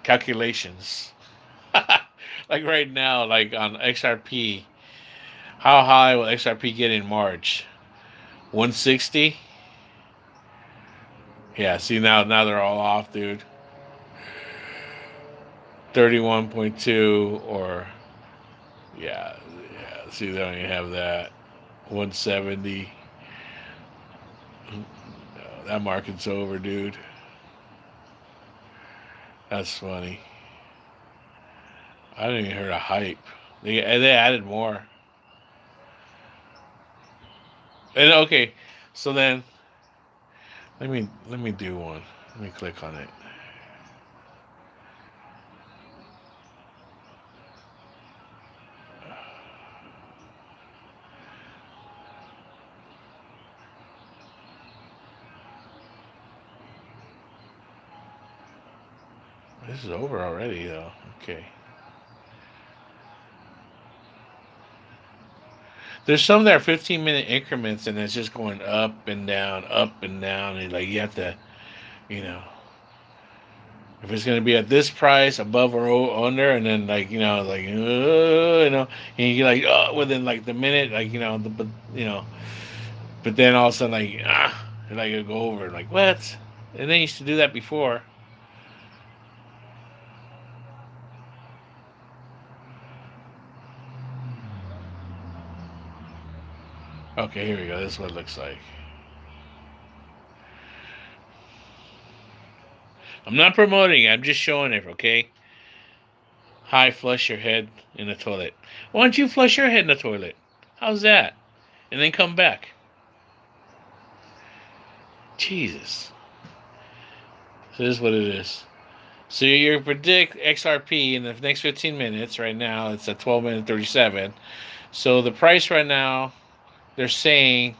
calculations. Like right now, like on XRP, how high will XRP get in March? 160. Yeah, see now they're all off, dude. 31.2 or yeah. See, they don't even have that. 170. No, that market's over, dude. That's funny. I didn't even hear a hype. They added more. And okay, so then let me do one. Let me click on it. This is over already, though. Okay. There's some that are 15-minute increments, and it's just going up and down, up and down. And like you have to, you know, if it's going to be at this price, above or under, and then like and you like within like the minute, like but then all of a sudden and like it'll go over like what? And they used to do that before. Okay, here we go. This is what it looks like. I'm not promoting it. I'm just showing it. Okay. Hi, flush your head in the toilet. Why don't you flush your head in the toilet? How's that? And then come back. Jesus. So this is what it is. So you predict XRP in the next 15 minutes. Right now, it's at 12 minutes 37. So the price right now, they're saying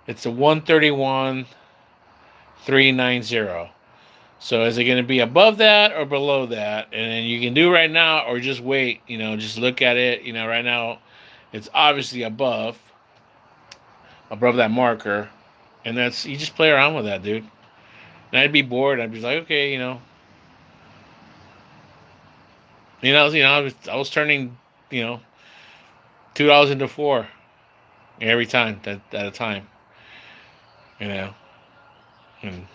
it's a 131.390. So is it going to be above that or below that? And then you can do right now or just wait. Just look at it. Right now, it's obviously above that marker, and that's you just play around with that, dude. And I'd be bored. I'd be like, okay, I was turning, $2 into $4 every time at a time, you know, and,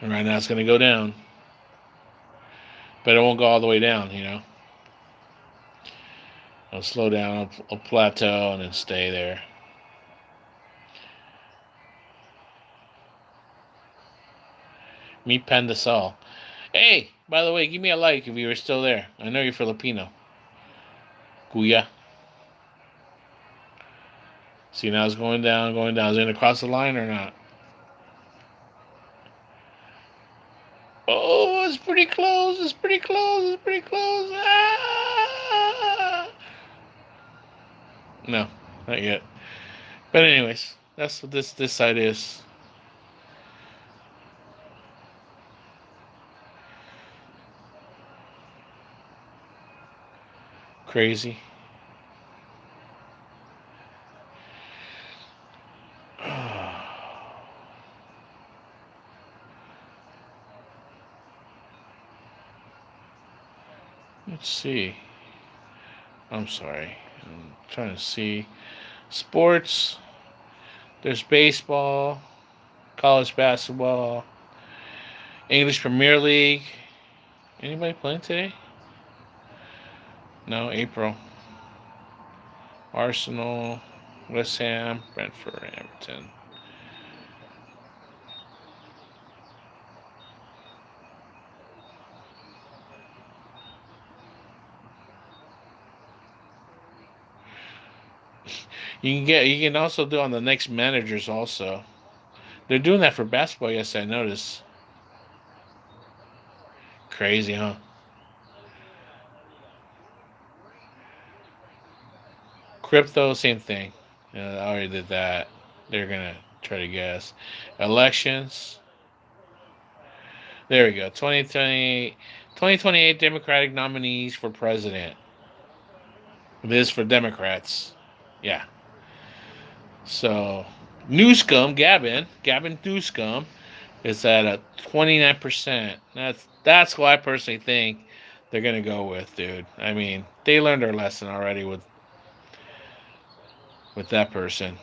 and right now it's gonna go down, but it won't go all the way down. I'll slow down, I'll plateau, and then stay there. Me Pandasol. Hey, by the way, give me a like if you were still there. I know you're Filipino. Kuya. See, now it's going down, going down. Is it going to cross the line or not? Oh, it's pretty close. It's pretty close. It's pretty close. Ah! No, not yet. But anyways, that's what this side is. Crazy. Let's see. I'm sorry. I'm trying to see. Sports. There's baseball, college basketball, English Premier League. Anybody playing today? No, April. Arsenal, West Ham, Brentford, Everton. You can also do on the next managers also. They're doing that for basketball, yes, I noticed. Crazy, huh? Crypto, same thing. I already did that. They're gonna try to guess. Elections. There we go. 2028 Democratic nominees for president. This is for Democrats. Yeah. So Newscomb, Gavin Newscomb is at a 29%. That's who I personally think they're gonna go with, dude. I mean, they learned their lesson already with that person.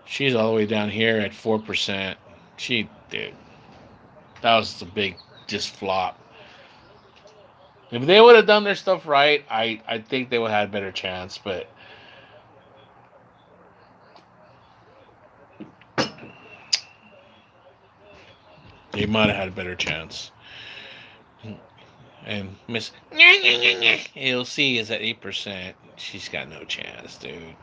She's all the way down here at 4%. Dude, that was a big just flop. If they would have done their stuff right, I think they would have had a better chance, but they might have had a better chance. And Miss AOC is at 8%. She's got no chance, dude.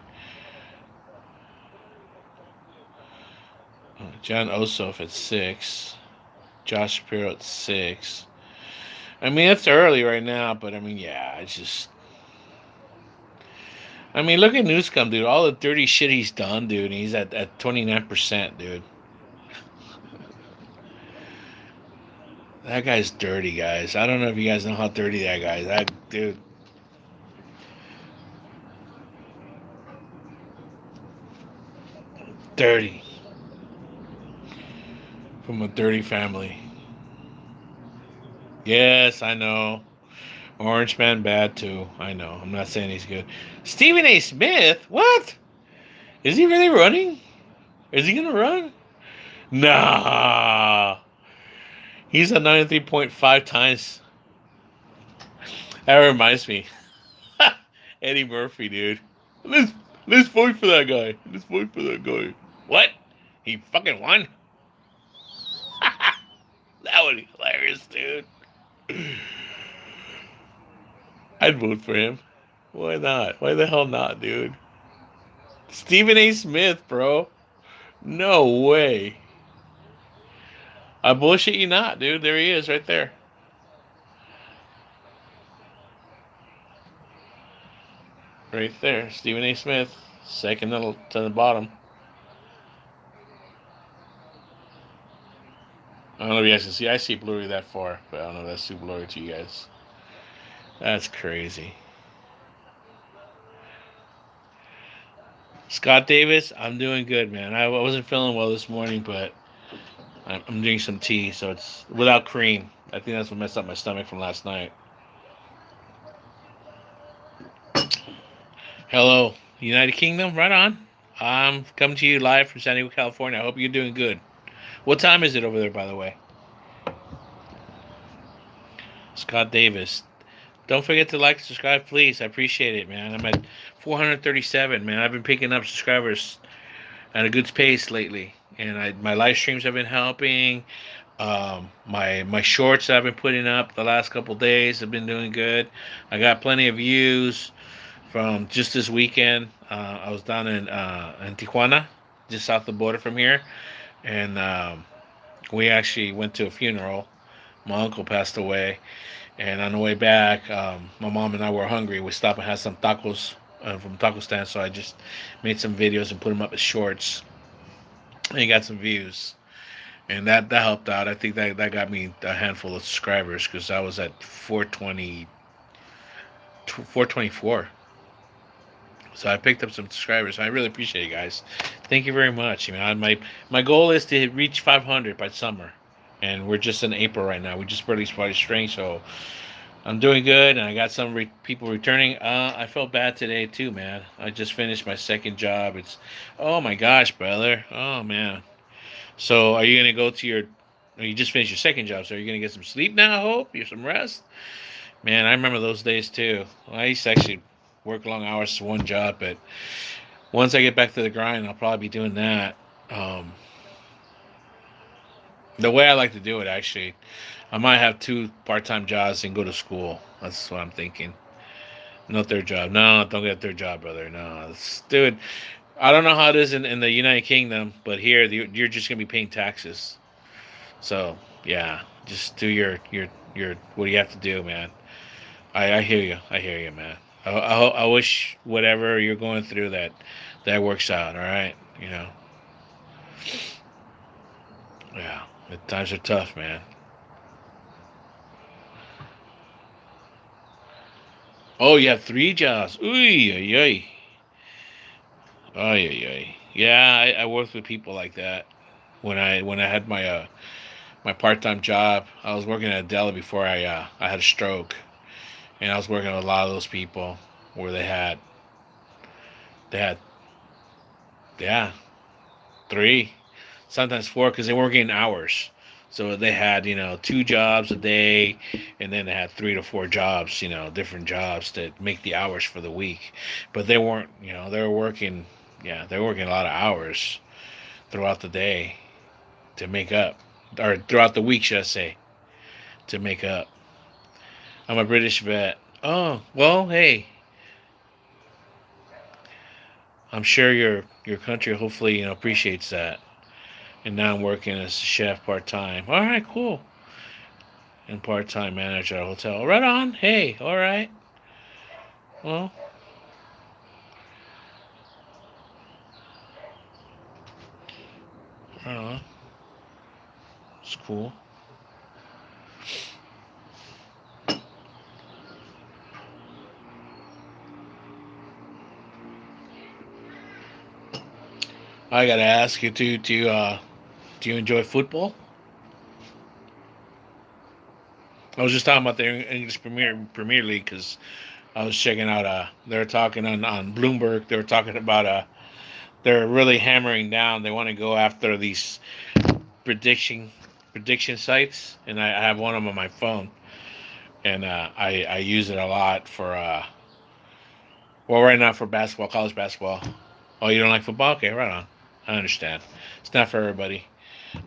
John Ossoff at 6. Josh Shapiro at 6. I mean, it's early right now, but I mean, yeah, it's just. I mean, look at Newscomb, dude. All the dirty shit he's done, dude. And he's at 29%, dude. That guy's dirty, guys. I don't know if you guys know how dirty that guy is. That dude. Dirty. From a dirty family. Yes, I know. Orange Man bad too. I know. I'm not saying he's good. Stephen A. Smith? What? Is he really running? Is he gonna run? Nah. He's at 93.5 times. That reminds me. Eddie Murphy, dude. Let's let's vote for that guy. Let's vote for that guy. What? He fucking won? That would be hilarious, dude. I'd vote for him. Why not? Why the hell not, dude? Stephen A. Smith, bro. No way. I bullshit you not, dude. There he is, right there. Right there. Stephen A. Smith. Second to the bottom. I don't know if you guys can see. I see blurry that far, but I don't know if that's too blurry to you guys. That's crazy. Scott Davis, I'm doing good, man. I wasn't feeling well this morning, but I'm drinking some tea, so it's without cream. I think that's what messed up my stomach from last night. Hello, United Kingdom, right on. I'm coming to you live from San Diego, California. I hope you're doing good. What time is it over there, by the way? Scott Davis. Don't forget to like and subscribe, please. I appreciate it, man. I'm at 437, man. I've been picking up subscribers at a good pace lately, and my live streams have been helping. My shorts that I've been putting up the last couple days have been doing good. I got plenty of views from just this weekend. I was down in Tijuana, just south of the border from here, and we actually went to a funeral. My uncle passed away, and on the way back, my mom and I were hungry. We stopped and had some tacos from taco stand, so I just made some videos and put them up as shorts, and got some views. And that helped out. I think that got me a handful of subscribers because I was at 424. So I picked up some subscribers. I really appreciate it, guys. Thank you very much. My goal is to reach 500 by summer, and we're just in April right now. We just barely started spring, so I'm doing good, and I got some people returning. I felt bad today too, man. I just finished my second job. Oh my gosh, brother. Oh man. So are you gonna go to your? You just finished your second job, so are you gonna get some sleep now? I hope you have some rest. Man, I remember those days too. I used to actually work long hours for one job, but once I get back to the grind, I'll probably be doing that. Um, the way I like to do it, actually, I might have two part-time jobs and go to school. That's what I'm thinking. No third job. No, don't get a third job, brother. No, dude. I don't know how it is in the United Kingdom, but here you're just gonna be paying taxes. So yeah, just do your what do you have to do, man. I hear you. I hear you, man. I wish whatever you're going through that works out. All right, you know. Yeah, the times are tough, man. Oh, you have three jobs. Ooh, ay, ay. Ay, ay, ay. Yeah, I worked with people like that when I had my part time job. I was working at a deli before I had a stroke, and I was working with a lot of those people where they had yeah, three, sometimes four, because they weren't getting hours. So they had, two jobs a day, and then they had 3 to 4 jobs, different jobs to make the hours for the week. But they weren't, they were working, yeah, they were working a lot of hours throughout the day to make up, or throughout the week, should I say, to make up. I'm a British vet. Oh, well, hey, I'm sure your country hopefully, appreciates that. And now I'm working as a chef part time. All right, cool. And part time manager at a hotel. Right on. Hey, all right. Well, right on. It's cool. I gotta ask you too. Do you enjoy football? I was just talking about the English Premier League because I was checking out. They were talking on Bloomberg. They were talking about they're really hammering down. They want to go after these prediction prediction sites, and I have one of them on my phone, and I use it a lot for well, right now for basketball, college basketball. Oh, you don't like football? Okay, right on. I understand. It's not for everybody.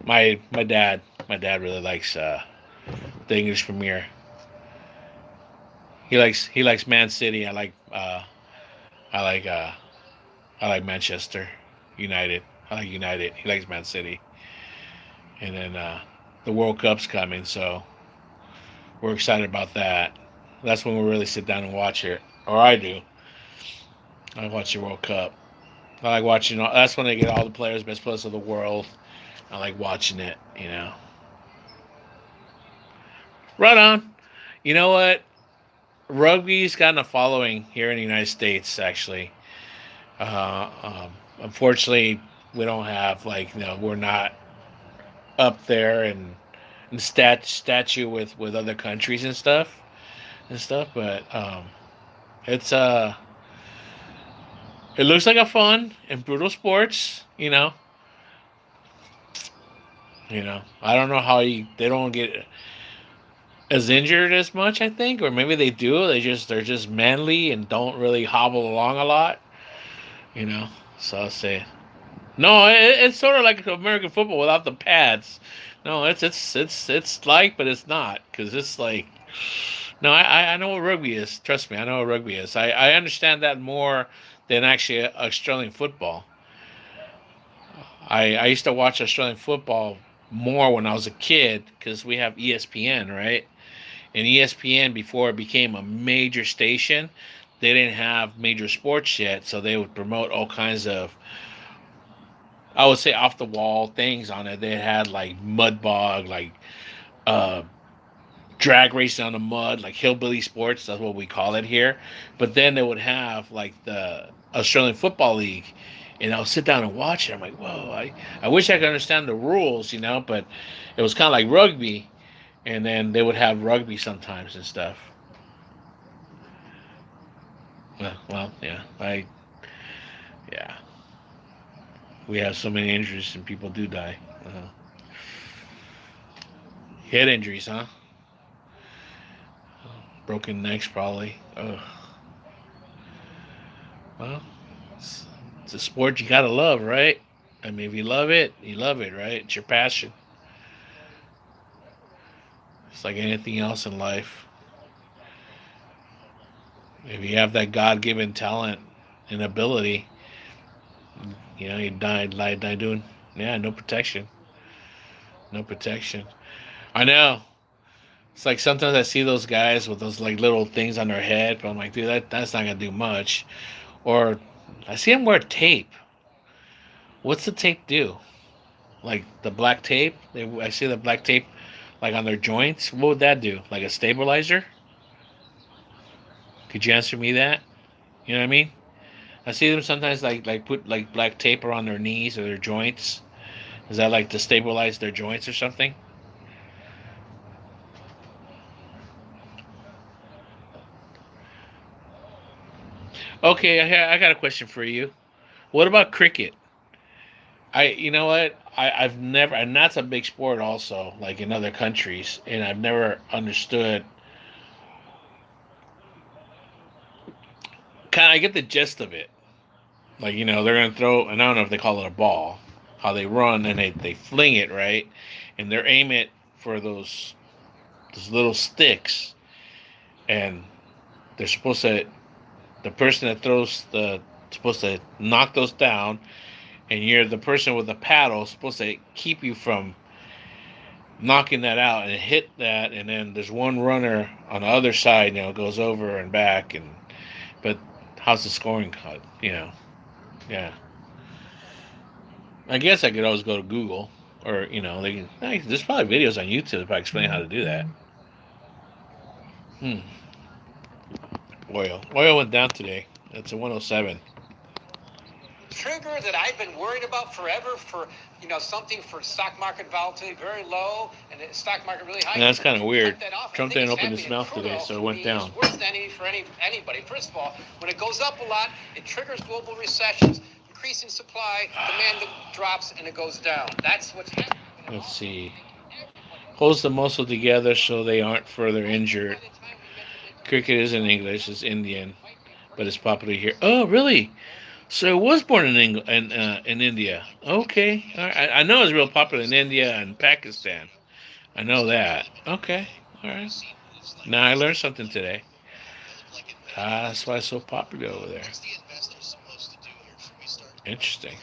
My dad really likes the English Premier. He likes Man City. I like I like Manchester United. I like United. He likes Man City. And then the World Cup's coming, so we're excited about that. That's when we really sit down and watch it, or I do. I watch the World Cup. I like watching. That's when they get all the players, best players of the world. I like watching it. Right on. You know what? Rugby's gotten a following here in the United States. Actually, unfortunately, we don't have we're not up there and statue with other countries and stuff. But it's it looks like a fun and brutal sports. I don't know how they don't get as injured as much. I think, or maybe they do. They're just manly and don't really hobble along a lot. You know. So I'll say no. It's sort of like American football without the pads. No, it's like, but it's not because it's like no. I know what rugby is. Trust me, I know what rugby is. I understand that more than actually Australian football. I used to watch Australian football more when I was a kid because we have ESPN, right? And ESPN, before it became a major station, they didn't have major sports yet, so they would promote all kinds of, I would say, off the wall things on it. They had like mud bog, like uh, drag racing on the mud, like hillbilly sports. That's what we call it here. But then they would have like the Australian Football League, and I'll sit down and watch it. I'm like, whoa, I wish I could understand the rules, but it was kind of like rugby, and then they would have rugby sometimes and stuff. Well, yeah, yeah, we have so many injuries and people do die. Head injuries, huh? Broken necks, probably. Ugh. Well, it's a sport you gotta love, right? I mean, if you love it, you love it, right? It's your passion. It's like anything else in life. If you have that God-given talent and ability, you die doing, yeah, no protection. No protection. I know. It's like sometimes I see those guys with those like little things on their head, but I'm like, dude, that's not gonna do much. Or I see them wear tape. What's the tape do? Like the black tape? I see the black tape like on their joints. What would that do? Like a stabilizer? Could you answer me that? You know what I mean? I see them sometimes like put like black tape around their knees or their joints. Is that like to stabilize their joints or something? Okay, I got a question for you. What about cricket? You know what? I've never, and that's a big sport also, like in other countries, and I've never understood. I get the gist of it. Like, they're gonna throw, and I don't know if they call it a ball, how they run and they fling it right, and they're aim it for those little sticks, and they're supposed to, the person that throws the supposed to knock those down, and you're the person with the paddle supposed to keep you from knocking that out and hit that, and then there's one runner on the other side, goes over and back, and but how's the scoring cut? Yeah. I guess I could always go to Google, or there's probably videos on YouTube if I explain how to do that. Hmm. Oil went down today. It's a 107. trigger that I've been worried about forever for, something for stock market volatility very low and the stock market really high. And that's kind of weird. Trump didn't open his his mouth today, so it went down. Worse than anybody. First of all, when it goes up a lot, it triggers global recessions, increasing supply, demand drops, and it goes down. That's what's happening. Let's see. Holds the muscle together so they aren't further injured. Cricket isn't English, it's Indian, but it's popular here. Oh, really? So it was born in in India. Okay. All right. I know it's real popular in India and Pakistan. I know that. Okay. All right. Now I learned something today. That's why it's so popular over there. Interesting.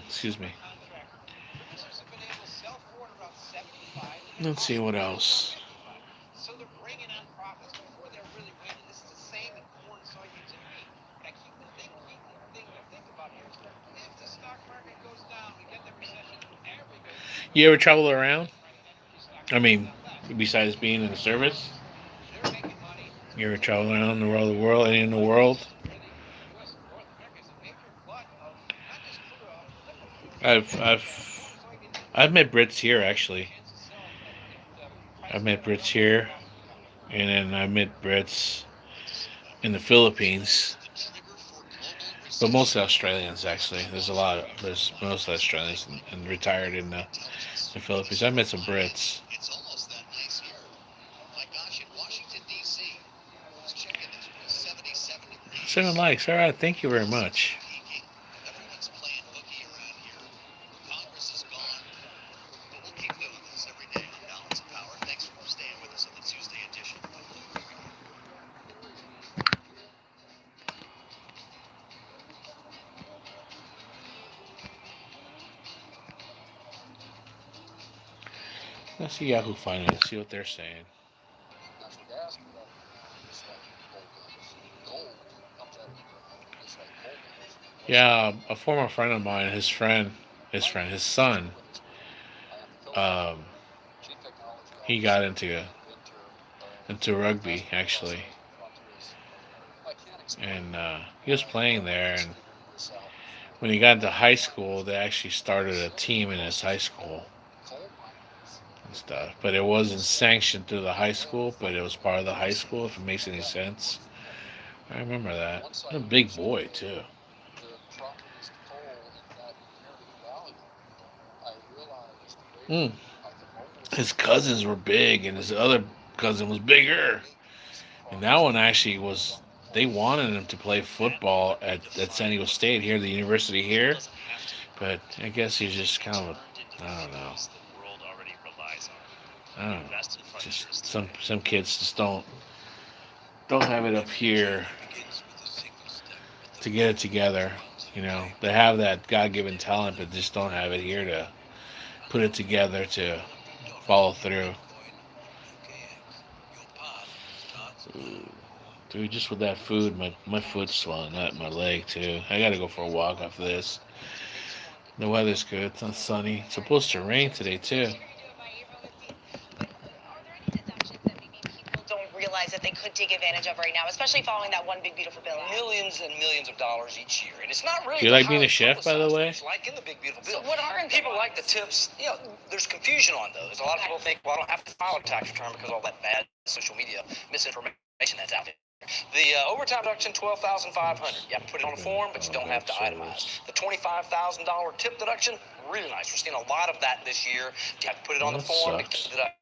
Excuse me. Let's see what else. So they're bringing on profits before they're really winning. This is the same in corn, soybeans, and wheat. Now, key thing to think about here is if the stock market goes down, we get the recession, everybody. You ever travel around? I mean, besides being in the service, you ever travel around the world, any in the world? I've met Brits here actually. I've met Brits here, and then I met Brits in the Philippines. But mostly Australians actually. There's mostly Australians and retired in the Philippines. I met some Brits. 7 likes. All right, thank you very much. Let's see Yahoo Finance, see what they're saying. Yeah, a former friend of mine, his son, he got into rugby actually, and he was playing there. And when he got into high school, they actually started a team in his high school and stuff. But it wasn't sanctioned through the high school, but it was part of the high school. If it makes any sense, I remember that. A big boy too. His cousins were big, and his other cousin was bigger. And that one actually was. They wanted him to play football at San Diego State here, the university here. But I guess he's just kind of I don't know. Just some kids just don't have it up here to get it together. They have that God-given talent, but just don't have it here to put it together to follow through. Dude, just with that food, my foot's swelling, not my leg too. I gotta go for a walk after this. The weather's good. It's not sunny. It's supposed to rain today too. Realize that they could take advantage of right now, especially following that one big beautiful bill. Millions and millions of dollars each year, and it's not really. Do you like being a chef, by the way? Like in the big beautiful bill. So what aren't people like the tips? There's confusion on those. A lot of people think, well, I don't have to file a tax return because of all that bad social media misinformation that's out there. The overtime deduction, $12,500. You have to put it on a form, but you don't have to itemize. The $25,000 tip deduction, really nice. We're seeing a lot of that this year. You have to put it on the form to get the deduction.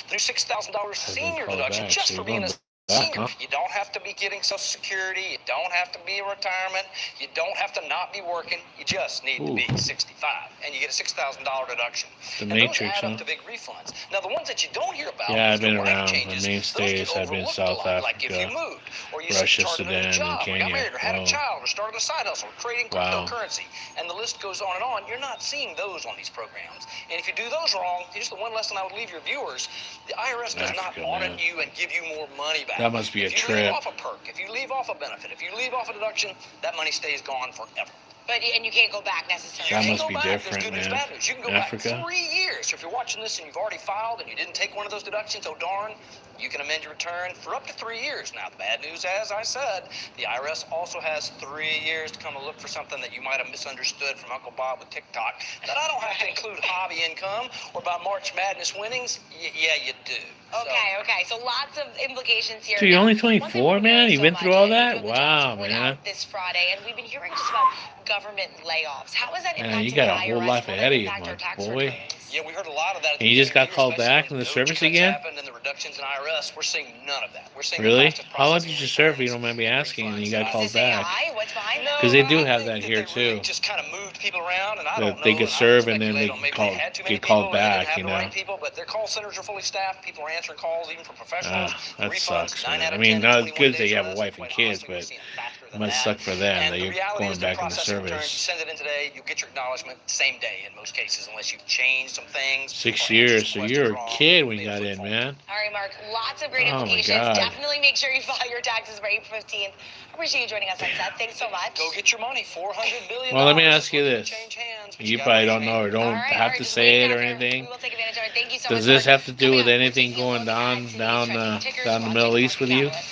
The new $6,000 senior deduction just for being a senior. You don't have to be getting Social Security. You don't have to be in retirement. You don't have to not be working. You just need to be 65, and you get a $6,000 deduction. The and Matrix, those add up to big refunds. Now, the ones that you don't hear about. Yeah, I've been around the mainstays. I've been South Africa, like if you moved, or you Russia, started Sudan, a new job, and Kenya. or got married, or had a child, or started a side hustle, or trading cryptocurrency, and the list goes on and on. You're not seeing those on these programs. And if you do those wrong, here's the one lesson I would leave your viewers: the IRS does not audit you and give you more money back. That must be a trip. If you leave off a perk, if you leave off a benefit, if you leave off a deduction, that money stays gone forever. And you can't go back necessarily. That must be different, man. You can go Africa? back 3 years if you're watching this and you've already filed and you didn't take one of those deductions, oh darn, you can amend your return for up to 3 years. Now, the bad news, as I said, the IRS also has 3 years to come and look for something that you might have misunderstood from Uncle Bob with TikTok. That I don't have to include hobby income or about March Madness winnings. Yeah, you do. Okay. So lots of implications here. So you're Now, only one thing 24, we're man? hearing You so went through much, all and that? the jobs Wow, report man. out this Friday, and we've been hearing just about government layoffs. How is that Man, you impacting got the a whole IRS? life Will ahead that of you, impact our my tax boy. returns? Yeah, we heard a lot of that at And the you just beginning got of the year, called back especially in the when service cuts again? happened and the reductions in IRS. We're seeing none of that. We're seeing Really? the fastest How long did processing you serve if you returns don't mind me and asking and you got refunds. called Is this back? AI? What's behind that? Because they do I have think that here they really too. just kind of moved people around, and I That don't they know. could And I would serve and then speculate they on maybe call, they had too many get people called or they didn't back, have you the know? right people, but their call centers are fully staffed. People are answering calls even from professionals. That Refunds, sucks, 9 man. out I of mean, 10 in not 21 good that days you or have a less. wife and Quite kids, honestly, we're but seeing it faster it than must that. suck for them And that the you're reality going is they're back in the processing returns. You service. send it in today, you get your acknowledgement same day in most cases, unless you've changed some things 6 or answered years, some so questions you're a wrong. kid when They you got flip in, phone. man. All right, Mark, lots of great Oh my implications. God. Definitely make sure you file your taxes by April 15th. I appreciate you joining us on set. Thanks so much. Go get your money. $400 billion. Well, let me is ask you looking to this. change hands, but You gotta probably raise don't your know or hand. don't have to Just say waiting it or out there. anything. We will take advantage of it. Thank you so Does much, this Mark. have to do Coming with up, we're anything taking a going look at down today's down trending tickers. down We'll the have Middle Jake East with Mark you, chat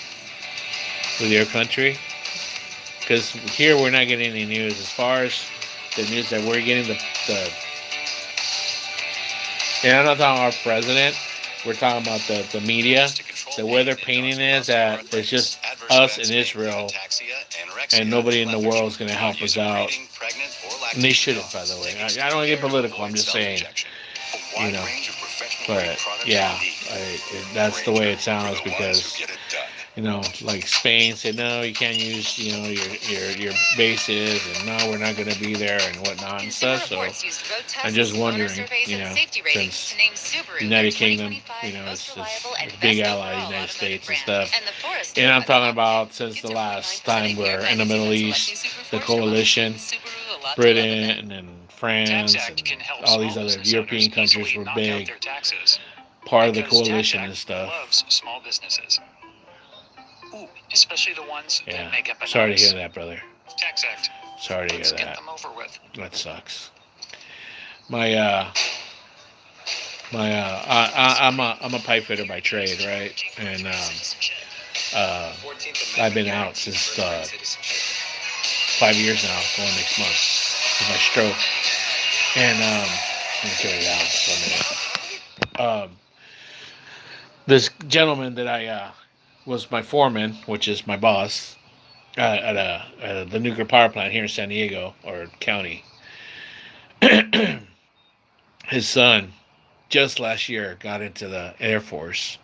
with your country? Because here we're not getting any news. As far as the news that we're getting, and I'm not talking about our president. We're talking about the media. The way they're painting is that it's just us in Israel, and nobody in the world is going to help us out. And they shouldn't, by the way. I don't get political. I'm just saying, you know. But yeah, that's the way it sounds because, you know, like Spain said, no, you can't use, you know, your bases, and no, we're not going to be there and whatnot and stuff. So I'm just wondering, you know, since United Kingdom, you know, it's a big ally of the United States and stuff. And I'm talking about since the last time we're in the Middle East, the coalition, Britain and France and all these other European countries were big part of the coalition and stuff. Small businesses. Ooh, especially the ones Yeah. that make up a Sorry to hear that, brother. Tax Act. Sorry to hear Let's get that. them over with. That sucks. I'm a pipe fitter by trade, right? And I've been out since 5 years now, going next month with my stroke. And let me carry it down for a minute. This gentleman that I was my foreman, which is my boss at the nuclear power plant here in San Diego or county. His son just last year got into the Air Force,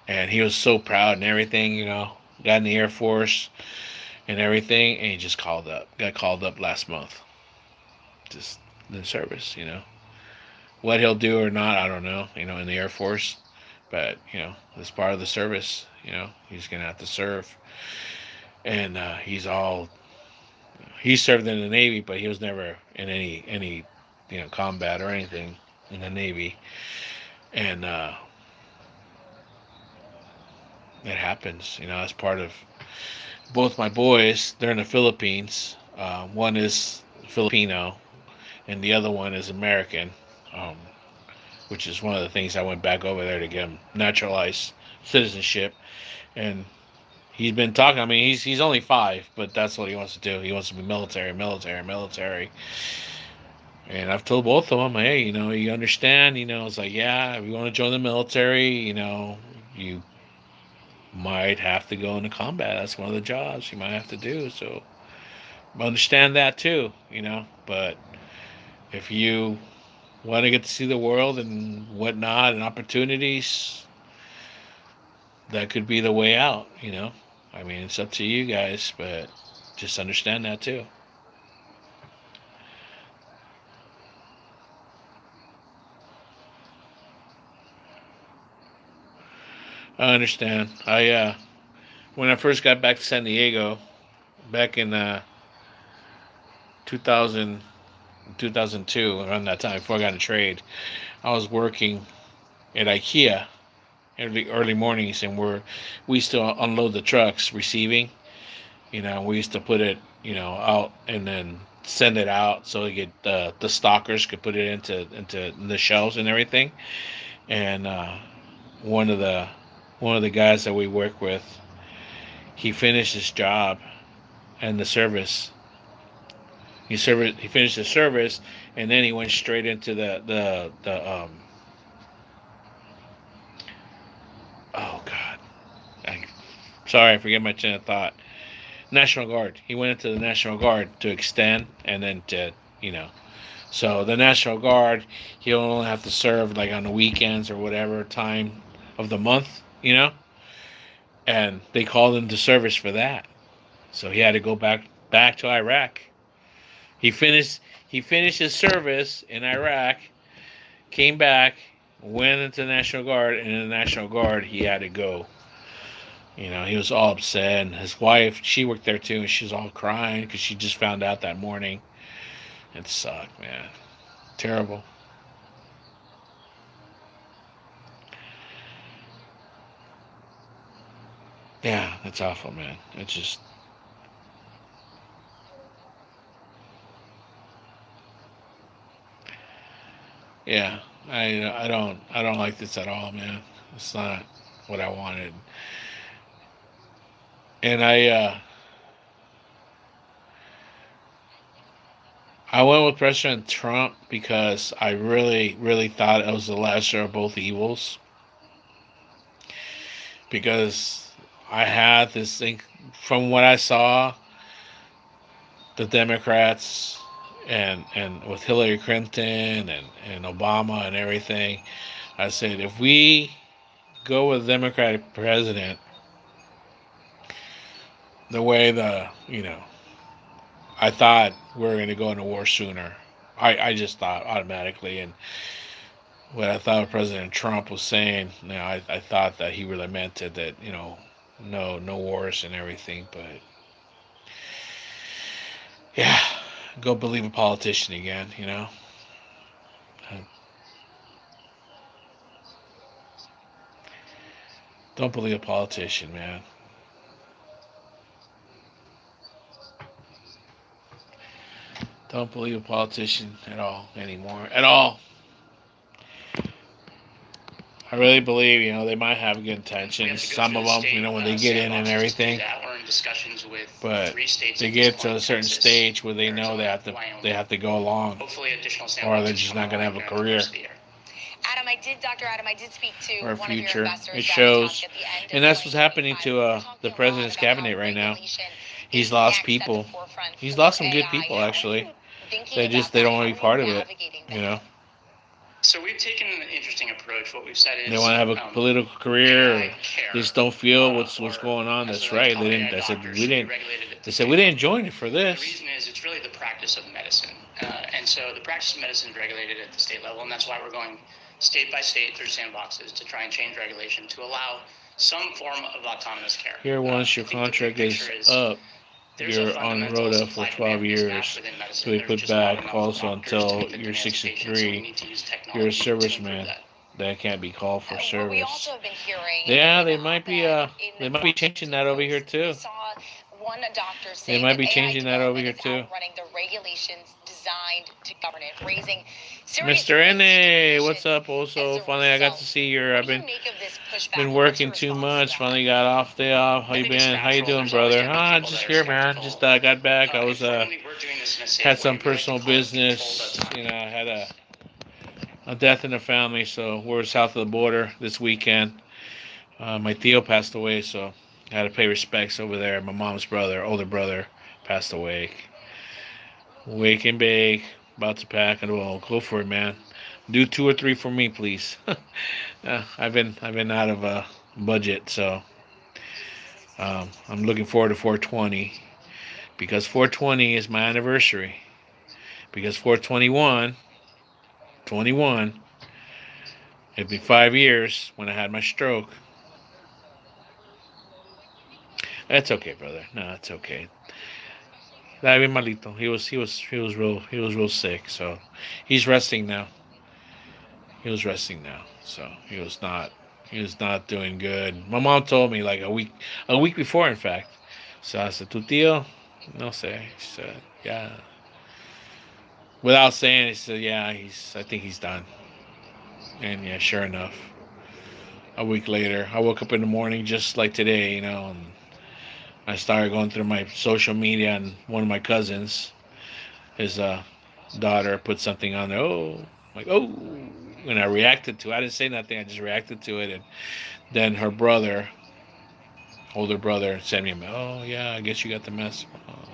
and he was so proud and everything, you know, got in the Air Force and everything, and he just got called up last month, just in service, you know. What he'll do or not, I don't know, you know, in the Air Force, but, you know, it's part of the service, you know, he's going to have to serve. And he served in the Navy, but he was never in any you know, combat or anything in the Navy. And it happens, you know, as part of both my boys. They're in the Philippines. One is Filipino, and the other one is American, which is one of the things I went back over there to get him naturalized citizenship. And he's been talking. I mean, he's only 5, but that's what he wants to do. He wants to be military. And I've told both of them, hey, you know, you understand, you know, it's like, yeah, if you want to join the military, you know, you might have to go into combat. That's one of the jobs you might have to do. So understand that too, you know. But if you want to get to see the world and whatnot and opportunities, that could be the way out, you know. I mean, it's up to you guys, but just understand that too. I understand. When I first got back to San Diego, back in 2000, 2002, around that time, before I got in trade, I was working at IKEA early mornings, and we used to unload the trucks receiving. You know, we used to put it, you know, out and then send it out so the stalkers could put it into the shelves and everything. And one of the one of the guys that we work with, he finished his job and the service. He finished the service, and then he went straight into the oh God, I, sorry, I forget my chain of thought. National Guard. He went into the National Guard to extend, and then to you know. So the National Guard, he'll only have to serve like on the weekends or whatever time of the month, And they called him to service for that, so he had to go back to Iraq. He finished he finished his service in Iraq, came back, went into the National Guard, and in the National Guard he had to go. He was all upset. And his wife, she worked there too, and she was all crying because she just found out that morning. It sucked, man. Terrible. Yeah, it's awful, man. It's just. Yeah, I don't like this at all, man. It's not what I wanted. And I went with President Trump because I really, really thought it was the lesser of both evils. Because I had this thing from what I saw, the Democrats and with Hillary Clinton and Obama and everything, I said if we go with Democratic president, the way I thought we were going to go into war sooner. I just thought automatically, and what I thought President Trump was saying, I thought that he really meant it, that no wars and everything, but yeah, go believe a politician again. Don't believe a politician, man. Don't believe a politician at all anymore. At all. I really believe, they might have good intentions. Some of them, when they get in and everything. But they get to a certain stage where they know they have to go along, or they're just not going to have a career. Dr. Adam, I did speak to Or a one of your future. investors. It shows, and that's what's happening to the president's cabinet right now. He's lost people. He's lost some good people, actually. They don't want to be part of it. So we've taken an interesting approach. What we've said is They want to have a political career. Or they just don't feel what's going on. That's right. They didn't. I said we didn't. They said we didn't join it for this. The reason is it's really the practice of medicine, and so the practice of medicine is regulated at the state level, and that's why we're going state by state through sandboxes to try and change regulation to allow some form of autonomous care. Here, once your contract is up, you're on ROTA for 12 years to be put back. Also, until you're 63, you're a serviceman that can't be called for service. Yeah, they might be changing that over here too. One doctor They might be changing that over here too. Running the regulations designed to govern it, raising serious Mr. N, what's up? Also, finally I got to see your. I've been working too much. Finally got off day off. How you been? How you doing, brother? Just here, man. Just got back. I was had some personal business. I had a death in the family, so we're south of the border this weekend. My Theo passed away, so I had to pay respects over there. My mom's older brother, passed away. Wake and bake, about to pack, and well, go for it, man. Do 2 or 3 for me, please. I've been out of a budget, so I'm looking forward to 420 because 420 is my anniversary. Because 21, it'd be 5 years when I had my stroke. That's okay, brother. No, it's okay. Bien malito. He was real sick. So he's resting now. So he was not doing good. My mom told me like a week before, in fact. So I said, "Tu tío, no sé." She said, "Yeah." Without saying, he said, "Yeah, I think he's done." And yeah, sure enough, a week later, I woke up in the morning just like today, and I started going through my social media, and one of my cousins, his daughter, put something on there. Oh, like oh, and I reacted to it. I didn't say nothing. I just reacted to it, and then her brother, older brother, sent me a oh yeah, I guess you got the mess. Oh.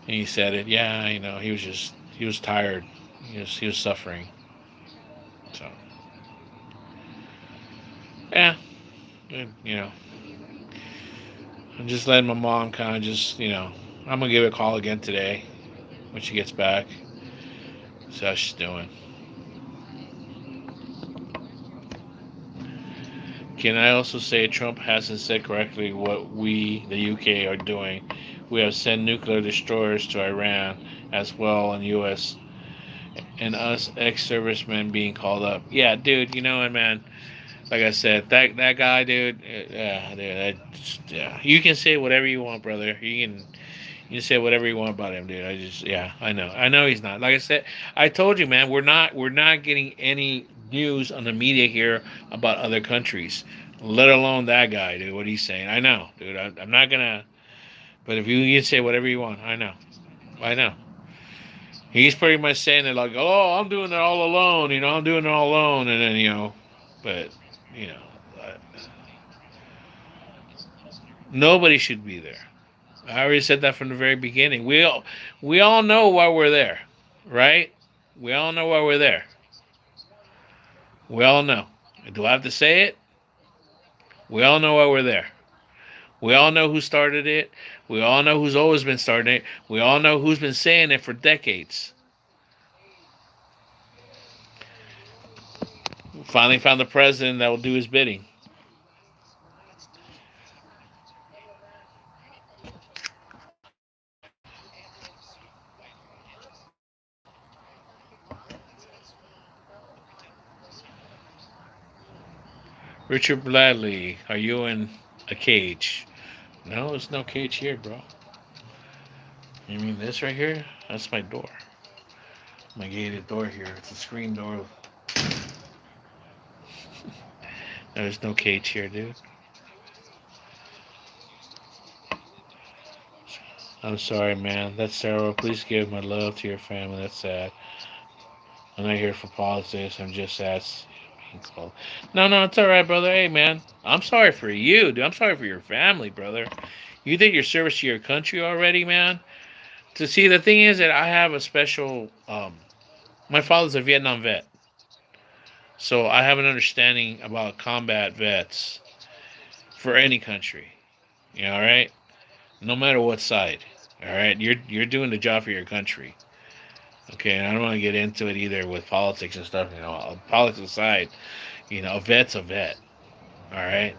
And he said it. Yeah, he was tired. He was suffering. So yeah, and, I'm just letting my mom kind of just I'm gonna give it a call again today when she gets back. See how she's doing. Can I also say Trump hasn't said correctly what we, the UK, are doing? We have sent nuclear destroyers to Iran as well, and U.S. and us ex-servicemen being called up. Yeah, dude. You know what, man? Like I said, that guy, dude. Yeah, dude. Yeah. You can say whatever you want, brother. You can say whatever you want about him, dude. Yeah, I know he's not. Like I said, I told you, man. We're not getting any news on the media here about other countries, let alone that guy, dude. What he's saying, I know, dude. I'm not gonna. But if you can say whatever you want, I know. He's pretty much saying it like, oh, I'm doing it all alone. I'm doing it all alone, and then but you know, uh, nobody should be there. I already said that from the very beginning. We all know why we're there, right? We all know why we're there. We all know. Do I have to say it? We all know why we're there. We all know who started it. We all know who's always been starting it. We all know who's been saying it for decades. We finally found the president that will do his bidding. Richard Bradley, are you in a cage? No, there's no cage here, bro. You mean this right here? That's my door. My gated door here. It's a screen door. There's no cage here, dude. I'm sorry, man. That's Sarah. Please give my love to your family. That's sad. I'm not here for politics. I'm just asking. No, it's all right, brother. Hey, man. I'm sorry for you, dude. I'm sorry for your family, brother. You did your service to your country already, man. To see, the thing is that I have a special. My father's a Vietnam vet, so I have an understanding about combat vets for any country. All right, no matter what side. All right, you're doing the job for your country. Okay, and I don't want to get into it either with politics and stuff. Politics aside, a vet's a vet. All right,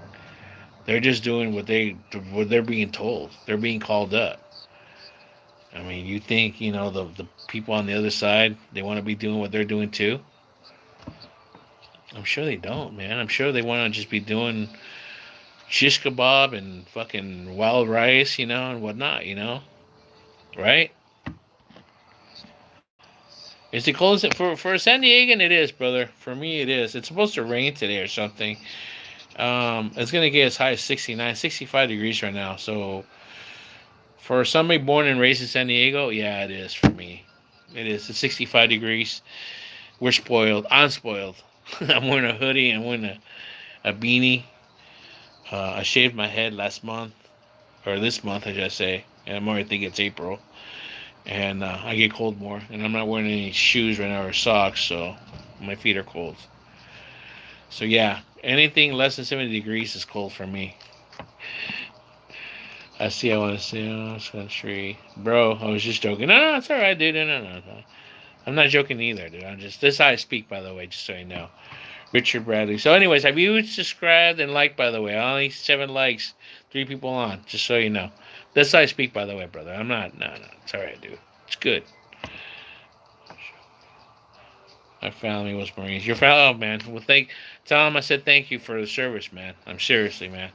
they're just doing what they're being told. They're being called up. I mean, you think the people on the other side they want to be doing what they're doing too? I'm sure they don't, man. I'm sure they want to just be doing shish kebab and fucking wild rice, and whatnot, right? Is it close for a San Diegan? It is, brother. For me, it is. It's supposed to rain today or something. It's gonna get as high as 69, 65 degrees right now. So for somebody born and raised in San Diego, yeah, it is for me. It is. It's 65 degrees. We're spoiled. I'm spoiled. I'm wearing a hoodie. I'm wearing a beanie. I shaved my head last month, or this month, I should say. And I'm already thinking it's April. And I get cold more. And I'm not wearing any shoes right now or socks, so my feet are cold. So yeah, anything less than 70 degrees is cold for me. I want to see this country. Bro, I was just joking. No, it's alright, dude. No. I'm not joking either, dude. This is how I speak, by the way, just so you know. Richard Bradley. So, anyways, have you subscribed and liked, by the way? Only 7 likes, 3 people on, just so you know. That's how I speak, by the way, brother. I'm not, no. It's alright, dude. It's good. My family was Marines. Your family, oh, man. Well, tell them I said thank you for the service, man. I'm seriously, man.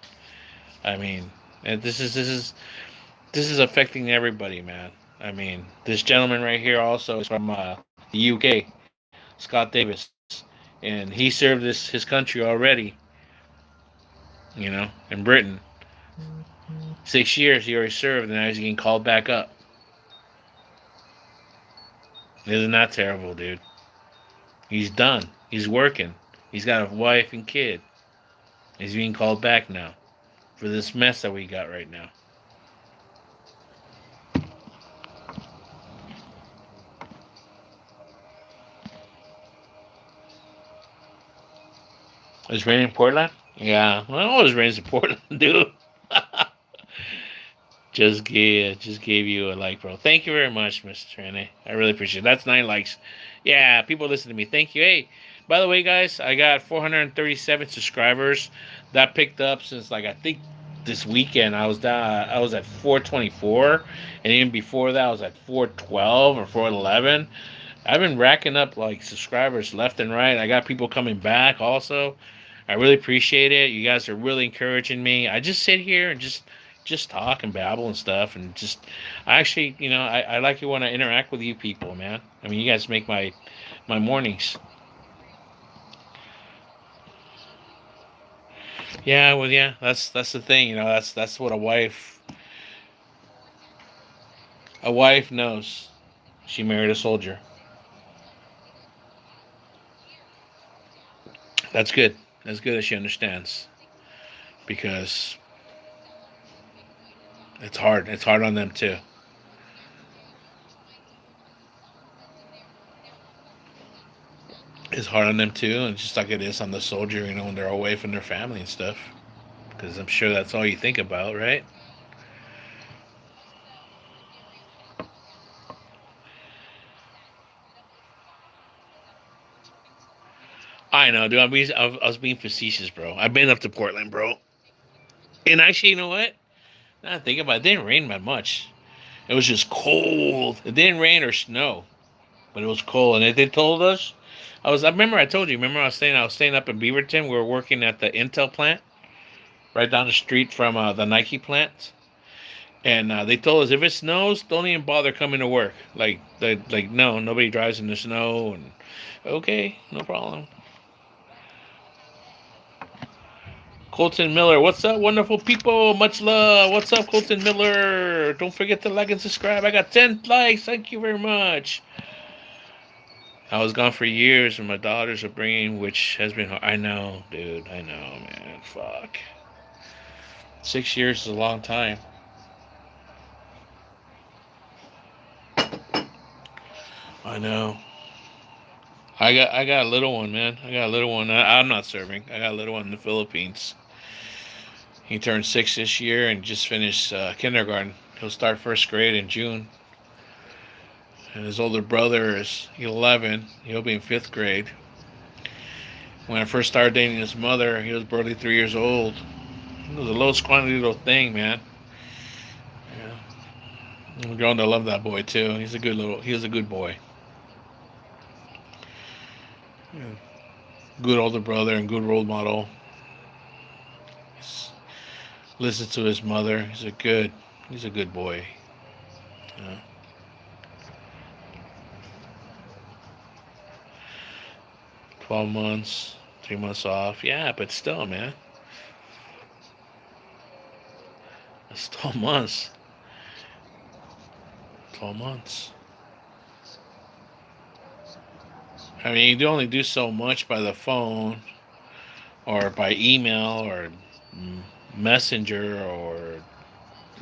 I mean, and this is affecting everybody, man. I mean, this gentleman right here also is from the UK, Scott Davis, and he served his country already. In Britain, 6 years he already served, and now he's getting called back up. Isn't that terrible, dude? He's done. He's working. He's got a wife and kid. He's being called back now for this mess that we got right now. It's raining in Portland? Yeah. Well, it always rains in Portland, dude. Just gave you a like, bro. Thank you very much, Mr. Rene. I really appreciate it. That's 9 likes. Yeah, people listen to me. Thank you. Hey, by the way, guys, I got 437 subscribers. That picked up since I think this weekend. I was at 424, and even before that, I was at 412 or 411. I've been racking up subscribers left and right. I got people coming back also. I really appreciate it. You guys are really encouraging me. I just sit here and just talk and babble and stuff, and I actually, I like it when I interact with you people, man. I mean, you guys make my mornings. Yeah, well, yeah, that's the thing, that's what a wife knows. She married a soldier. That's good. That's good that she understands, because it's hard. It's hard on them too. It's hard on them too, and just like it is on the soldier, when they're away from their family and stuff. Because I'm sure that's all you think about, right? I know, dude. I was being facetious, bro. I've been up to Portland, bro. And actually, you know what? Now I think about it, it didn't rain that much. It was just cold. It didn't rain or snow, but it was cold. And they told us, I remember I told you. Remember I was staying up in Beaverton. We were working at the Intel plant, right down the street from the Nike plant. And they told us if it snows, don't even bother coming to work. No, nobody drives in the snow. And okay, no problem. Colton Miller, what's up, wonderful people? Much love. What's up, Colton Miller? Don't forget to like and subscribe. I got 10 likes. Thank you very much. I was gone for years with my daughter's upbringing, which has been hard. I know, dude. I know, man. Fuck. 6 years is a long time. I know. I got a little one, man. I got a little one. I'm not serving. I got a little one in the Philippines. He turned 6 this year and just finished kindergarten. He'll start first grade in June. And his older brother is 11. He'll be in 5th grade. When I first started dating his mother, he was barely 3 years old. He was a little scrawny little thing, man. Yeah. I'm grown to love that boy too. He was a good boy. Yeah. Good older brother and good role model. Listen to his mother. He's a good boy. Yeah. 12 months, 3 months off. Yeah, but still, man. It's 12 months. 12 months. I mean, you can only do so much by the phone or by email or messenger or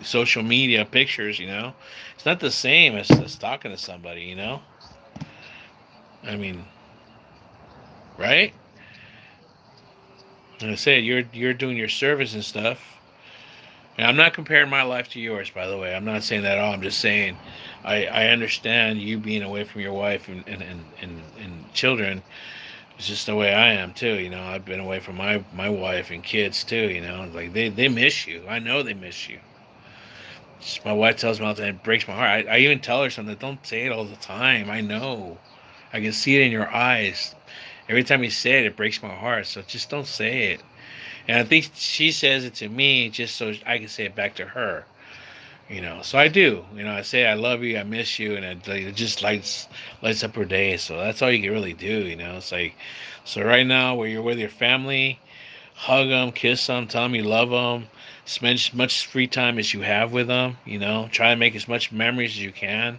social media pictures, It's not the same as talking to somebody. I mean, right? And I said, you're doing your service and stuff. And I'm not comparing my life to yours, by the way. I'm not saying that at all. I'm just saying I understand you being away from your wife and children. It's just the way I am too. I've been away from my wife and kids too. Like they miss you. I know they miss you. My wife tells me all the time, it breaks my heart. I even tell her something. Don't say it all the time. I know. I can see it in your eyes. Every time you say it, it breaks my heart. So just don't say it. And I think she says it to me just so I can say it back to her. You know, so I do. You know, I say I love you, I miss you, and it just lights up her day. So that's all you can really do. You know, it's like, so right now where you're with your family, hug them, kiss them, tell them you love them, spend as much free time as you have with them. You know, try and make as much memories as you can,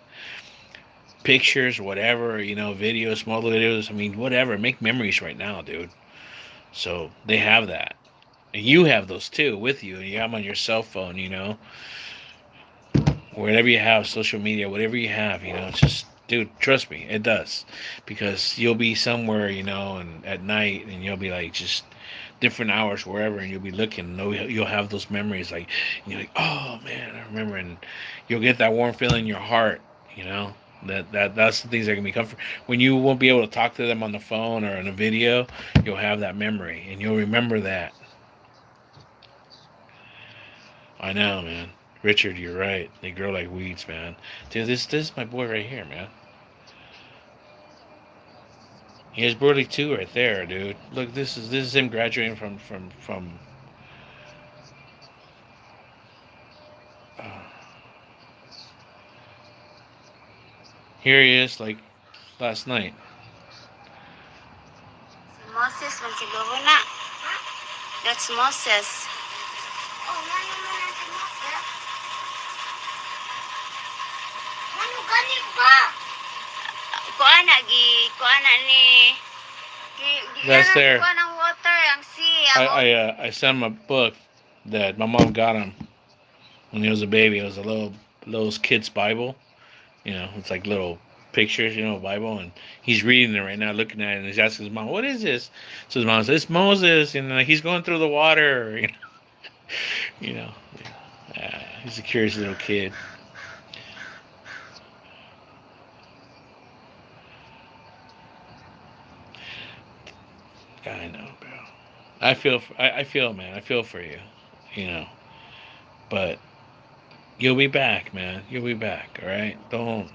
pictures, whatever. You know, videos, small videos. I mean, whatever. Make memories right now, dude. So they have that, and you have those too with you, and you have them on your cell phone. You know, whatever you have, social media, whatever you have, you know, it's just, dude, trust me, it does, because you'll be somewhere, you know, and at night, and you'll be like just different hours wherever, and you'll be looking, and you'll have those memories, like, and you're like, oh man, I remember, and you'll get that warm feeling in your heart, you know. That's the things that can be comfort. When you won't be able to talk to them on the phone or in a video, you'll have that memory, and you'll remember that. I know, man. Richard, you're right. They grow like weeds, man. Dude, this is my boy right here, man. He has Burley 2 right there, dude. Look, this is him graduating from uh, here he is, like last night. Moses man siguro na. That's Moses. Ano gani ba? Kuana ni That's there. ng water ang sea. I sent him a book that my mom got him when he was a baby. It was a little kid's Bible. You know, it's like little pictures, you know, Bible, and he's reading it right now, looking at it, and he's asking his mom, "What is this?" So his mom says, "It's Moses, and he's going through the water." You know, you know. He's a curious little kid. I know, bro. I feel, man. I feel for you. You know, but you'll be back, man. You'll be back. All right. Don't.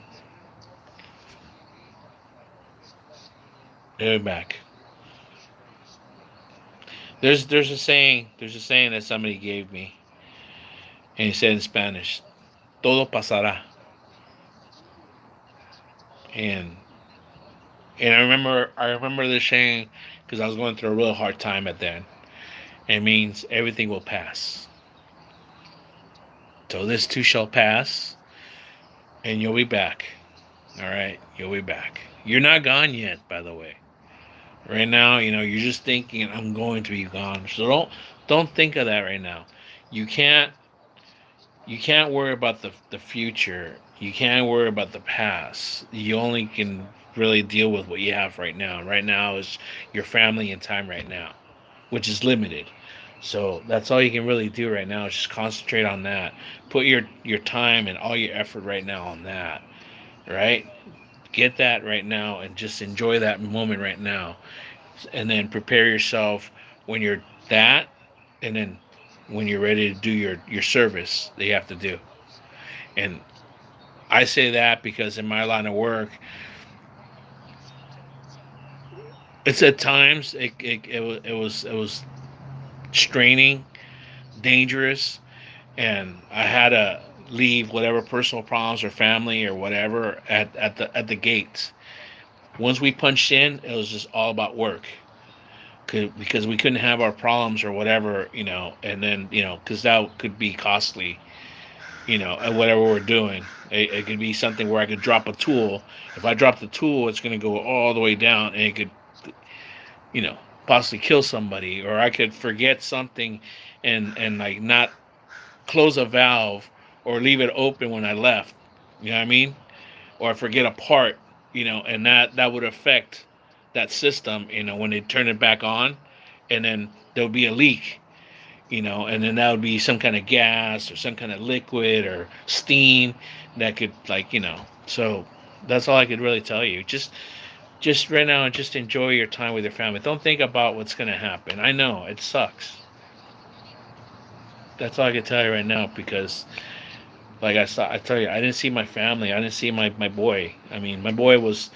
You'll be back. There's a saying. There's a saying that somebody gave me, and he said in Spanish, "Todo pasará." And I remember this saying because I was going through a real hard time at then. It means everything will pass. So this too shall pass, and you'll be back. All right, you'll be back. You're not gone yet, by the way. Right now, you know, you're just thinking I'm going to be gone. So don't think of that right now. You can't worry about the future. You can't worry about the past. You only can really deal with what you have right now. Right now is your family and time right now, which is limited. So that's all you can really do right now is just concentrate on that. Put your time and all your effort right now on that. Right? Get that right now and just enjoy that moment right now. And then prepare yourself when you're that, and then when you're ready to do your service that you have to do. And I say that because in my line of work, it's at times it was straining, dangerous, and I had to leave whatever personal problems or family or whatever at the gates. Once we punched in, it was just all about work. Because we couldn't have our problems or whatever, you know, and then, you know, because that could be costly, you know, at whatever we're doing. It could be something where I could drop a tool. If I drop the tool, it's going to go all the way down, and it could, you know, possibly kill somebody, or I could forget something and like not close a valve or leave it open when I left. You know what I mean? Or I forget a part, you know, and that would affect that system, you know, when they turn it back on, and then there'll be a leak, you know, and then that would be some kind of gas or some kind of liquid or steam that could, like, you know. So that's all I could really tell you. Just right now, just enjoy your time with your family. Don't think about what's going to happen. I know it sucks. That's all I can tell you right now, because like I tell you, I didn't see my family. I didn't see my boy. I mean, my boy was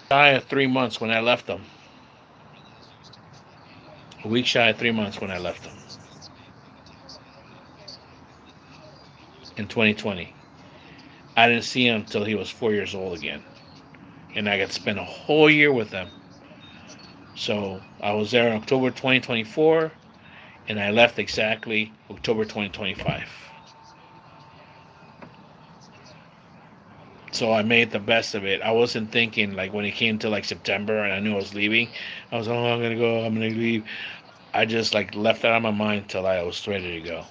shy of 3 months when I left him. A week shy of 3 months when I left him. in 2020. I didn't see him until he was 4 years old again. And I got to spend a whole year with him. So I was there in October 2024, and I left exactly October 2025. So I made the best of it. I wasn't thinking like when it came to like September and I knew I was leaving, I was, oh, I'm gonna go, I'm gonna leave. I just like left that on my mind till I was ready to go.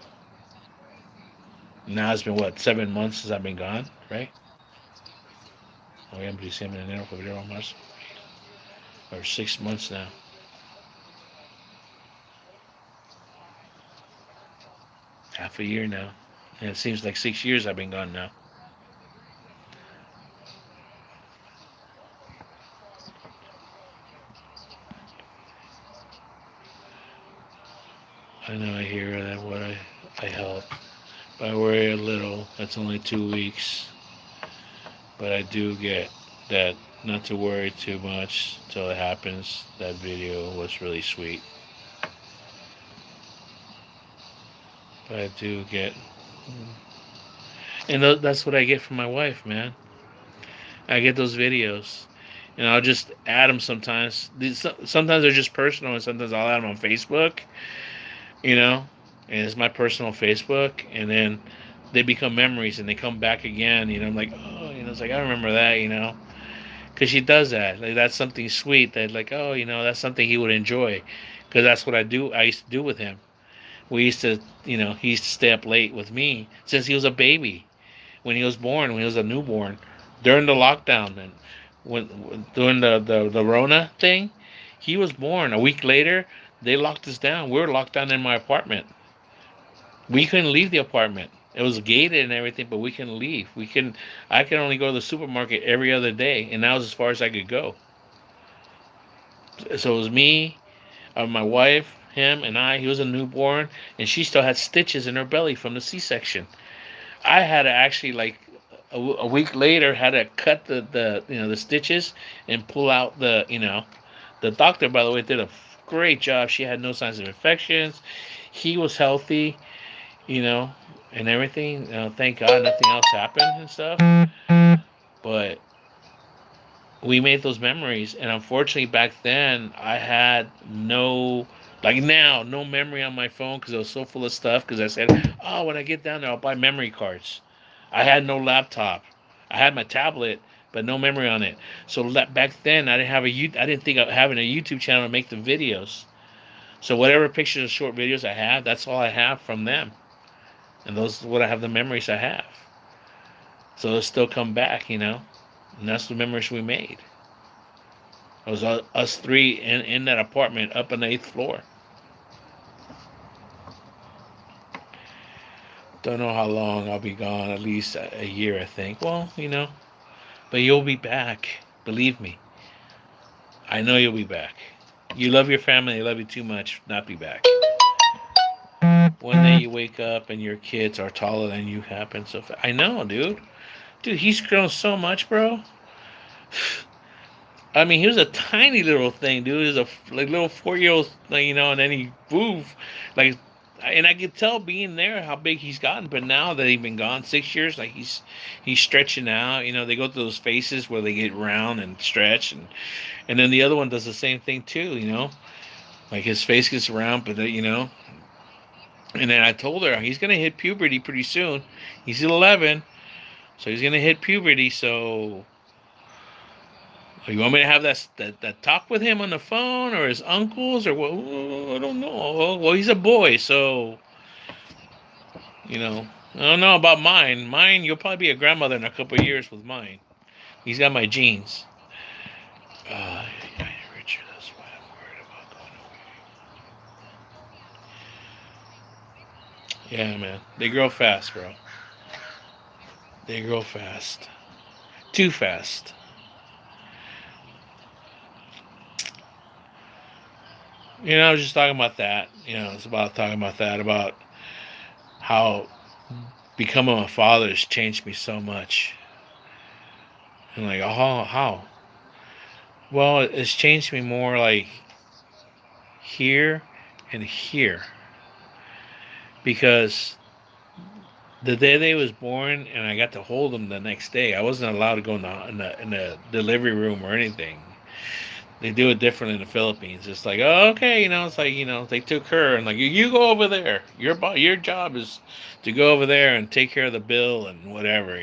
Now it's been what, 7 months since I've been gone, right? Noviembre, diciembre, enero, febrero, marzo, or 6 months now. Half a year now. And it seems like 6 years I've been gone now. I know I hear that what I help. But I worry a little. That's only 2 weeks. But I do get that not to worry too much till it happens. That video was really sweet. But I do get. And that's what I get from my wife, man. I get those videos. And I'll just add them sometimes. Sometimes they're just personal, and sometimes I'll add them on Facebook, you know? And it's my personal Facebook. And then they become memories and they come back again. I'm like, oh, it's like, I remember that, because she does that. Like, that's something sweet that, like, oh, that's something he would enjoy, because that's what I used to do with him. We used to, he used to stay up late with me since he was a baby. When he was born, when he was a newborn, during the lockdown, and during the Rona thing, he was born. A week later, they locked us down. We were locked down in my apartment. We couldn't leave the apartment. It was gated and everything, but we couldn't leave. I could only go to the supermarket every other day, and that was as far as I could go. So it was me, my wife, him, and I. He was a newborn, and she still had stitches in her belly from the C-section. I had to actually, like, a week later, had to cut the stitches and pull out the doctor, by the way, did a great job. She had no signs of infections. He was healthy, and everything. Thank God nothing else happened and stuff. But we made those memories, and unfortunately back then I had no memory on my phone because it was so full of stuff, because I said, oh, when I get down there I'll buy memory cards. I had no laptop. I had my tablet, but no memory on it. So back then I didn't think of having a YouTube channel to make the videos. So whatever pictures or short videos I have, that's all I have from them. And those are what I have, the memories I have. So they'll still come back, and that's the memories we made. It was us three in that apartment up on the 8th floor. Don't know how long I'll be gone, at least a year, I think. Well, but you'll be back. Believe me. I know you'll be back. You love your family, they love you too much not be back. One day you wake up and your kids are taller than you happen so fast. I know, dude. Dude, he's grown so much, bro. I mean, he was a tiny little thing, dude. He was a little 4-year-old, and then he moved, like, and I could tell being there how big he's gotten. But now that he's been gone 6 years, like he's stretching out. They go through those phases where they get round and stretch, and then the other one does the same thing too. Like his face gets round, but And then I told her he's gonna hit puberty pretty soon. He's 11, so he's gonna hit puberty. So you want me to have that talk with him on the phone, or his uncles, or what? I don't know. Well, he's a boy, so I don't know about mine. Mine, you'll probably be a grandmother in a couple of years with mine. He's got my genes. Richard, that's why I'm worried about going away. Yeah, man, they grow fast, bro. They grow fast, too fast. I was just talking about that. It's about talking about that, about how becoming a father has changed me so much. And like, oh, how? Well, it's changed me more like here and here. Because the day they was born, and I got to hold him the next day. I wasn't allowed to go in the delivery room or anything. They do it different in the Philippines. It's like, oh, okay, it's like, they took her and like, you go over there. Your job is to go over there and take care of the bill and whatever.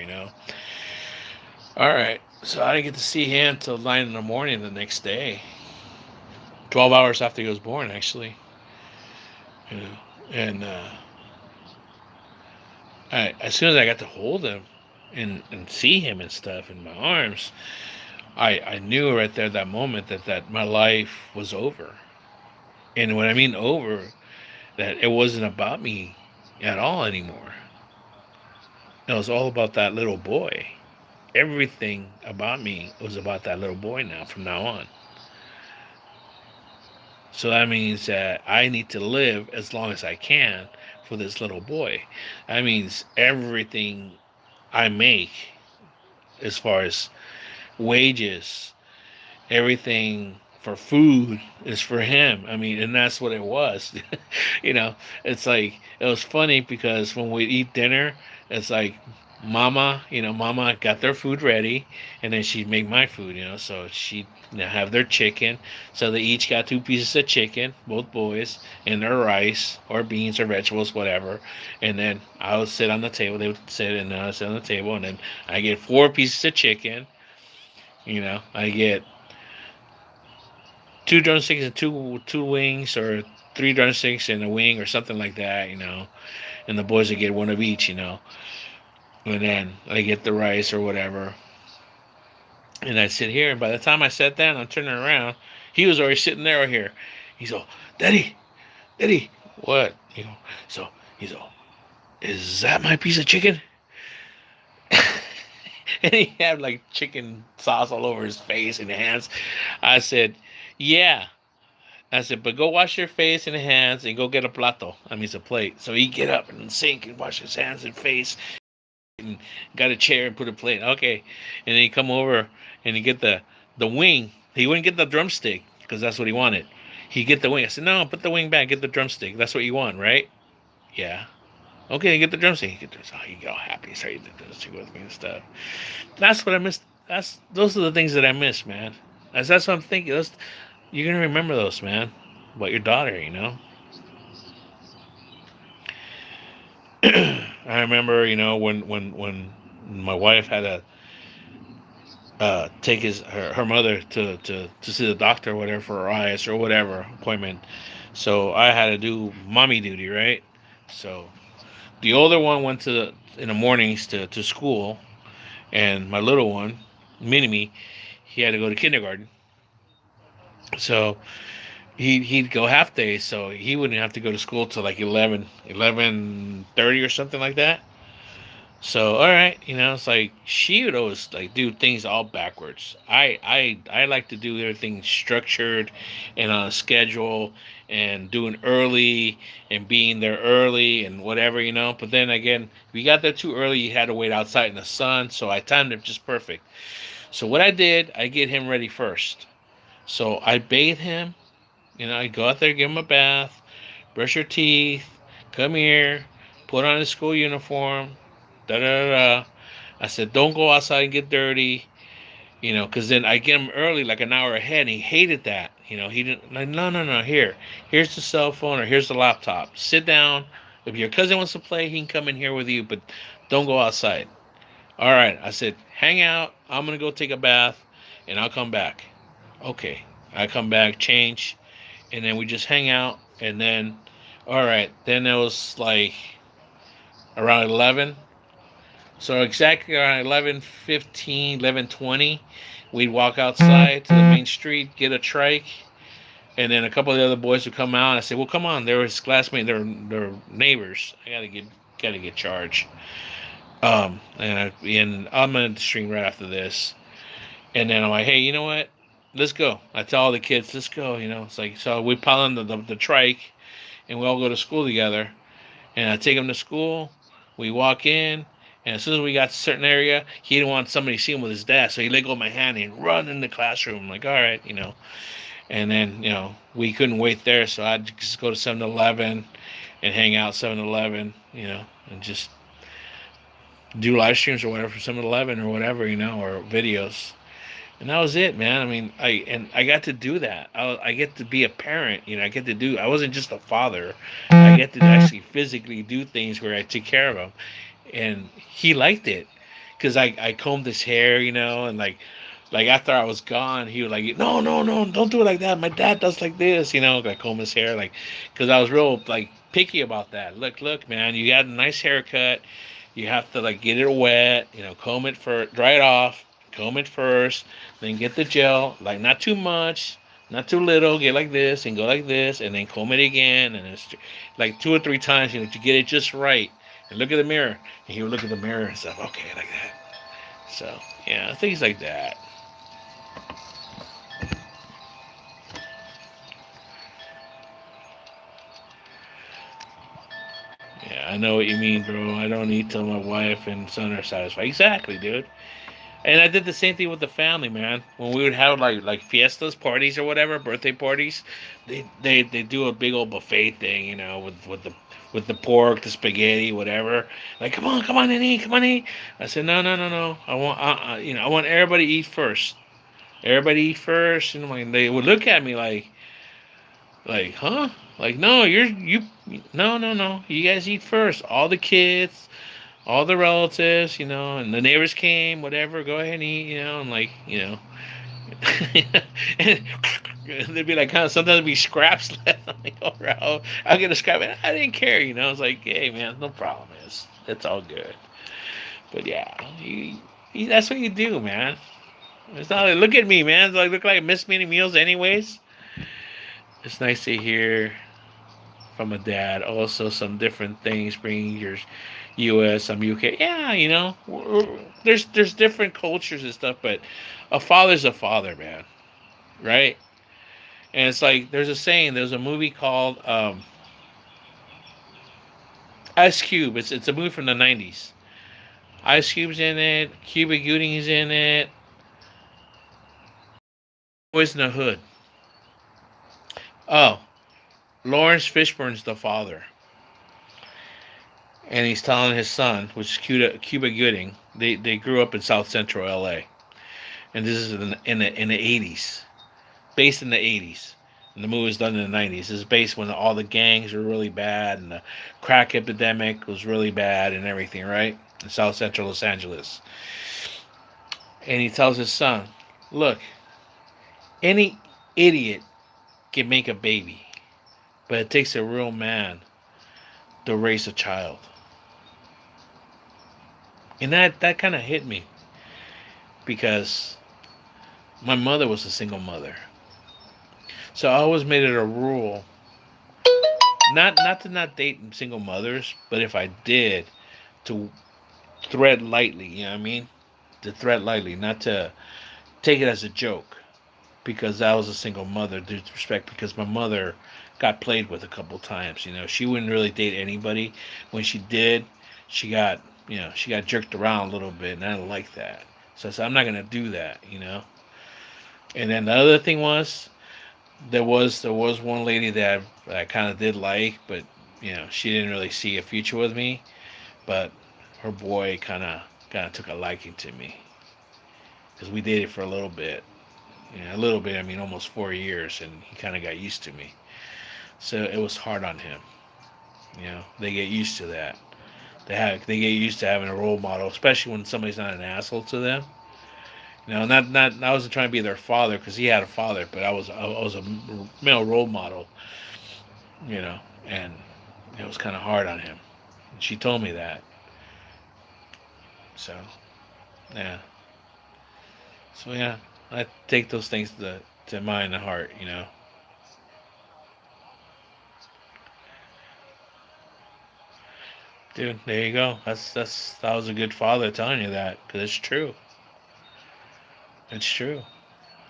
All right. So I didn't get to see him till 9 in the morning the next day. 12 hours after he was born, actually. You know, and as soon as I got to hold him and see him and stuff in my arms, I knew right there that moment that my life was over. And when I mean over, that it wasn't about me at all anymore. It was all about that little boy. Everything about me was about that little boy now from now on. So that means that I need to live as long as I can for this little boy. That means everything I make as far as wages, everything for food is for him. I mean, and that's what it was. you know, it's like it was funny because when we eat dinner, it's like mama got their food ready, and then she'd make my food. So she'd have their chicken. So they each got two pieces of chicken, both boys, and their rice or beans or vegetables, whatever. And then I would sit on the table. They would sit, and I would sit on the table, and then I get four pieces of chicken. I get two drumsticks and two wings, or three drumsticks and a wing, or something like that. And the boys would get one of each. And then I get the rice or whatever, and I sit here. And by the time I sat down, I'm turning around. He was already sitting there right here. He's all, Daddy, what? So he's all, is that my piece of chicken? And he had like chicken sauce all over his face and hands. I said, yeah. I said, but go wash your face and hands and go get a plato. I mean, it's a plate. So he get up and sink and wash his hands and face and got a chair and put a plate. Okay. And then he come over and he get the wing. He wouldn't get the drumstick because that's what he wanted. He get the wing. I said, no, put the wing back. Get the drumstick. That's what you want, right? Yeah. Okay, get the drumstick. He get all happy. Sorry, the drumstick with me and stuff. That's what I missed. Those are the things that I miss, man. That's what I'm thinking. You're gonna remember those, man. About your daughter. I remember, when my wife had to take her mother to see the doctor or whatever for her eyes or whatever appointment. So I had to do mommy duty, right? So the older one went in the mornings to school, and my little one, mini-me, he had to go to kindergarten. So he'd go half days, so he wouldn't have to go to school till like 11:30 or something like that. So all right, it's like she would always like do things all backwards. I like to do everything structured and on a schedule, and doing early and being there early and whatever. But then again, if you got there too early, you had to wait outside in the sun. So I timed it just perfect. So what I did, I get him ready first. So I bathe him. I go out there, give him a bath, brush your teeth, come here, put on his school uniform, da da da. I said, don't go outside and get dirty, because then I get him early, like an hour ahead, and he hated that. He didn't, like, no, no, no, here's the cell phone or here's the laptop. Sit down. If your cousin wants to play, he can come in here with you, but don't go outside. All right. I said, hang out. I'm going to go take a bath, and I'll come back. Okay. I come back, change, and then we just hang out, and then, all right, then it was like around 11. So exactly around 11:15, 11:20, we'd walk outside to the main street, get a trike, and then a couple of the other boys would come out. I said, well, come on, they're his classmates, they're neighbors. I gotta get charged. And I'm in the stream right after this, and then I'm like, hey, you know what? Let's go. I tell all the kids, let's go. It's like, so we pile in the trike, and we all go to school together. And I take him to school. We walk in, and as soon as we got to a certain area, he didn't want somebody to see him with his dad, so he let go of my hand and run in the classroom. I'm like, all right. And then, we couldn't wait there, so I'd just go to 7-Eleven and hang out 7-Eleven, and just do live streams or whatever for 7-Eleven or whatever, or videos. And that was it, man. I mean, I got to do that. I get to be a parent. I get to do. I wasn't just a father. I get to actually physically do things where I take care of him, and he liked it because I combed his hair, and like after I was gone, he was like, no, no, no, don't do it like that. My dad does like this, like comb his hair, like because I was real like picky about that. Look, man, you got a nice haircut. You have to like get it wet, comb it first, dry it off, comb it first, then get the gel, like not too much, not too little. Get like this and go like this, and then comb it again, and it's like 2 or 3 times, to get it just right. And look at the mirror, and he would look at the mirror and stuff. Okay, like that. So yeah, things like that. Yeah, I know what you mean, bro. I don't need till my wife and son are satisfied. Exactly, dude. And I did the same thing with the family, man. When we would have like fiestas, parties or whatever, birthday parties, they do a big old buffet thing, with the pork, the spaghetti, whatever. Like, come on, and eat, come on, eat. I said, no, no, no, no. I want everybody to eat first. Everybody eat first, and like they would look at me like, huh? Like, no, no, no, no. You guys eat first. All the kids, all the relatives, and the neighbors came, whatever. Go ahead and eat, and like, and there'd be like kind of sometimes there'd be scraps left. I'm like, all right, I'll get a scrap. And I didn't care, I was like, hey, man, no problem. It's all good. But yeah, that's what you do, man. It's not like, look at me, man. It's like look like I missed many meals, anyways. It's nice to hear from a dad. Also, some different things bringing your U.S., some U.K. Yeah, there's different cultures and stuff, but a father's a father, man, right? And it's like there's a saying. There's a movie called Ice Cube. It's a movie from the '90s. Ice Cube's in it. Cuba Gooding's in it. Boys in the Hood. Oh, Lawrence Fishburne's the father, and he's telling his son, which is Cuba Gooding. They grew up in South Central L.A. and this is in the '80s, based in the '80s. And the movie was done in the '90s. This is based when all the gangs were really bad and the crack epidemic was really bad and everything, right? In South Central Los Angeles. And he tells his son, "Look, any idiot can make a baby, but it takes a real man to raise a child." And that kind of hit me because my mother was a single mother. So I always made it a rule not to not date single mothers, but if I did, to thread lightly. You know what I mean? To thread lightly, not to take it as a joke, because I was a single mother. Due respect, because my mother got played with a couple times. She wouldn't really date anybody. When she did, she got jerked around a little bit, and I didn't like that. So I said, I'm not gonna do that. And then the other thing was there was one lady that I kind of did like, but she didn't really see a future with me. But her boy kind of took a liking to me because we dated for a little bit. A little bit. I mean, almost 4 years, and he kind of got used to me. So it was hard on him. They get used to that. They get used to having a role model, especially when somebody's not an asshole to them. Not I wasn't trying to be their father because he had a father, but I was a male role model. And it was kind of hard on him. And she told me that. So yeah. So yeah, I take those things to mind and heart. Dude, there you go. That was a good father telling you that because it's true. It's true.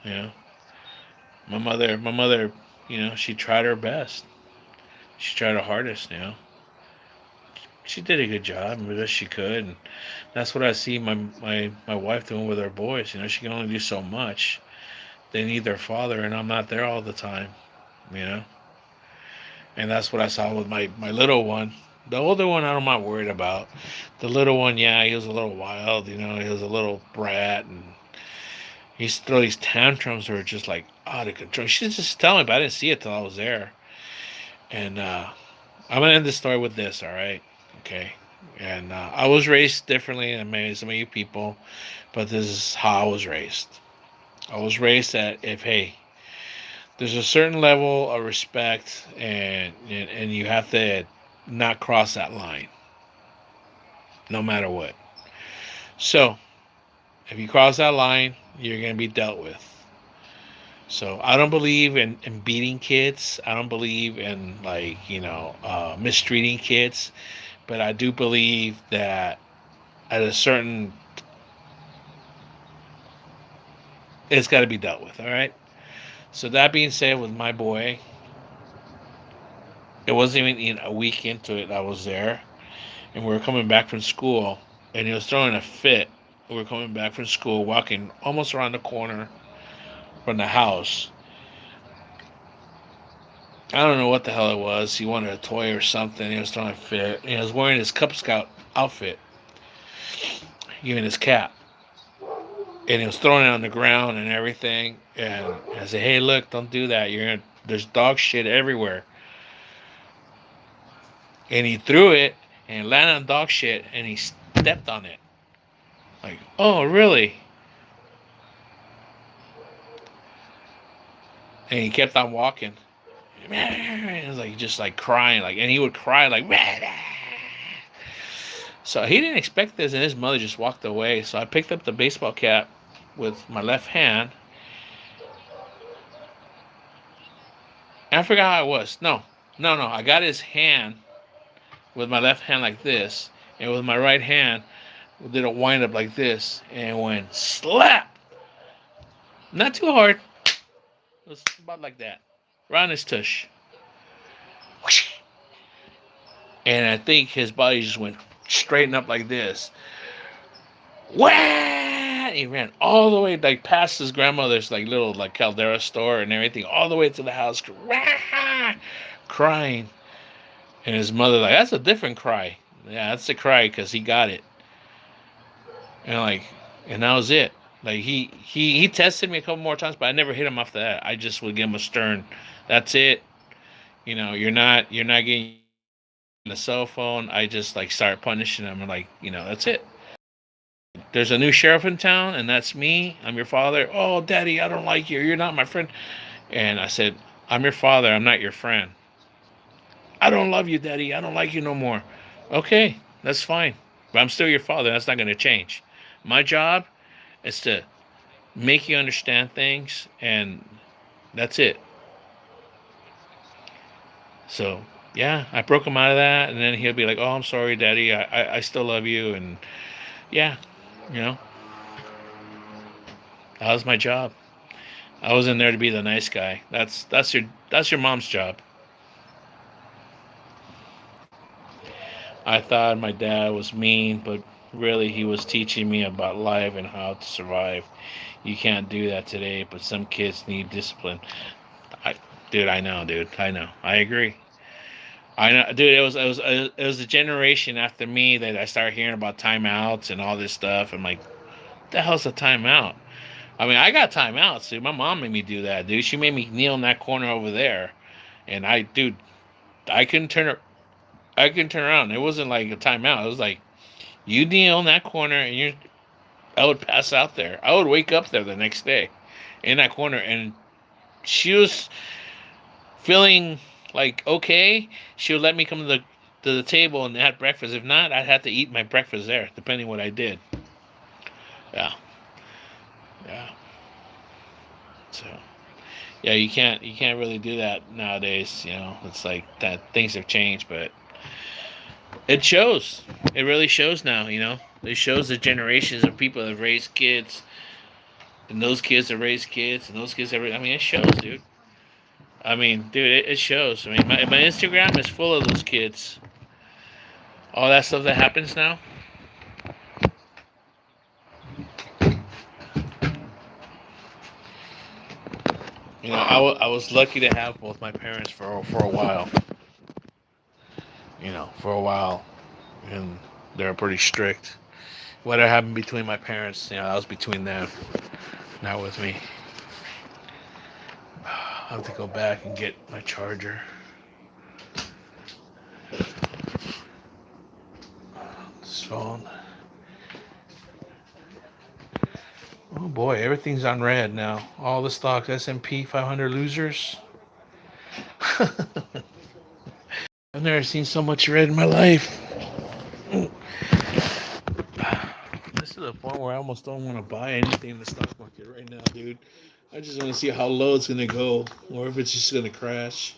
You know, my mother, she tried her best. She tried her hardest. She did a good job, the best she could, and that's what I see my wife doing with her boys. She can only do so much. They need their father, and I'm not there all the time. You know, and that's what I saw with my little one. The older one, I'm not worried about. The little one, yeah, he was a little wild. You know, he was a little brat, and he used to throw these tantrums that were just like out of control. She just tell me, but I didn't see it till I was there. And I'm gonna end the story with this. All right, okay. And I was raised differently than maybe some of you people, but this is how I was raised. I was raised that if hey, there's a certain level of respect, and you have to not cross that line, no matter what. So if you cross that line, you're gonna be dealt with. So I don't believe in beating kids. I don't believe in mistreating kids. But I do believe that at a certain, it's got to be dealt with. All right. So that being said, with my boy, it wasn't even a week into it. I was there, and we were coming back from school, and he was throwing a fit. We were coming back from school, walking almost around the corner from the house. I don't know what the hell it was. He wanted a toy or something. He was throwing a fit. He was wearing his Cub Scout outfit, even his cap, and he was throwing it on the ground and everything. And I said, "Hey, look, don't do that. There's dog shit everywhere." And he threw it and it landed on dog shit and he stepped on it. Like, oh, really? And he kept on walking. It was like just like crying, like, and he would cry like. So he didn't expect this, and his mother just walked away. So I picked up the baseball cap with my left hand. And I forgot how it was. No. I got his hand with my left hand like this, and with my right hand, did a wind up like this, and went slap. Not too hard. It was about like that. Right on his tush. And I think his body just went straighten up like this. Wah! He ran all the way like past his grandmother's like little like Caldera store and everything, all the way to the house, crying. And his mother like, that's a different cry. Yeah, that's the cry because he got it. And that was it. Like he tested me a couple more times, but I never hit him after that. I just would give him a stern. That's it. You're not getting the cell phone. I just like start punishing him and that's it. There's a new sheriff in town, and that's me. I'm your father. Oh, daddy, I don't like you. You're not my friend. And I said, I'm your father. I'm not your friend. I don't love you, daddy. I don't like you no more. Okay, that's fine. But I'm still your father. That's not going to change. My job is to make you understand things, and that's it. So, yeah, I broke him out of that, and then he'll be like, oh, I'm sorry, daddy. I still love you. And, yeah, you know, that was my job. I was in there to be the nice guy. That's your mom's job. I thought my dad was mean, but really he was teaching me about life and how to survive. You can't do that today, but some kids need discipline. I, dude, I know, dude. I know. I agree. I know, dude. It was a generation after me that I started hearing about timeouts and all this stuff. I'm like, what the hell's a timeout? I mean, I got timeouts, dude. My mom made me do that, dude. She made me kneel in that corner over there, and dude, I couldn't turn her. I couldn't turn around. It wasn't like a timeout. It was like you kneel in that corner, and I would pass out there. I would wake up there the next day, in that corner, and she was feeling like okay. She would let me come to the table and have breakfast. If not, I'd have to eat my breakfast there, depending what I did. Yeah, yeah. So yeah, you can't really do that nowadays. It's like that things have changed, but it shows. It really shows now. It shows the generations of people that have raised kids, and those kids that raise kids, and those kids that I mean, it shows, dude. I mean, dude, it shows. I mean, my Instagram is full of those kids. All that stuff that happens now. I was lucky to have both my parents for a while. for a while, and they're pretty strict. Whatever happened between my parents, that was between them, not with me. I have to go back and get my charger. This phone. Oh boy, everything's on red now. All the stocks, S&P 500 losers. I've never seen so much red in my life. This is the point where I almost don't want to buy anything in the stock market right now, dude. I just want to see how low it's gonna go, or if it's just gonna crash.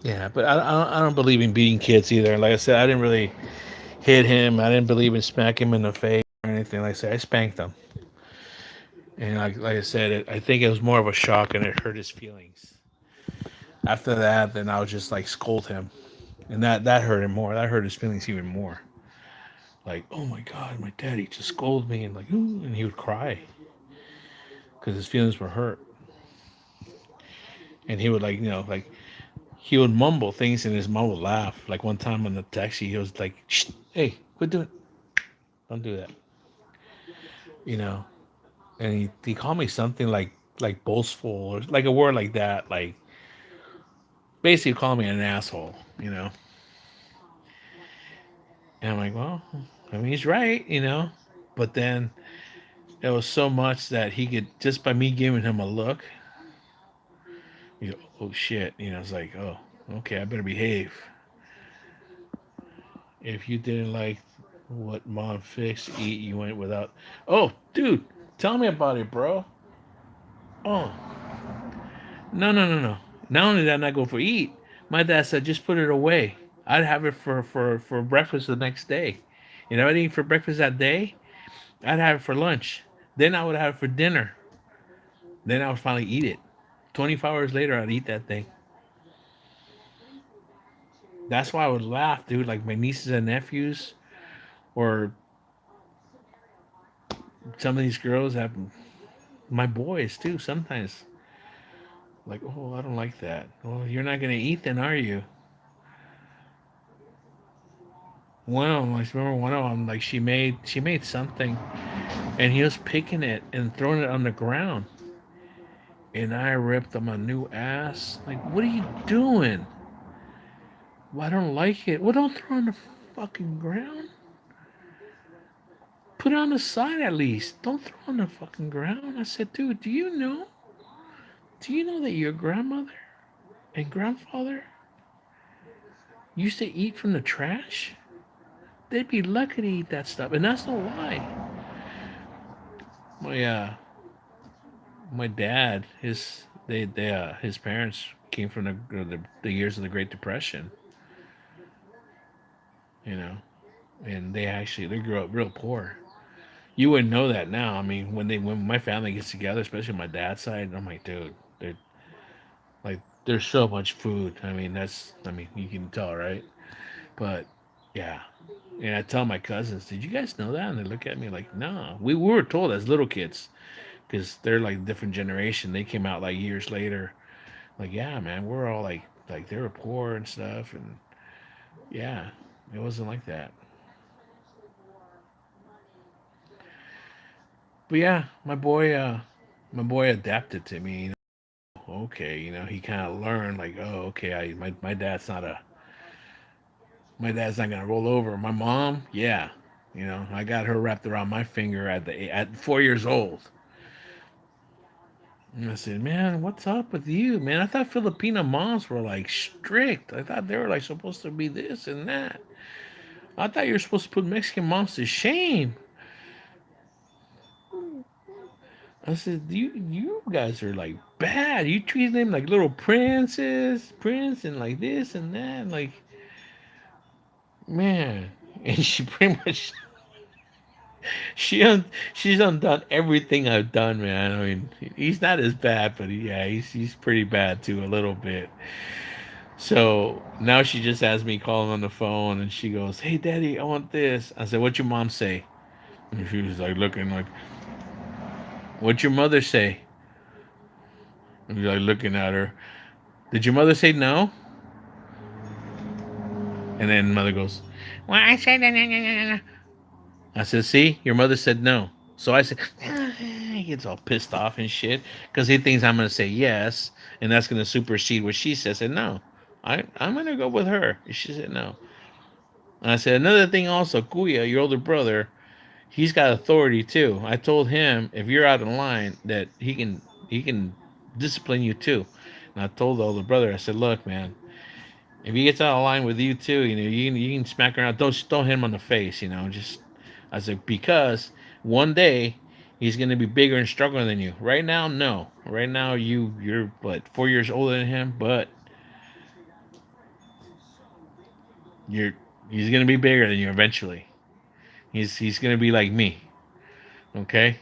Yeah, but I don't believe in beating kids either. Like I said, I didn't really hit him. I didn't believe in smack him in the face or anything. Like I said, I spanked him, and like I said, I think it was more of a shock, and it hurt his feelings. After that, then I would just like scold him, and that hurt him more. That hurt his feelings even more. Like, oh my god, my daddy just scolded me, and like, ooh, and he would cry because his feelings were hurt, and he would like he would mumble things, and his mom would laugh. Like one time on the taxi, he was like, Shh, "Hey, quit doing, don't do that," you know. And he called me something like boastful or like a word like that, like basically called me an asshole. And I'm like, well, I mean, he's right. But then there was so much that he could just by me giving him a look, oh shit, it's like, oh, okay, I better behave. If you didn't like what mom fixed, eat, you went without. Oh, dude, tell me about it, bro. Oh, no, no, no, no. Not only did I not go for eat, my dad said just put it away. I'd have it for breakfast the next day. I didn't eat for breakfast that day. I'd have it for lunch. Then I would have it for dinner. Then I would finally eat it. 24 hours later, I'd eat that thing. That's why I would laugh, dude. Like my nieces and nephews, or some of these girls have my boys too. Sometimes, like, oh, I don't like that. Well, you're not gonna eat then, are you? One of them, I remember one of them, like she made something, and he was picking it and throwing it on the ground, and I ripped him a new ass. Like, what are you doing? Well, I don't like it. Well, don't throw it on the fucking ground. Put it on the side at least. Don't throw it on the fucking ground. I said, dude, do you know? Do you know that your grandmother and grandfather used to eat from the trash? They'd be lucky to eat that stuff, and that's no lie. My dad, his parents came from the years of the Great Depression, you know, and they grew up real poor. You wouldn't know that now. I mean, when my family gets together, especially my dad's side, I'm like, dude, like there's so much food. I mean you can tell, right? But yeah, and I tell my cousins, did you guys know that? And they look at me like, no, we were told as little kids because they're like different generation. They came out like years later. Like, yeah, man, we're all like they were poor and stuff, and yeah, it wasn't like that. But yeah, my boy adapted to me. Okay, he kind of learned like, oh, okay, my dad's not gonna roll over. My mom, yeah, I got her wrapped around my finger at 4 years old. And I said, man, what's up with you, man? I thought Filipino moms were like strict. I thought they were like supposed to be this and that. I thought you were supposed to put Mexican moms to shame. I said, you guys are like bad. You treat them like little prince, and like this and that. Like, man. And she pretty much she's undone everything I've done, man. I mean, he's not as bad, but yeah, he's pretty bad too, a little bit. So now she just has me calling on the phone, and she goes, "Hey, Daddy, I want this." I said, "What'd your mom say?" And she was like looking like, "What'd your mother say?" And you're like looking at her. Did your mother say no? And then mother goes, well, I said no, no, no, no, no. I said, see, your mother said no. So I said, he gets all pissed off and shit because he thinks I'm going to say yes, and that's going to supersede what she says. I said, no, I'm going to go with her. She said no. And I said, another thing also, Kuya, your older brother, he's got authority too. I told him if you're out of line that he can discipline you too. And I told the older brother, I said, look, man, if he gets out of line with you too, you can smack around. Don't hit him on the face. Just I said because one day he's gonna be bigger and stronger than you. Right now, no. Right now, you're what 4 years older than him, but you're he's gonna be bigger than you eventually. He's gonna be like me. Okay.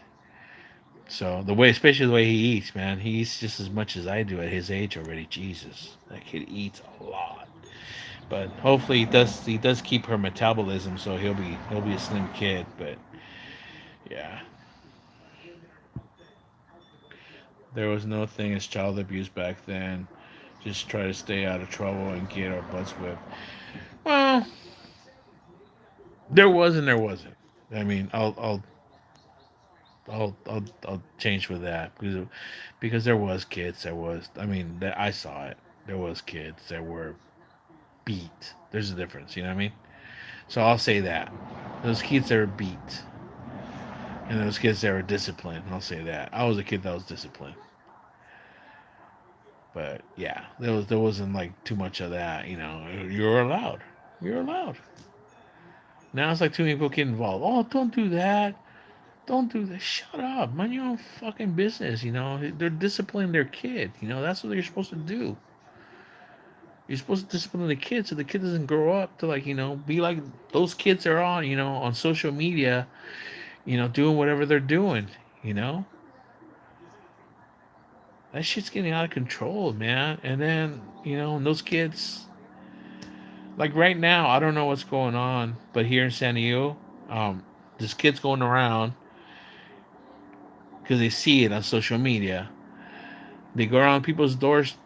So the way, especially the way he eats, man, he eats just as much as I do at his age already. Jesus, that kid eats a lot. But hopefully he does keep her metabolism, so he'll be a slim kid. But yeah, there was no thing as child abuse back then. Just try to stay out of trouble and get our butts whipped. Well, there was and there wasn't. I mean, I'll change with that because there was kids. There was. I mean, that I saw it. There was kids that were beat. There's a difference. You know what I mean? So I'll say that those kids that were beat and those kids that were disciplined. I'll say that I was a kid that was disciplined. But yeah, there wasn't like too much of that. You're allowed. You're allowed. Now it's like too many people get involved. Oh, don't do that. Don't do that. Shut up. Mind your own fucking business. They're disciplining their kid. That's what you're supposed to do. You're supposed to discipline the kid so the kid doesn't grow up to be like those kids that are on social media, doing whatever they're doing. You know, that shit's getting out of control, man. And then, and those kids, like right now, I don't know what's going on, but here in San Diego, this kid's going around because they see it on social media. They go around people's doors,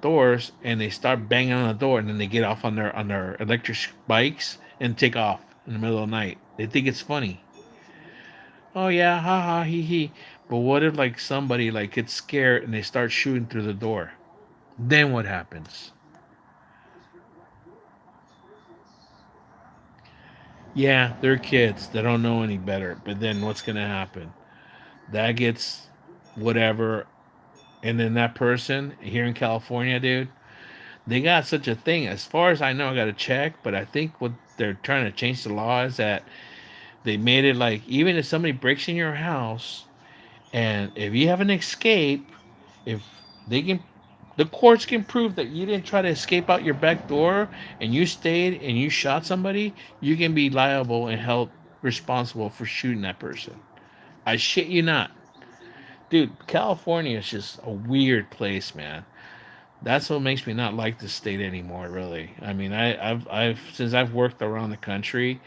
and they start banging on the door, and then they get off on their electric bikes and take off in the middle of the night. They think it's funny. Oh yeah, ha ha, he he. But what if like somebody like gets scared and they start shooting through the door? Then what happens? Yeah, they're kids. They don't know any better. But then what's gonna happen? That gets whatever, and then that person here in California, dude, they got such a thing. As far as I know, I got to check, but I think what they're trying to change the law is that they made it like even if somebody breaks in your house and if you have an escape, if they can, the courts can prove that you didn't try to escape out your back door and you stayed and you shot somebody, you can be liable and held responsible for shooting that person. I shit you not. Dude, California is just a weird place, man. That's what makes me not like the state anymore. Really, I mean, I've since I've worked around the country,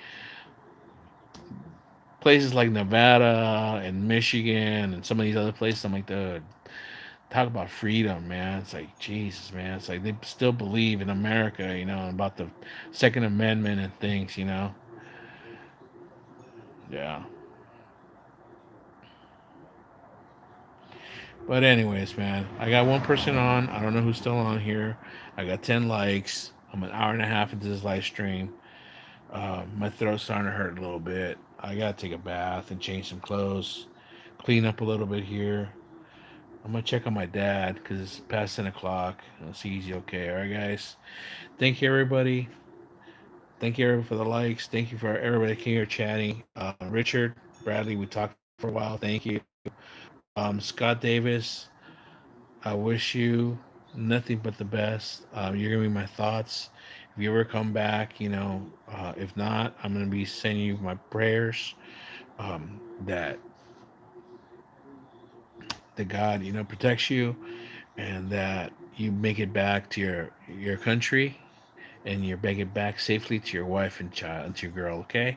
places like Nevada and Michigan and some of these other places. I'm like, dude, talk about freedom, man. It's like Jesus, man. It's like they still believe in America, about the Second Amendment and things. Yeah. But anyways, man, I got one person on. I don't know who's still on here. I got 10 likes. I'm an hour and a half into this live stream. My throat's starting to hurt a little bit. I gotta take a bath and change some clothes, clean up a little bit here. I'm gonna check on my dad because it's past 10 o'clock. I'll see he's okay. All right, guys. Thank you, everybody. Thank you everybody for the likes. Thank you for everybody here chatting. Richard, Bradley, we talked for a while. Thank you. Scott Davis, I wish you nothing but the best. You're gonna be my thoughts. If you ever come back, if not, I'm gonna be sending you my prayers. That God, protects you, and that you make it back to your country, and you make it back safely to your wife and child, to your girl. Okay.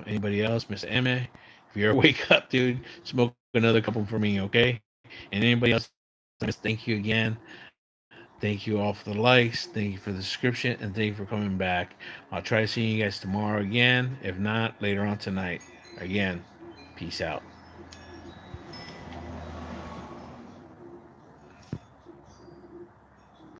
Anybody else, Miss Emma? If you ever wake up, dude, smoke another couple for me, okay? And anybody else Thank you again. Thank you all for the likes. Thank you for the subscription. And thank you for coming back. I'll try to see you guys tomorrow again. If not, later on tonight. Again, peace out.